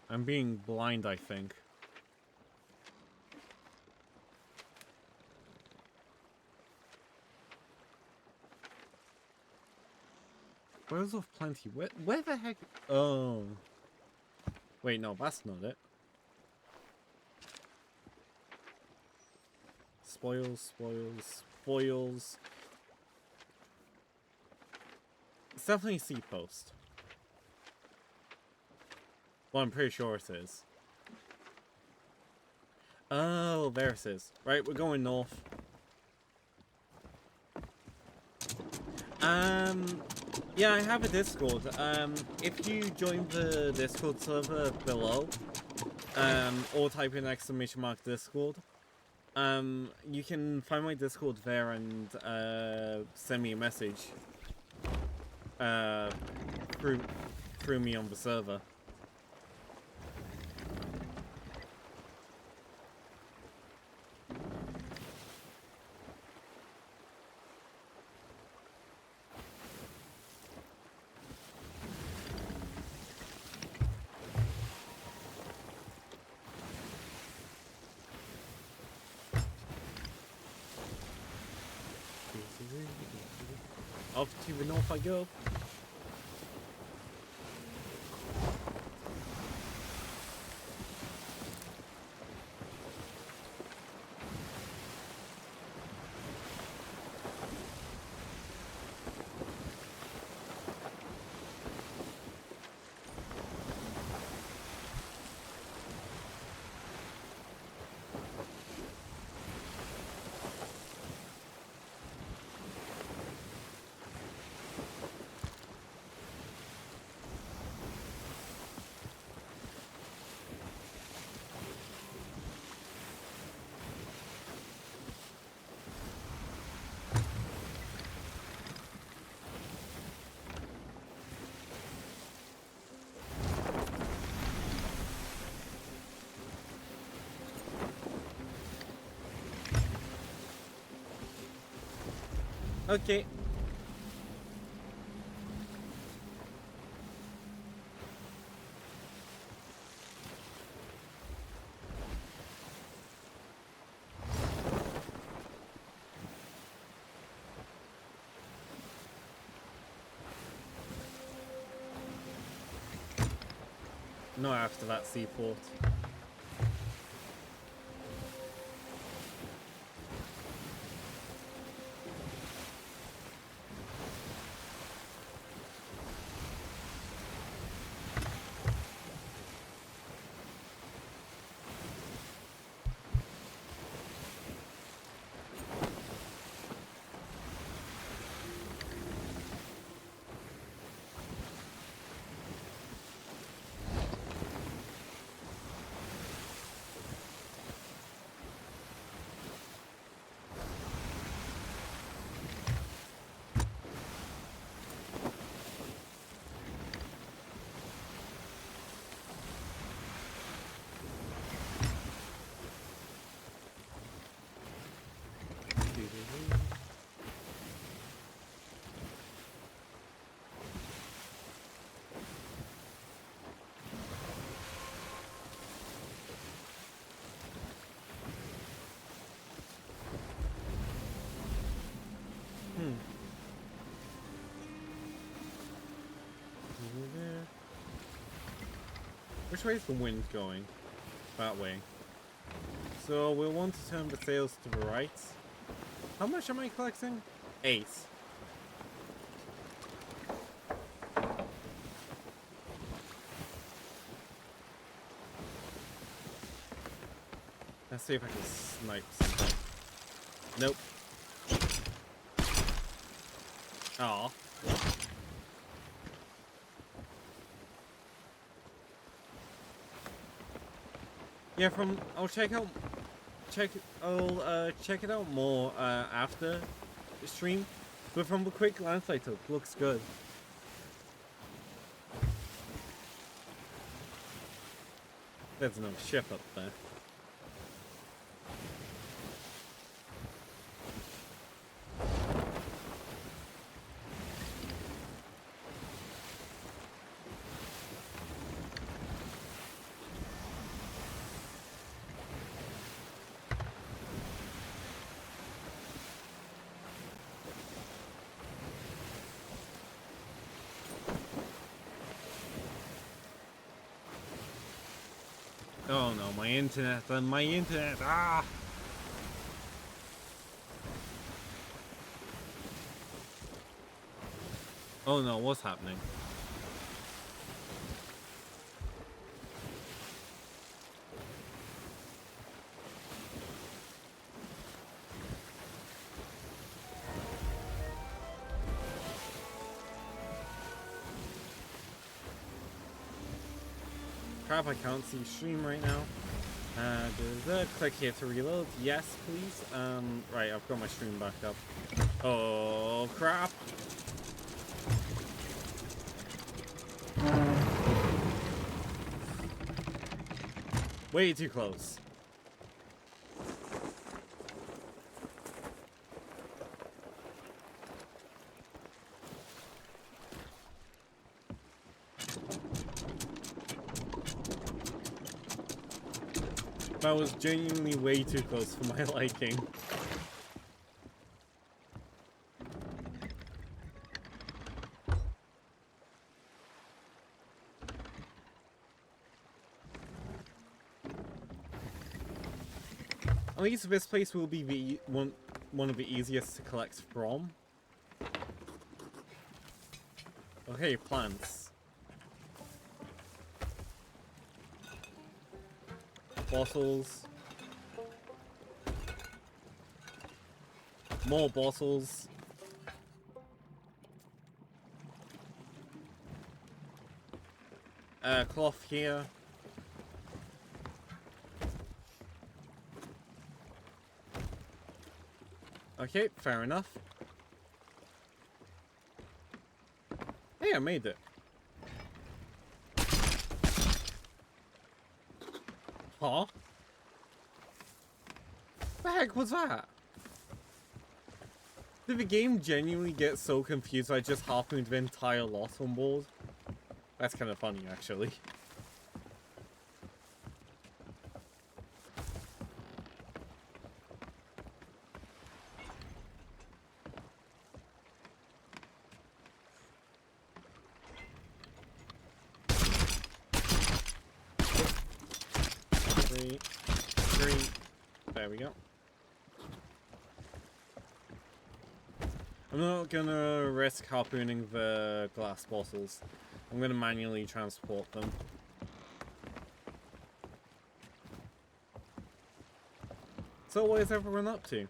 I'm being blind, I think. Where's of Plenty? Where the heck? Oh. Wait, no, that's not it. Spoils, spoils, spoils. It's definitely Sea Post. Well, I'm pretty sure it is. Oh, there it is. Right, we're going north. Yeah, I have a Discord. If you join the Discord server below, or type in !mark Discord, you can find my Discord there and, send me a message, through me on the server. Off to the north I go. Okay. No, after that seaport. Which way is the wind going? That way. So we'll want to turn the sails to the right. How much am I collecting? 8. Let's see if I can snipe something. Nope. Aw. Yeah, I'll check it out more after the stream. But from the quick glance I took, looks good. There's no ship up there. Oh no, my internet, ah! Oh no, what's happening? Crap, I can't see stream right now. Click here to reload. Yes, please. Right, I've got my stream back up. Oh, crap. Way too close. That was genuinely way too close for my liking. At least this place will be the one of the easiest to collect from. Okay, plants. Bottles. More bottles. Cloth here. Okay, fair enough. Hey, I made it. Huh? The heck was that? Did the game genuinely get so confused I just harpooned the entire lot on board? That's kind of funny, actually. Three. There we go. I'm not gonna risk harpooning the glass bottles. I'm gonna manually transport them. So what is everyone up to?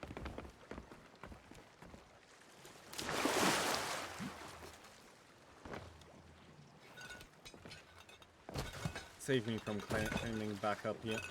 Save me from climbing back up yet.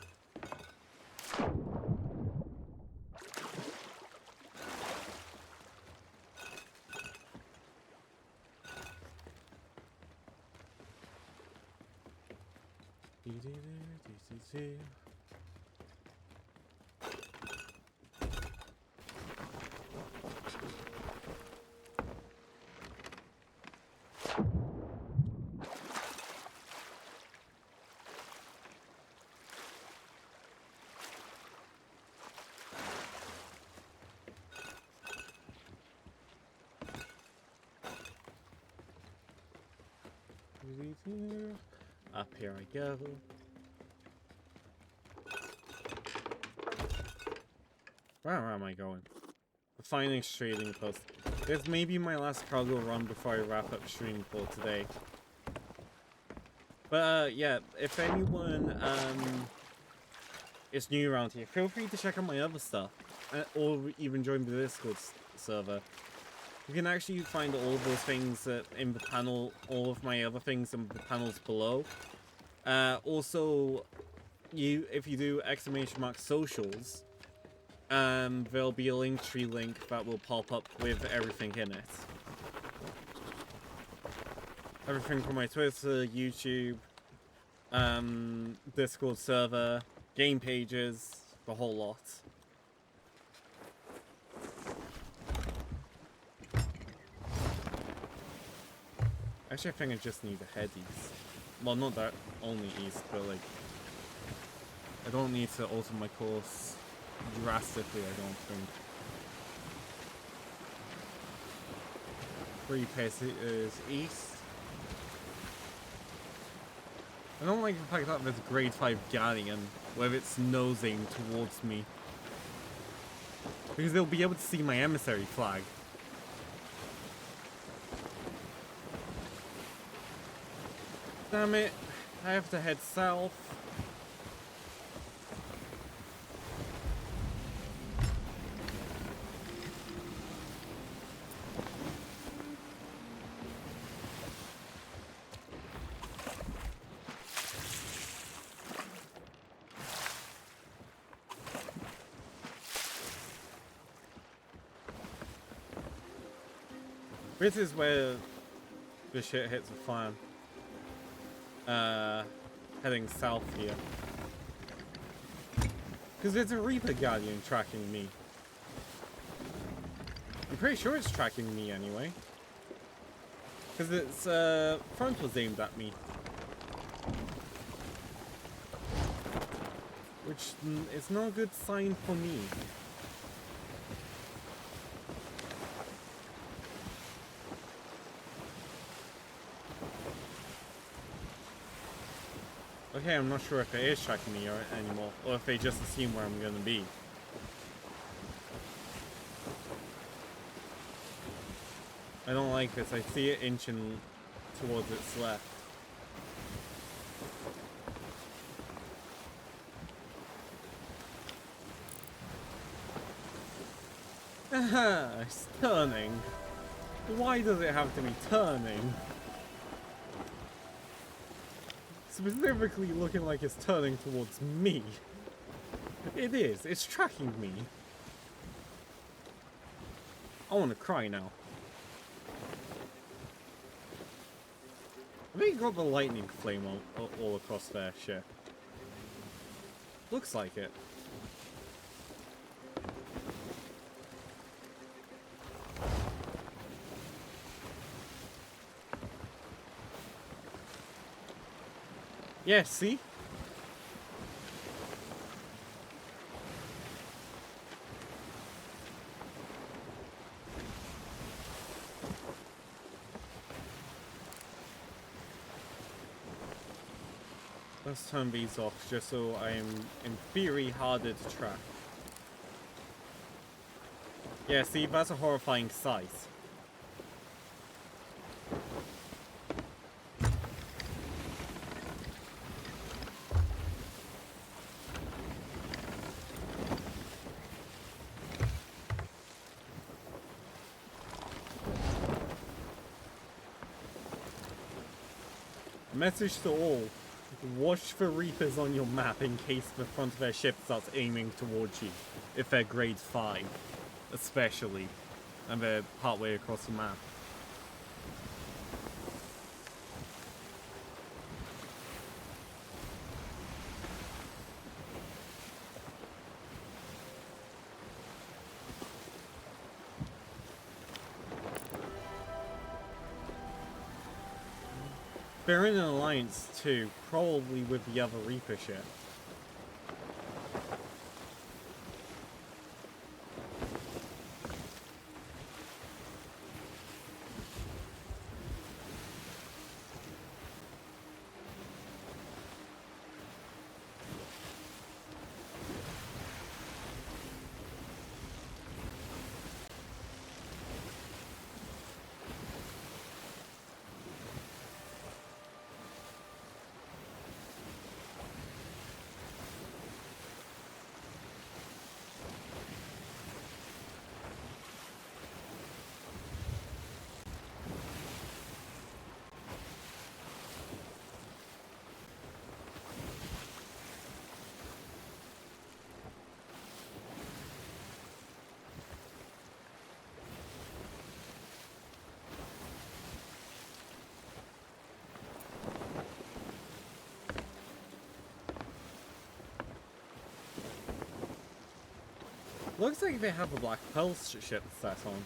Up here I go. Where am I going? The Finance Trading Post. This may be my last cargo run before I wrap up stream for today. But yeah, if anyone is new around here, feel free to check out my other stuff. Or even join the Discord server. You can actually find all of those things in the panel, all of my other things in the panels below. Also, if you do !socials, there'll be a Linktree link that will pop up with everything in it. Everything from my Twitter, YouTube, Discord server, game pages, the whole lot. Actually, I think I just need to head east. Well, not that only east, but like, I don't need to alter my course drastically, I don't think. 3 paces east. I don't like the fact that there's a grade 5 galleon where it's nosing towards me. Because they'll be able to see my emissary flag. Damn it, I have to head south. This is where the shit hits the fan. Heading south here. Because there's a Reaper galleon tracking me. I'm pretty sure it's tracking me anyway. Because its front was aimed at me. Which is not a good sign for me. Okay, I'm not sure if it is tracking me anymore, or if they just assume where I'm gonna be. I don't like this. I see it inching towards its left. Aha! It's turning. Why does it have to be turning? Specifically looking like it's turning towards me. It is. It's tracking me. I want to cry now. I think it got the lightning flame all across their ship. Looks like it. Yeah, see? Let's turn these off just so I am, in theory, harder to track. Yeah, see, that's a horrifying sight. Message to all. Watch for Reapers on your map in case the front of their ship starts aiming towards you. If they're grade 5. Especially. And they're partway across the map. They're in an alliance too, probably with the other Reaper ship. Looks like they have a Black Pearl ship set on.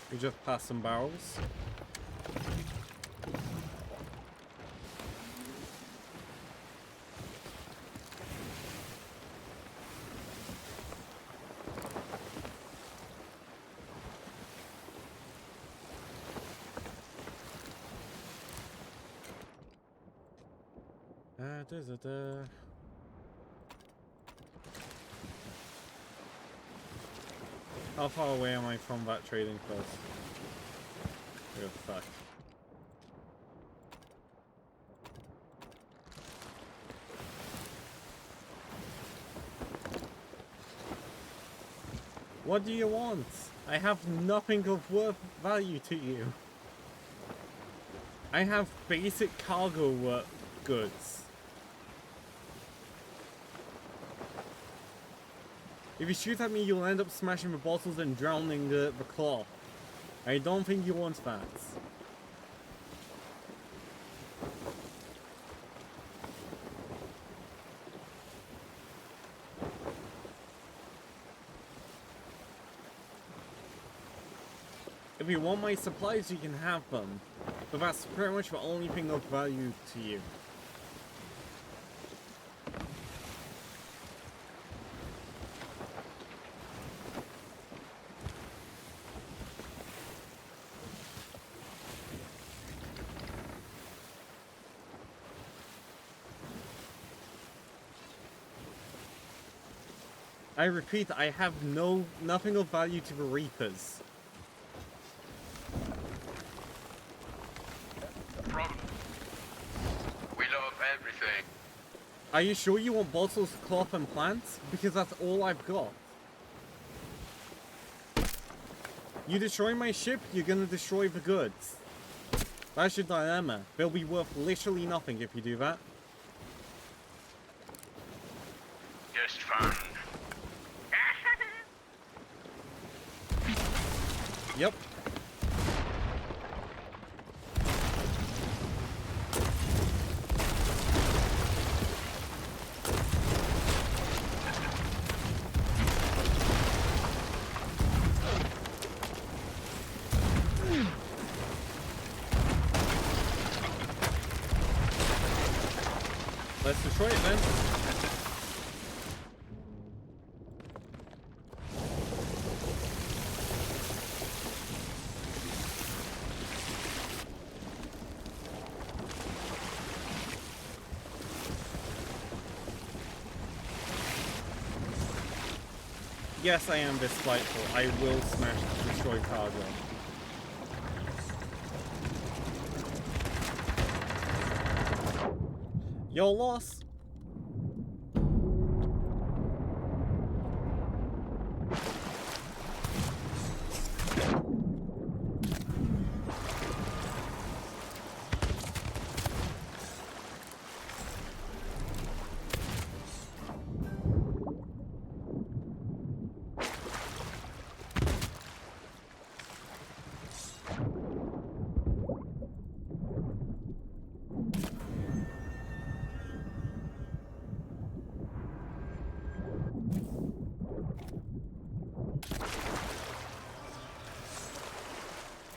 We just passed some barrels. How far away am I from that trading post? Real fuck. What do you want? I have nothing of worth value to you. I have basic cargo goods. If you shoot at me, you'll end up smashing the bottles and drowning the cloth. I don't think you want that. If you want my supplies, you can have them. But that's pretty much the only thing of value to you. I repeat, I have nothing of value to the Reapers. Problem. We love everything. Are you sure you want bottles, cloth, and plants? Because that's all I've got. You destroy my ship, you're gonna destroy the goods. That's your dilemma. They'll be worth literally nothing if you do that. Just fun. Yep. Let's destroy it then. Yes, I am this spiteful. I will smash destroy cargo. Your loss.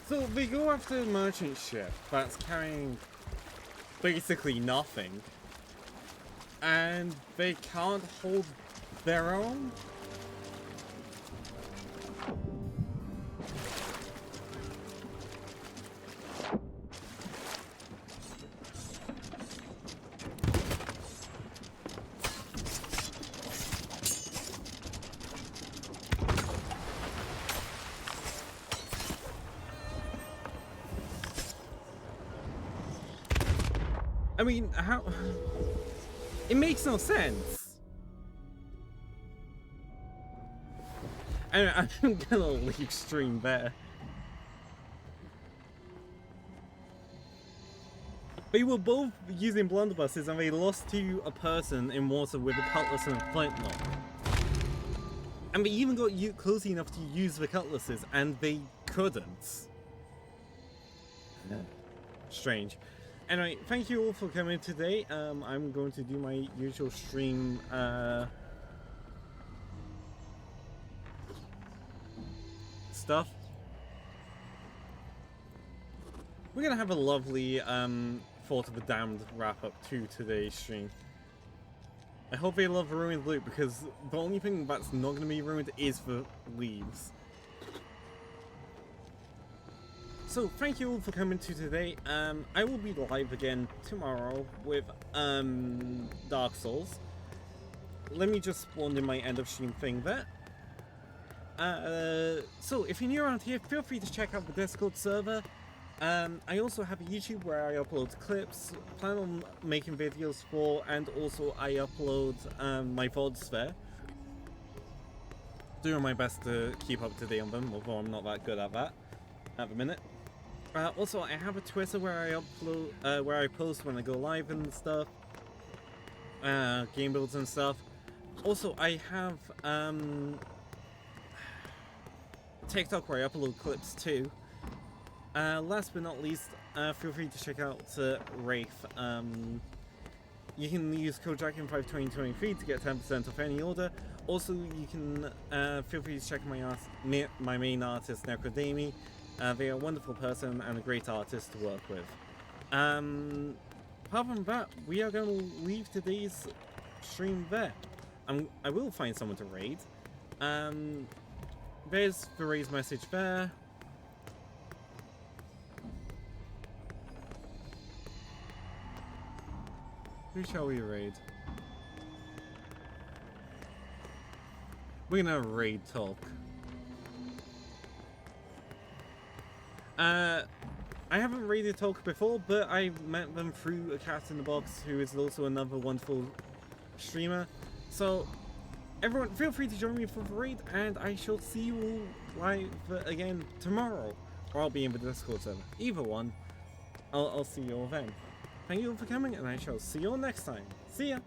So they go after a merchant ship that's carrying basically nothing, and they can't hold their own? I mean, how... It makes no sense. Anyway, I'm gonna leave stream there. They were both using blunderbusses and they lost to a person in water with a cutlass and a flintlock. And they even got close enough to use the cutlasses and they couldn't. Strange. Anyway, thank you all for coming today. I'm going to do my usual stream stuff. We're gonna have a lovely Fort of the Damned wrap up to today's stream. I hope they love ruined loot because the only thing that's not gonna be ruined is the leaves. So thank you all for coming to today. I will be live again tomorrow with Dark Souls. Let me just spawn in my end of stream thing there. So if you're new around here, feel free to check out the Discord server. I also have a YouTube where I upload clips, plan on making videos for, and also I upload my VODs there. Doing my best to keep up to date on them, although I'm not that good at that at the minute. Also, I have a Twitter where I upload, where I post when I go live and stuff, game builds and stuff. Also, I have TikTok where I upload clips too. Last but not least, feel free to check out Wraith. You can use code JACKIN52023 to get 10% off any order. Also, you can feel free to check my main artist, Necrodami. They are a wonderful person and a great artist to work with. Apart from that, we are going to leave today's stream there. I will find someone to raid. There's the raid's message there. Who shall we raid? We're gonna raid Talk. I haven't raided Talk before, but I met them through a cat in the box who is also another wonderful streamer. So everyone feel free to join me for the raid, and I shall see you all live again tomorrow. Or I'll be in the Discord server. Either one. I'll see you all then. Thank you all for coming, and I shall see you all next time. See ya!